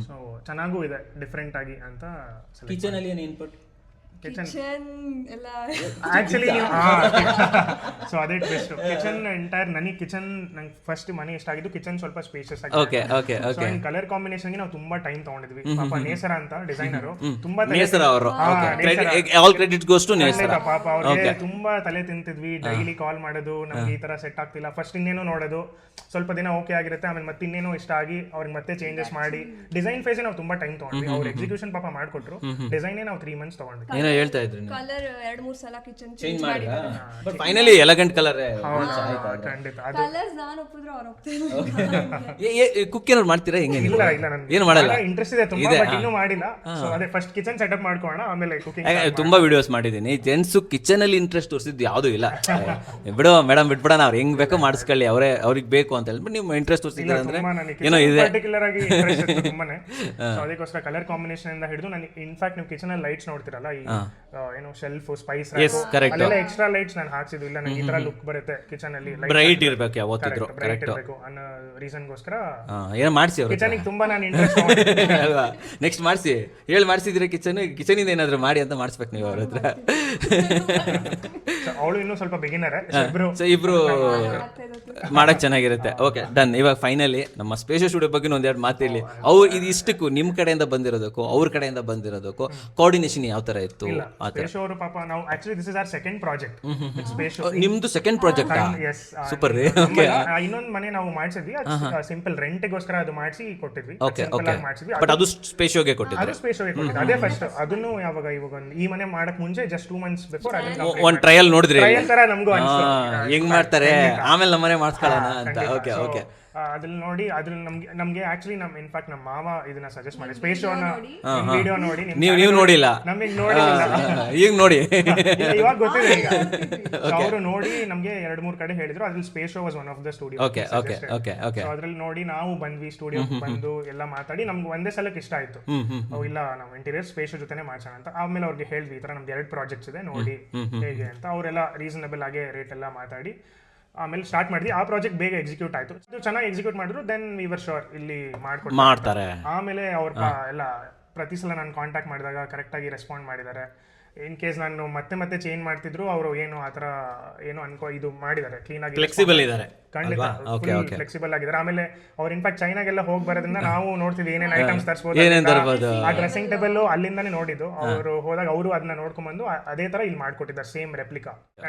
ಸೊ ಚೆನ್ನಾಗೂ ಇದೆ, ಡಿಫ್ರೆಂಟ್ ಆಗಿ ಅಂತ. ಕಿಚನ್ ಅಲ್ಲಿ ಏನು ಇನ್ಪುಟ್? ಕಿಚನ್ ಎಲ್ಲ ಆಕ್ಚುಲಿ ಸೊ ಅದೇ ಟ್ವಿಸ್ಟ್. ಕಿಚನ್ ಎಂಟೈರ್ ನನಗೆ ಕಿಚನ್ ನಂಗೆ ಫಸ್ಟ್ ಮನೆ ಇಷ್ಟ ಆಗಿದ್ದು ಕಿಚನ್ ಸ್ವಲ್ಪ ಸ್ಪೇಷಿಯಸ್ ಆಗಿ. ಕಲರ್ ಕಾಂಬಿನೇಷನ್ ಗೆ ನಾವು ತುಂಬಾ ಟೈಮ್ ತಗೊಂಡಿದ್ವಿ. ಪಾಪ ನೇಸರ ಅಂತ ಡಿಸೈನರು ತುಂಬಾ ಪಾಪ ಅವ್ರಿಗೆ ತುಂಬಾ ತಲೆ ತಿಂತಿದ್ವಿ. ಡೈಲಿ ಕಾಲ್ ಮಾಡೋದು, ನಮ್ಗೆ ಈ ತರ ಸೆಟ್ ಆಗ್ತಿಲ್ಲ, ಫಸ್ಟ್ ಇನ್ನೇನೋ ನೋಡೋದು, ಸ್ವಲ್ಪ ದಿನ ಓಕೆ ಆಗಿರುತ್ತೆ, ಆಮೇಲೆ ಮತ್ತೆ ಇನ್ನೇನೋ ಇಷ್ಟ ಆಗಿ ಅವ್ರಿಗೆ ಮತ್ತೆ ಚೇಂಜಸ್ ಮಾಡಿ ಡಿಸೈನ್ ಫೇಸ್ ನಾವು ತುಂಬಾ ಟೈಮ್ ತಗೊಂಡ್ವಿ. ಅವ್ರು ಎಕ್ಸಿಕ್ಯೂಷನ್ ಪಾಪ ಮಾಡ್ಕೊಟ್ರು, ಡಿಸೈನ್ ನಾವು 3 months ತಗೊಂಡ್ವಿ. ಹೇಳ್ತಾ ಇದ್ರಿ ಕಲರ್ 2-3 ಸಲ ಕಿಚನ್ ಚೇಂಜ್ ಮಾಡಿದ್ರಾ? But finally elegant colour. ಖಂಡಿತ ಕಲರ್ಸ್ ನಾನು ಒಪ್ಪಿದ್ರು ಅವ್ರು ಒಪ್ತಿಲ್ಲ. ಕುಕ್ ಏನಾದ್ರು ಮಾಡ್ತೀರಾ? ಹಿಂಗೆ ಇಲ್ಲ ನನ್ಗೆ ಏನು ಮಾಡಲ್ಲ, ಇಂಟ್ರೆಸ್ಟ್ ಇದೆ ತುಂಬಾ, ಬಟ್ ಇನ್ನೂ ಮಾಡಿಲ್ಲ. ಸೊ ಅದೇ ಫಸ್ಟ್ ಕಿಚನ್ ಸೆಟಪ್ ಮಾಡ್ಕೊಳ್ಳೋಣ, ಆಮೇಲೆ ಕುಕಿಂಗ್. ತುಂಬಾ ವಿಡಿಯೋಸ್ ಮಾಡಿದ್ದೀನಿ, ಜೆಂಟ್ಸು ಕಿಚನ್ ಅಲ್ಲಿ ಇಂಟ್ರೆಸ್ಟ್ ತೋರಿಸಿದ್ದು ಯಾವುದೂ ಇಲ್ಲ. ಬಿಡು ಮೇಡಮ್, ಬಿಟ್ಬಿಡೋಣ, ಅವ್ರು ಹೆಂಗ್ ಬೇಕೋ ಮಾಡಿಸ್ಕೊಳ್ಳಿ, ಅವ್ರಿಗೆ ಬೇಕು ಅಂತ ಹೇಳ್ಬಿಟ್ಟು ನೀವು ಇಂಟ್ರೆಸ್ಟ್ ತೋರಿಸಿದ್ರೆ ಅಂದ್ರೆ ಏನೋ ಇದೆ ಪರ್ಟಿಕ್ಯುಲರ್ ಆಗಿ ಇಂಟ್ರೆಸ್ಟ್ ಇತ್ತು ತುಂಬಾನೇ. ಸೊ ಅದಕ್ಕೋಸ್ಕರ ಕಲರ್ ಕಾಂಬಿನೇಷನ್ ಇಂದ ಹಿಡಿದು ನಾನು ಇನ್ಫ್ಯಾಕ್ಟ್ ನೀವು ಕಿಚನ್ ಅಲ್ಲಿ ಲೈಟ್ಸ್ ನೋಡ್ತಿರಲ್ಲ, ಈ ಏನೋ ಶೆಲ್ಫ್, ಸ್ಪೈಸ್ ಅಲ್ಲೆಲ್ಲ ಎಕ್ಸ್ಟ್ರಾ ಲೈಟ್ಸ್ ನಾನು ಹಾಕ್ಸಿದ್ದು. ಇಲ್ಲ ನಂಗೆ ಈ ತರ ಲುಕ್ ಬರುತ್ತೆ ಕಿಚನ್ ಅಲ್ಲಿ, ಬ್ರೈಟ್ ಇರ್ಬೇಕು ಯಾವತ್ತಿದ್ರು, ಬ್ರೈಟ್ ಇರಬೇಕು ಅನ್ನೋ ರೀಸನ್ಗೋಸ್ಕರ ಏನೋ ಮಾಡಿಸಿ ಅವ್ರು. ಕಿಚನ್ ತುಂಬಾ ನಾನು ಇಂಟ್ರೆಸ್ಟ್ ಅಲ್ವಾ? ನೆಕ್ಸ್ಟ್ ಮಾಡಿಸಿ, ಮಾಡಿಸಿದ್ರೆ ಕಿಚನ್ ಇಂದ ಏನಾದ್ರು ಮಾಡಿ ಅಂತ ಮಾಡಿಸ್ಬೇಕು ನೀವು ಅವ್ರ ಹತ್ರ. ಅವಳು ಇನ್ನೂ ಸ್ವಲ್ಪ ಬಿಗಿನರ್, ಇಬ್ರು ಮಾಡಕ್ ಚೆನ್ನಾಗಿರುತ್ತೆ. Okay, done. ಇವಾಗ ಫೈನಲಿ ನಮ್ಮ ಸ್ಪೇಷಿಯಸ್ ಸ್ಟುಡಿಯೋ ಬಗ್ಗೆ ಒಂದೆರಡು ಮಾತಿರ್ಲಿ. ಅವ್ರು ಇದು ಇಷ್ಟಕ್ಕೂ ನಿಮ್ಮ ಕಡೆಯಿಂದ ಬಂದಿರೋದಕ್ಕೂ ಅವ್ರ ಕಡೆಯಿಂದ ಬಂದಿರೋದಕ್ಕೂ ಕೋಆರ್ಡಿನೇಷನ್ ಯಾವ ತರ ಇತ್ತು? ಅವರು ಪಾಪ ನಾವು actually this is our second project. ನಿಮ್ದು ಸೆಕೆಂಡ್ ಪ್ರಾಜೆಕ್ಟ್? ಸೂಪರ್ ರೀ. ಇನ್ನೊಂದು ಮನೆ ನಾವು ಮಾಡಿಸಿದ್ವಿ, ಸಿಂಪಲ್ ರೆಂಟ್ಗೋಸ್ಕರ ಅದು ಮಾಡಿಸಿ ಕೊಟ್ಟಿದ್ವಿ. ಬಟ್ ಅದು ಸ್ಪೇಷಿಯೋಗೆ ಕೊಟ್ಟಿದ್ವಿ. ಅದು ಸ್ಪೇಷಿಯೋಗೆ ಕೊಟ್ಟಿದ್ವಿ, ಅದೇ ಫಸ್ಟ್. ಅದನ್ನು ಇವಾಗ ಈ ಮನೆ ಮಾಡಕ್ ಮುಂಚೆ ಜಸ್ಟ್ 2 months ಬಿಫೋರ್ ಒಂದು ಟ್ರಯಲ್ ನೋಡಿದ್ರಿ, ಟ್ರಯಲ್ ತರ ನಮಗೂ ಹೆಂಗ್ ಮಾಡ್ತಾರೆ, ಆಮೇಲೆ ನಮ್ಮನೆ ಮಾಡಿಸ್ಕೊಳ್ಳೋಣ ಅಂತ. ಓಕೆ. ಅದ್ರಲ್ಲಿ ನೋಡಿ ಅದ್ರಲ್ಲಿ ನಮ್ಗೆ ಆಕ್ಚುಲಿ ಇನ್ಫ್ಯಾಕ್ಟ್ ನಮ್ಮ ಮಾವ ಇದನ್ನ ಸಜೆಸ್ಟ್ ಮಾಡಿ ಸ್ಪೇಸ್ ಶೋನ ವಿಡಿಯೋ ನೋಡಿ ನೀವು ನೋಡಿಲ್ಲ, ನಮಗೆ ನೋಡಿಲ್ಲ, ಈಗ ನೋಡಿ ಇವಾಗ ಗೊತ್ತಿದೆ ಈಗ. ಅವರು ನೋಡಿ ನಮ್ಗೆ 2-3 ಕಡೆ ಹೇಳಿದ್ರು, ಅದ್ರಲ್ಲಿ space show was one of the studio. ಅದ್ರಲ್ಲಿ ನೋಡಿ ನಾವು ಬಂದ್ವಿ, ಸ್ಟುಡಿಯೋ ಬಂದು ಎಲ್ಲ ಮಾತಾಡಿ ನಮ್ಗೆ ಒಂದೇ ಸಲಕ್ಕೆ ಇಷ್ಟ ಆಯ್ತು. ಇಲ್ಲ ನಾವು ಇಂಟೀರಿಯರ್ ಸ್ಪೇಸ್ ಶೋ ಜೊತೆನೆ ಮಾಡ್ಸೋಣ ಅಂತ. ಆಮೇಲೆ ಅವ್ರಿಗೆ ಹೇಳಿದ್ವಿ ಈ ತರ ನಮ್ದು 2 ಪ್ರಾಜೆಕ್ಟ್ಸ್ ಇದೆ ನೋಡಿ ಹೇಗೆ ಅಂತ. ಅವರೆಲ್ಲ ರೀಸನಬಲ್ ಆಗಿ ರೇಟ್ ಎಲ್ಲ ಮಾತಾಡಿ ಆಮೇಲೆ ಸ್ಟಾರ್ಟ್ ಮಾಡಿದ್ವಿ. ಆ ಪ್ರಾಜೆಕ್ಟ್ ಬೇಗ ಎಕ್ಸಿಕ್ಯೂಟ್ ಆಯ್ತು, ಚೆನ್ನಾಗಿ ಎಕ್ಸಿಕ್ಯೂಟ್ ಮಾಡಿದ್ರು. ದೆನ್ ವಿ ವರ್ ಶೋರ್ ಇಲ್ಲಿ ಮಾಡ್ತಾರೆ. ಆಮೇಲೆ ಅವ್ರ ಎಲ್ಲ ಪ್ರತಿ ಸಲ ನಾನು ಕಾಂಟ್ಯಾಕ್ಟ್ ಮಾಡಿದಾಗ ಕರೆಕ್ಟ್ ಆಗಿ ರೆಸ್ಪಾಂಡ್ ಮಾಡಿದ್ದಾರೆ. ಇನ್ ಕೇಸ್ ನಾನು ಮತ್ತೆ ಚೇಂಜ್ ಮಾಡ್ತಿದ್ರು ಅವರು ಏನು ಆತರ ಏನು ಇದು ಮಾಡಿದ್ದಾರೆ, ಕ್ಲೀನ್ ಆಗಿ ಫ್ಲೆಕ್ಸಿಬಲ್ ಇದ್ದಾರೆ, ಖಂಡಿತ ಫ್ಲೆಕ್ಸಿಬಲ್ ಆಗಿದ್ದಾರೆ. ಆಮೇಲೆ ಅವ್ರು ಇನ್ಫ್ಯಾಕ್ಟ್ ಚೈನಾಗೆಲ್ಲ ಹೋಗಿ ಬರೋದ್ರಿಂದ ನಾವು ನೋಡ್ತಿದ್ವಿ ಏನೇನ್ ಐಟಮ್ಸ್ ತರಿಸಬಹುದು. ಆ ಡ್ರೆಸ್ಸಿಂಗ್ ಟೇಬಲ್ ಅಲ್ಲಿಂದಾನೇ ನೋಡಿದ್ದು. ಅವರು ಹೋದಾಗ ಅವರು ಅದನ್ನ ನೋಡ್ಕೊಂಡ್ಬಂದು ಅದೇ ತರ ಇಲ್ಲಿ ಮಾಡ್ಕೊಟ್ಟಿದ್ದಾರೆ, ಸೇಮ್ ರೆಪ್ಲಿಕಾ.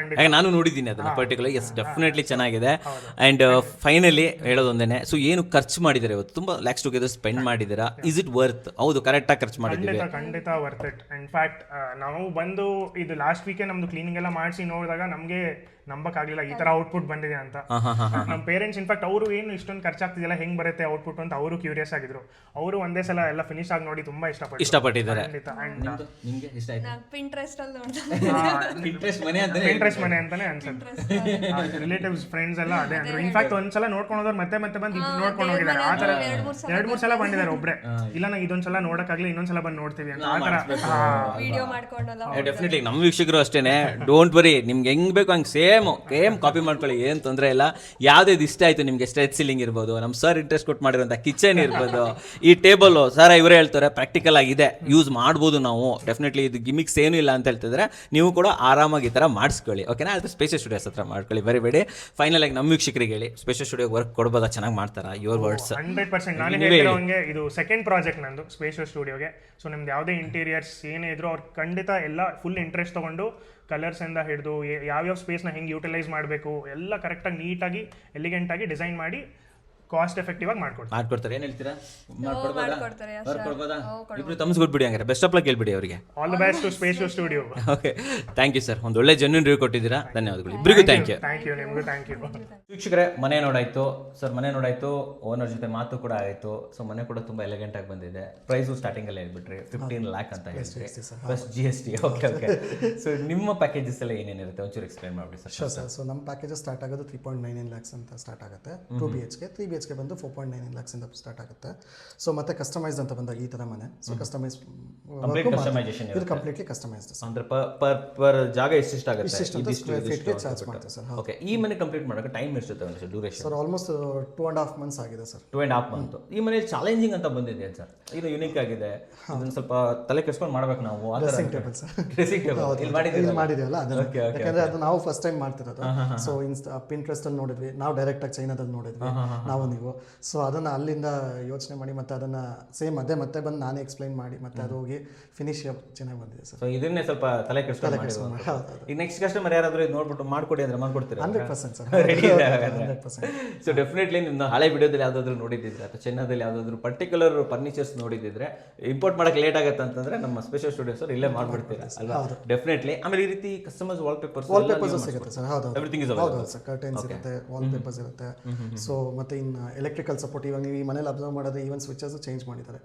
ನಾನು ನೋಡಿದ್ದೀನಿ ಅದನ್ನ ಪರ್ಟಿಕ್ಯುಲರ್. ಎಸ್, ಡೆಫಿನೆಟ್ಲಿ ಚೆನ್ನಾಗಿದೆ. ಅಂಡ್ ಫೈನಲಿ ಹೇಳೋದೊಂದೇನೆ, ಸೊ ಏನು ಖರ್ಚು ಮಾಡಿದ್ದಾರೆ ಇವತ್ತು, ತುಂಬಾ ಲ್ಯಾಕ್ಸ್ ಟುಗೆದರ್ ಸ್ಪೆಂಡ್ ಮಾಡಿದ್ದೀರಾ. Is it worth? ಹೌದು, ಕರೆಕ್ಟ್ ಆಗಿ ಖರ್ಚು ಮಾಡಿದ್ದೀವಿ, ಖಂಡಿತ ವರ್ತ್ ಇಟ್. ಇನ್ಫ್ಯಾಕ್ಟ್ ನಾವು ಬಂದು ಇದು ಲಾಸ್ಟ್ ವೀಕೆ ನಮ್ದು ಕ್ಲೀನಿಂಗ್ ಎಲ್ಲ ಮಾಡಿಸಿ ನೋಡಿದಾಗ ನಮ್ಗೆ ನಂಬಕ್ಕಾಗ್ಲಿಲ್ಲ ಈ ತರ ಔಟ್ಪುಟ್ ಬಂದಿದೆ ಅಂತ. ನಮ್ಮ ಪೇರೆಂಟ್ಸ್ ಇನ್ಫ್ಯಾಕ್ಟ್ ಅವರು ಏನು ಇಷ್ಟೊಂದು ಖರ್ಚಾಗ್ತಿದೆಯಲ್ಲ, ಹೆಂಗ್ ಬರುತ್ತೆ ಔಟ್ಪುಟ್ ಅಂತ ಅವರು ಕ್ಯೂರಿಯಸ್ ಆಗಿದ್ರು. ಅವರು ಒಂದೇ ಸಲ ಎಲ್ಲ ಫಿನಿಶ್ ಆಗಿ ನೋಡಿ ತುಂಬಾ ಇಷ್ಟಪಟ್ಟಿದ್ದಾರೆ. ಪಿಂಟ್ರೆಸ್ಟ್ ಮನೆ ಅಂತಾನೆ ಅನ್ಸುತ್ತೆ. ರಿಲೇಟಿವ್ಸ್ ಫ್ರೆಂಡ್ಸ್ ಎಲ್ಲ ಅದೇ ಅಂದ್ರು. ಇನ್ಫ್ಯಾಕ್ಟ್ ಒಂದ್ಸಲ ನೋಡ್ಕೊಂಡೋದ್ರು ಮತ್ತೆ ಬಂದು ನೋಡ್ಕೊಂಡು ಹೋಗಿದ್ದಾರೆ. ಆ ತರ 2-3 ಸಲ ಬಂದಿದ್ದಾರೆ ಒಬ್ರೆ. ಇಲ್ಲ ನಾ ಇದೊಂದ್ಸಲ ನೋಡಕ್ಕಾಗ್ಲಿ, ಇನ್ನೊಂದ್ಸಲ ಬಂದು ನೋಡ್ತೀವಿ ಅಂತ. ಆ ತರ ಡೆಫಿನೆಟ್ಲಿ ನಮ್ಮ ವೀಕ್ಷಕರು ಅಷ್ಟೇನೆ. ಡೋಂಟ್ ವರಿ, ನಿಮ್ಗೆ ಹೆಂಗ್ ಬೇಕು ಹಂಗೆ ಸೇಮ್ ಕಾಪಿ ಮಾಡ್ಕೊಳ್ಳಿ, ಏನ್ ತೊಂದರೆ ಇಲ್ಲ. ಯಾವ್ದು ಇಷ್ಟ ಆಯ್ತು ನಿಮ್ಗೆ, ಸ್ಟ್ರೆಚ್ ಸೀಲಿಂಗ್ ಇರ್ಬೋದು, ನಮ್ಮ ಸರ್ ಇಂಟ್ರೆಸ್ಟ್ ಕೊಟ್ಟು ಮಾಡಿರೋಂಥ ಕಿಚನ್ ಇರ್ಬೋದು, ಈ ಟೇಬಲ್ ಸರ್ ಇವರೇ ಹೇಳ್ತಾರೆ ಪ್ರಾಕ್ಟಿಕಲ್ ಆಗಿದೆ, ಯೂಸ್ ಮಾಡ್ಬೋದು ನಾವು. ಡೆಫಿನೆಟ್ಲಿ ಇದು ಗಿಮಿಕ್ಸ್ ಏನೂ ಇಲ್ಲ ಅಂತ ಹೇಳ್ತಿದ್ರೆ ನೀವು ಕೂಡ ಆರಾಮಾಗಿ ಈ ಥರ ಮಾಡಿಸ್ಕೊಳ್ಳಿ. ಓಕೆನಾ? ಅದು ಸ್ಪೇಷಿಯಸ್ ಸ್ಟುಡಿಯೋಸ್ ಹತ್ರ ಮಾಡ್ಕೊಳ್ಳಿ, ಬರಿಬೇಡಿ. ಫೈನಲ್ ಆಗಿ ನಮ್ಮ ವೀಕ್ಷಕರಿಗೆ ಹೇಳಿ, ಸ್ಪೇಷಿಯಸ್ ಸ್ಟುಡಿಯೋ ವರ್ಕ್ ಕೊಡ್ಬೋದಾ, ಚೆನ್ನಾಗಿ ಮಾಡ್ತಾರಾ? Your words. 100% ನಾನು ಹೇಳಿರೋಂಗೆ ಇದು ಸೆಕೆಂಡ್ ಪ್ರಾಜೆಕ್ಟ್ ನಂದು ಸ್ಪೇಷಿಯಸ್ ಸ್ಟುಡಿಯೋಗೆ. ಸೊ ನಿಮ್ದು ಯಾವುದೇ ಇಂಟೀರಿಯರ್ಸ್ ಏನೇ ಇದ್ರು ಅವ್ರು ಖಂಡಿತ ಎಲ್ಲ ಫುಲ್ ಇಂಟ್ರೆಸ್ಟ್ ತಗೊಂಡು ಕಲರ್ಸ್ ಇಂದ ಹಿಡಿದು ಯಾವ್ಯಾವ ಸ್ಪೇಸ್ನ ಹೆಂಗೆ ಯೂಟಿಲೈಸ್ ಮಾಡಬೇಕು ಎಲ್ಲ ಕರೆಕ್ಟಾಗಿ ನೀಟಾಗಿ ಎಲಿಗೆಂಟ್ ಆಗಿ ಡಿಸೈನ್ ಮಾಡಿ ಕಾಸ್ಟ್ ಎಫೆಕ್ಟಿವ್ ಆಗಿ ಮಾಡ್ಕೊಡ್ತಾರೆ. ಏನ್ ಹೇಳ್ತೀರಾ? ಇಬ್ರು ತಮ್ಸ್ಕೊಟ್ಬಿಡಿ, ಹಂಗಾರೆ ಬೆಸ್ಟ್ ಆಫ್ ಲಕ್ ಹೇಳ್ಬಿಡಿ ಅವರಿಗೆ. All the best to spacious studio. Okay, thank you sir. ಒಂದು ಒಳ್ಳೆ ಜೆನ್ಯೂನ್ ರಿವ್ಯೂ ಕೊಟ್ಟಿದ್ದೀರಾ, ಧನ್ಯವಾದಗಳು ಇಬ್ಬರಿಗೂ. Thank you. ನಿಮಗೂ ಥ್ಯಾಂಕ್ ಯು. ವೀಕ್ಷಕರೇ, ಮನೆ ನೋಡಾಯ್ತು ಸರ್, ಮನೆ ನೋಡಾಯ್ತು, ಓನರ್ ಜೊತೆ ಮಾತು ಕೂಡ ಆಯಿತು. ಸೊ ಮನೆ ಕೂಡ ತುಂಬ ಎಲಿಗೆಂಟ್ ಆಗಿ ಬಂದಿದೆ. ಪ್ರೈಸು ಸ್ಟಾರ್ಟಿಂಗಲ್ಲಿ ಹೇಳ್ಬಿಟ್ರಿ 15 lakh ಅಂತ ಹೇಳ್ತೀವಿ, ಪ್ಲಸ್ GST. ಓಕೆ. ಸೊ ನಿಮ್ಮ ಪ್ಯಾಕೇಜಸ್ ಎಲ್ಲ ಏನೇನಿರುತ್ತೆ ಒಂಚೂರು ಎಕ್ಸ್ಪ್ಲೈನ್ ಮಾಡಿ ಸರ್. Sure sir. ಸೊ ನಮ್ಮ ಪ್ಯಾಕೇಜಸ್ ಸ್ಟಾರ್ಟ್ ಆಗೋದು 3.99 lakhs ಅಂತ ಸ್ಟಾರ್ಟ್ ಆಗುತ್ತೆ. 2 BHK, 3 BHK ಬಂದು 4.99 lakhs ಇಂದ ಸ್ಟಾರ್ಟ್ ಆಗುತ್ತೆ. ಸೊ ಮತ್ತೆ ಕಸ್ಟಮೈಸ್ಡ್ ಅಂತ ಬಂದಾಗ ಈ ತರ ಮನೆ, ಸೊ ಕಸ್ಟಮೈಸ್ ಇದು ಕಂಪ್ಲೀಟ್ಲಿ ಕಸ್ಟಮೈಸ್ಡ್ ಅಂದ್ರೆ ಪರ್ ಜಾಗ ಎಷ್ಟಿಷ್ಟಾಗುತ್ತೆ ಸ್ಕ್ವೇರ್ ಫೀಟ್ಗೆ ಚಾರ್ಜ್ ಮಾಡ್ತೀವಿ ಸರ್. ಓಕೆ. ಈ ಮನೆ ಕಂಪ್ಲೀಟ್ ಮಾಡೋಕೆ ಟೈಮ್ ಎಷ್ಟಿರುತ್ತೆ sir, duration? Sir almost 2.5 months ಆಗಿದೆ ಸರ್. 2.5 months. ಈ ಮನೆ ಚಾಲೆಂಜಿಂಗ್ ಅಂತ ಬಂದಿದೆ ಸರ್, ಇದು ಯುನಿಕ್ ಆಗಿದೆ, ಇದನ್ನ ಸ್ವಲ್ಪ ತಲೆ ಕೆಡ್ಸ್ಕೊಂಡು ಮಾಡ್ಬೇಕು ನಾವು. Dressing table sir, dressing table ಇಲ್ಲಿ ಮಾಡಿದೀವಲ್ಲ ಅದನ್ನ, ಯಾಕಂದ್ರೆ ಅದು ನಾವು ಫಸ್ಟ್ ಟೈಮ್ ಮಾಡ್ತಿರೋದು. ಸೊ ಪಿಂಟ್ರೆಸ್ಟ್ ಅಲ್ಲಿ ನೋಡಿದ್ವಿ ನಾವು, ಡೈರೆಕ್ಟ್ ಆಗಿ ಚೈನಾದಲ್ಲಿ ನೋಡಿದ್ವಿ ನಾವು ನೀವು. ಸೊ ಅದನ್ನ ಅಲ್ಲಿಂದ ಯೋಚನೆ ಮಾಡಿ ಮತ್ತೆ ಅದನ್ನ ಸೇಮ್ ಅದೇ ಮತ್ತೆ ಬಂದು ನಾನೇ ಎಕ್ಸ್ಪ್ಲೈನ್ ಮಾಡಿ ಮತ್ತೆ ಅದು ಹೋಗಿ ಫಿನಿಶ್ ಚೆನ್ನಾಗಿ ಬಂದಿದೆ ಸರ್. ಸೊ ಇದನ್ನೇ ಸ್ವಲ್ಪ ತಲೆ ಕೆಡ್ಸ್ಕೊಂಡು ಈಗ ನೆಕ್ಸ್ಟ್ ಕಸ್ಟಮರ್ ಯಾರಾದ್ರೂ ಇದು ನೋಡ್ಬಿಟ್ಟು ಮಾಡ್ಕೊಡಿ ಅಂದ್ರೆ ಮಾಡ್ಕೊಡ್ತೀರಾ? 100% ಸರ್. ರೆಡಿ ಇದೆ 100%. ಸೊ ಡೆಫಿನೆಟ್ಲಿ ನಿಮ್ಮ ಹಳೆ ವಿಡಿಯೋದಲ್ಲಿ ಯಾವ್ದಾದ್ರು ನೋಡಿದ್ದಿದ್ರೆ ಅಥವಾ ಚೆನ್ನೈದಲ್ಲಿ ಯಾವ್ದಾದ್ರು ಪರ್ಟಿಕ್ಯುಲರ್ ಫರ್ನಿಚರ್ಸ್ ನೋಡಿದ್ದಿದ್ರೆ, ಇಂಪೋರ್ಟ್ ಮಾಡಕ್ಕೆ ಲೇಟ್ ಆಗುತ್ತೆ ಅಂತಂದ್ರೆ ನಮ್ಮ ಸ್ಪೆಷಲ್ ಸ್ಟುಡಿಯೋಸ್ ಅವ್ರು ಇಲ್ಲೇ ಮಾಡ್ಬಿಡ್ತೀರಾ ಅಲ್ವಾ? ಡೆಫಿನೆಟ್ಲಿ. ಆಮೇಲೆ ಈ ರೀತಿ ಕಸ್ಟಮರ್ಸ್ ವಾಲ್ ಪೇಪರ್ಸ್ ಸಿಗುತ್ತೆ ಸರ್. ಹೌದು, ಎವ್ರಿಥಿಂಗ್ ಇಸ್ ಹೌದು ಸರ್. ಕರ್ಟನ್ಸ್ ಇರುತ್ತೆ, ವಾಲ್ ಪೇಪರ್ಸ್ ಇರುತ್ತೆ. ಸೊ ಮತ್ತೆ ಇನ್ನು ಎಲೆಕ್ಟ್ರಿಕಲ್ ಸಪೋರ್ಟ್, ಇವಾಗ ನೀವು ಈ ಮನೇಲಿ ಅಬ್ಸರ್ವ್ ಮಾಡೋದು ಈವನ್ ಸ್ವಿಚಸ್ ಚೇಂಜ್ ಮಾಡಿದ್ದಾರೆ.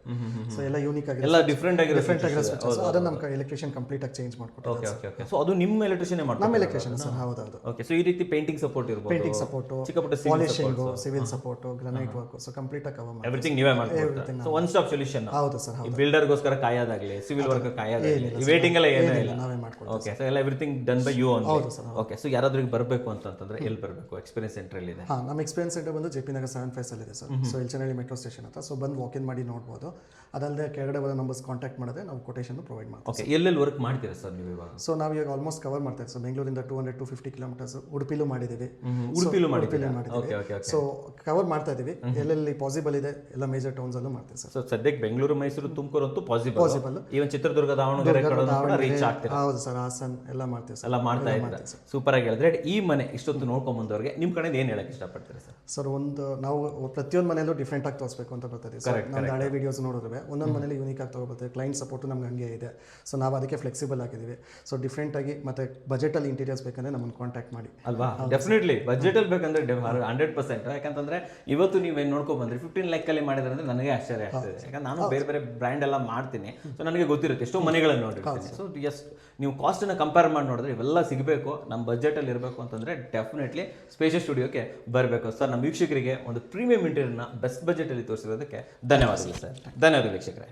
ಸೊ ಎಲ್ಲ ಯೂನಿಕ್ ಆಗಿ, ಎಲ್ಲ ಡಿಫರೆಂಟ್ ಆಗಿರೋ ಸ್ವಿಚಸ್, ಅದನ್ನ ನಮ್ಮ ಎಲೆಕ್ಟ್ರಿಷಿಯನ್ ಕಂಪ್ಲೀಟ್ ಆಗಿ ಚೇಂಜ್ ಮಾಡ್ಕೊಡ್ತಾರೆ. ಓಕೆ. ಸೊ ಅದು ನಿಮ್ಮ ಎಲೆಕ್ಟ್ರಿಷಿಯನ್ ಮಾಡ್ತಾರೆ? ನಮ್ಮ ಎಲೆಕ್ಟ್ರಿಷಿಯನ್ ಸರ್. ಹೌದು. ಓಕೆ. ಸೊ ಈ ರೀತಿ ಪೇಂಟಿಂಗ್ ಸಪೋರ್ಟ್ ಇರ್ಬೋದು, ಪೇಂಟಿಂಗ್ ಸಪೋರ್ಟ್, ಚಿಕ್ಕಪುಟ್ಟ polishing, civil support, granite work, so complete ಆಗಿ ಕವರ್ ಮಾಡಿ ಎವ್ರಿಥಿಂಗ್ ನೀವೇ ಮಾಡ್ಕೊಡ್ತೀರಾ. So one stop solution. ಹೌದು ಸರ್. ಈ ಬಿಲ್ಡರ್ಗೋಸ್ಕರ ಕಾಯೋದಾಗ್ಲಿ, ಸಿವಿಲ್ ವರ್ಕ್ ಕಾಯೋದಾಗ್ಲಿ, ಈ ವೇಟಿಂಗ್ ಎಲ್ಲ ಏನೂ ಇಲ್ಲ, ನಾವೇ ಮಾಡ್ಕೊಡ್ತೀವಿ. ಓಕೆ. ಸೊ ಎಲ್ಲ everything done by you only. ಹೌದು ಸರ್. ಓಕೆ. ಸೊ ಯಾರಾದ್ರೂ ಈಗ ಬರಬೇಕು ಅಂತಂದ್ರೆ ಎಲ್ಲಿ ಬರಬೇಕು? ಎಕ್ಸ್ಪೀರಿಯನ್ಸ್ ಸೆಂಟರ್ ಇದೆ. ನಮ್ಮ ಎಕ್ಸ್ಪೀರಿಯನ್ಸ್ ಸೆಂಟರ್ ಬಂದು JP Nagar 7 ಅಲ್ಲಿ ಇದೆ sir. So Elchanahalli metro station ಹತ್ರ. ಸೊ ಬಂದು ವಾಕ್ ಇನ್ ಮಾಡಿ ನೋಡ್ಬೋದು. ಅದಲ್ಲದೆ ಕೆಳಗಡೆ ಬರೋ ನಂಬರ್ಸ್ ಕಾಂಟ್ಯಾಕ್ಟ್ ಮಾಡಿದ್ರೆ ನಾವು ಕೊಟೇಶನ್ ಪ್ರೊವೈಡ್ ಮಾಡ್ತೀವಿ. ಓಕೆ. ಎಲ್ಲೆಲ್ಲಿ ವರ್ಕ್ ಮಾಡ್ತೀರಾ ಸರ್ ನೀವು ಇವಾಗ? ಸೊ ನಾವು ಇವಾಗ ಆಲ್ಮೋಸ್ಟ್ ಕವರ್ ಮಾಡ್ತಾ ಇದ್ದೀವಿ. ಸೊ ಬೆಂಗಳೂರಿಂದ 200-250 kilometers, ಉಡುಪಿಲೂ ಮಾಡಿದ್ದೀವಿ. ಸೊ ಕವರ್ ಮಾಡ್ತಾ ಇದೀವಿ. ಎಲ್ಲೆಲ್ಲಿ ಪಾಸಿಬಲ್ ಇದೆ ಎಲ್ಲ ಮೇಜರ್ ಟೌನ್ಸ್ ಅಲ್ಲೂ ಮಾಡ್ತೀವಿ ಸರ್. ಸೊ ಸದ್ಯಕ್ಕೆ ಬೆಂಗಳೂರು, ಮೈಸೂರು, ತುಮಕೂರು ಅಂತೂ possible. Even Chitradurga, Davanagere reach ಆಗ್ತೀರಾ? ಹೌದು ಸರ್. ಹಾಸನ್ ಎಲ್ಲ ಮಾಡ್ತೀವಿ ಸರ್. ಎಲ್ಲ ಮಾಡ್ತಾ ಇದ್ದೀರಾ. ಸೂಪರ್ ಆಗಿ ಹೇಳಿದ್ರೆ. ಈ ಮನೆ ಇಷ್ಟೊತ್ತು ನೋಡ್ಕೊಂಡ್ ಬಂದವ್ರಿಗೆ ನಿಮ್ಮ ಕಡೆಯಿಂದ ಏನು ಹೇಳಕ್ ಇಷ್ಟಪಡ್ತೀರಾ ಸರ್? ಸರ್ ಒಂದು ನಾವು ಪ್ರತಿಯೊಂದು ಮನೆಯಲ್ಲೂ ಡಿಫ್ರೆಂಟ್ ಆಗಿ ತೋರಿಸ್ಬೇಕು ಅಂತ ಬರ್ತೀವಿ. ಸೊ ನಮ್ದು ಹಳೆ ವೀಡಿಯೋಸ್ ನೋಡಿದ್ರೆ ಒಂದೊಂದು ಮನೇಲಿ ಯೂನಿಕ್ ಆಗಿ ತೊಗೊಬರ್ತೀವಿ. ಕ್ಲೈಂಟ್ ಸಪೋರ್ಟು ನಮ್ಗೆ ಹಂಗೆ ಇದೆ. ಸೊ ನಾವು ಅದಕ್ಕೆ ಫ್ಲೆಕ್ಸಿಬಲ್ ಆಗಿದ್ದೀವಿ. ಸೊ ಡಿಫ್ರೆಂಟ್ ಆಗಿ ಮತ್ತೆ ಬಜೆಟಲ್ಲಿ ಇಂಟೀರಿಯರ್ಸ್ ಬೇಕಂದ್ರೆ ನಮ್ಮನ್ನು ಕಾಂಟ್ಯಾಕ್ಟ್ ಮಾಡಿ. ಅಲ್ವಾ? ಡೆಫಿನೆಟ್ಲಿ ಬಜೆಟಲ್ಲಿ ಬೇಕಂದ್ರೆ 100%. ಯಾಕಂತಂದ್ರೆ ಇವತ್ತು ನೀವೇನು ನೋಡ್ಕೊಂಡು ಬಂದ್ರಿ 15 ಲ್ಯಾಕಲ್ಲಿ ಮಾಡಿದ್ರೆ ಅಂದ್ರೆ ನನಗೆ ಆಶ್ಚರ್ಯ ಆಗ್ತದೆ. ಯಾಕಂದ್ರೆ ನಾನು ಬೇರೆ ಬೇರೆ ಬ್ರ್ಯಾಂಡ್ ಎಲ್ಲ ಮಾಡ್ತೀನಿ. ಸೊ ನನಗೆ ಗೊತ್ತಿರುತ್ತೆ ಎಷ್ಟೋ ಮನೆಗಳನ್ನು ನೋಡಿರ್ತೀನಿ. ಸೊ ಜಸ್ಟ್ ನೀವು ಕಾಸ್ಟನ್ನು ಕಂಪೇರ್ ಮಾಡಿ ನೋಡಿದ್ರೆ ಇವೆಲ್ಲ ಸಿಗಬೇಕು, ನಮ್ಮ ಬಜೆಟಲ್ಲಿ ಇರಬೇಕು ಅಂತಂದರೆ ಡೆಫಿನೆಟ್ಲಿ ಸ್ಪೇಷಿಯಸ್ ಸ್ಟುಡಿಯೋಕ್ಕೆ ಬರಬೇಕು. ಸರ್, ನಮ್ಮ ವೀಕ್ಷಕರಿಗೆ ಒಂದು ಪ್ರೀಮಿಯಂ ಇಂಟೀರಿಯರ್ನ ಬೆಸ್ಟ್ ಬಜೆಟಲ್ಲಿ ತೋರಿಸಿರೋದಕ್ಕೆ ಧನ್ಯವಾದಗಳು ಸರ್. ಧನ್ಯವಾದಗಳು ವೀಕ್ಷಕರೇ.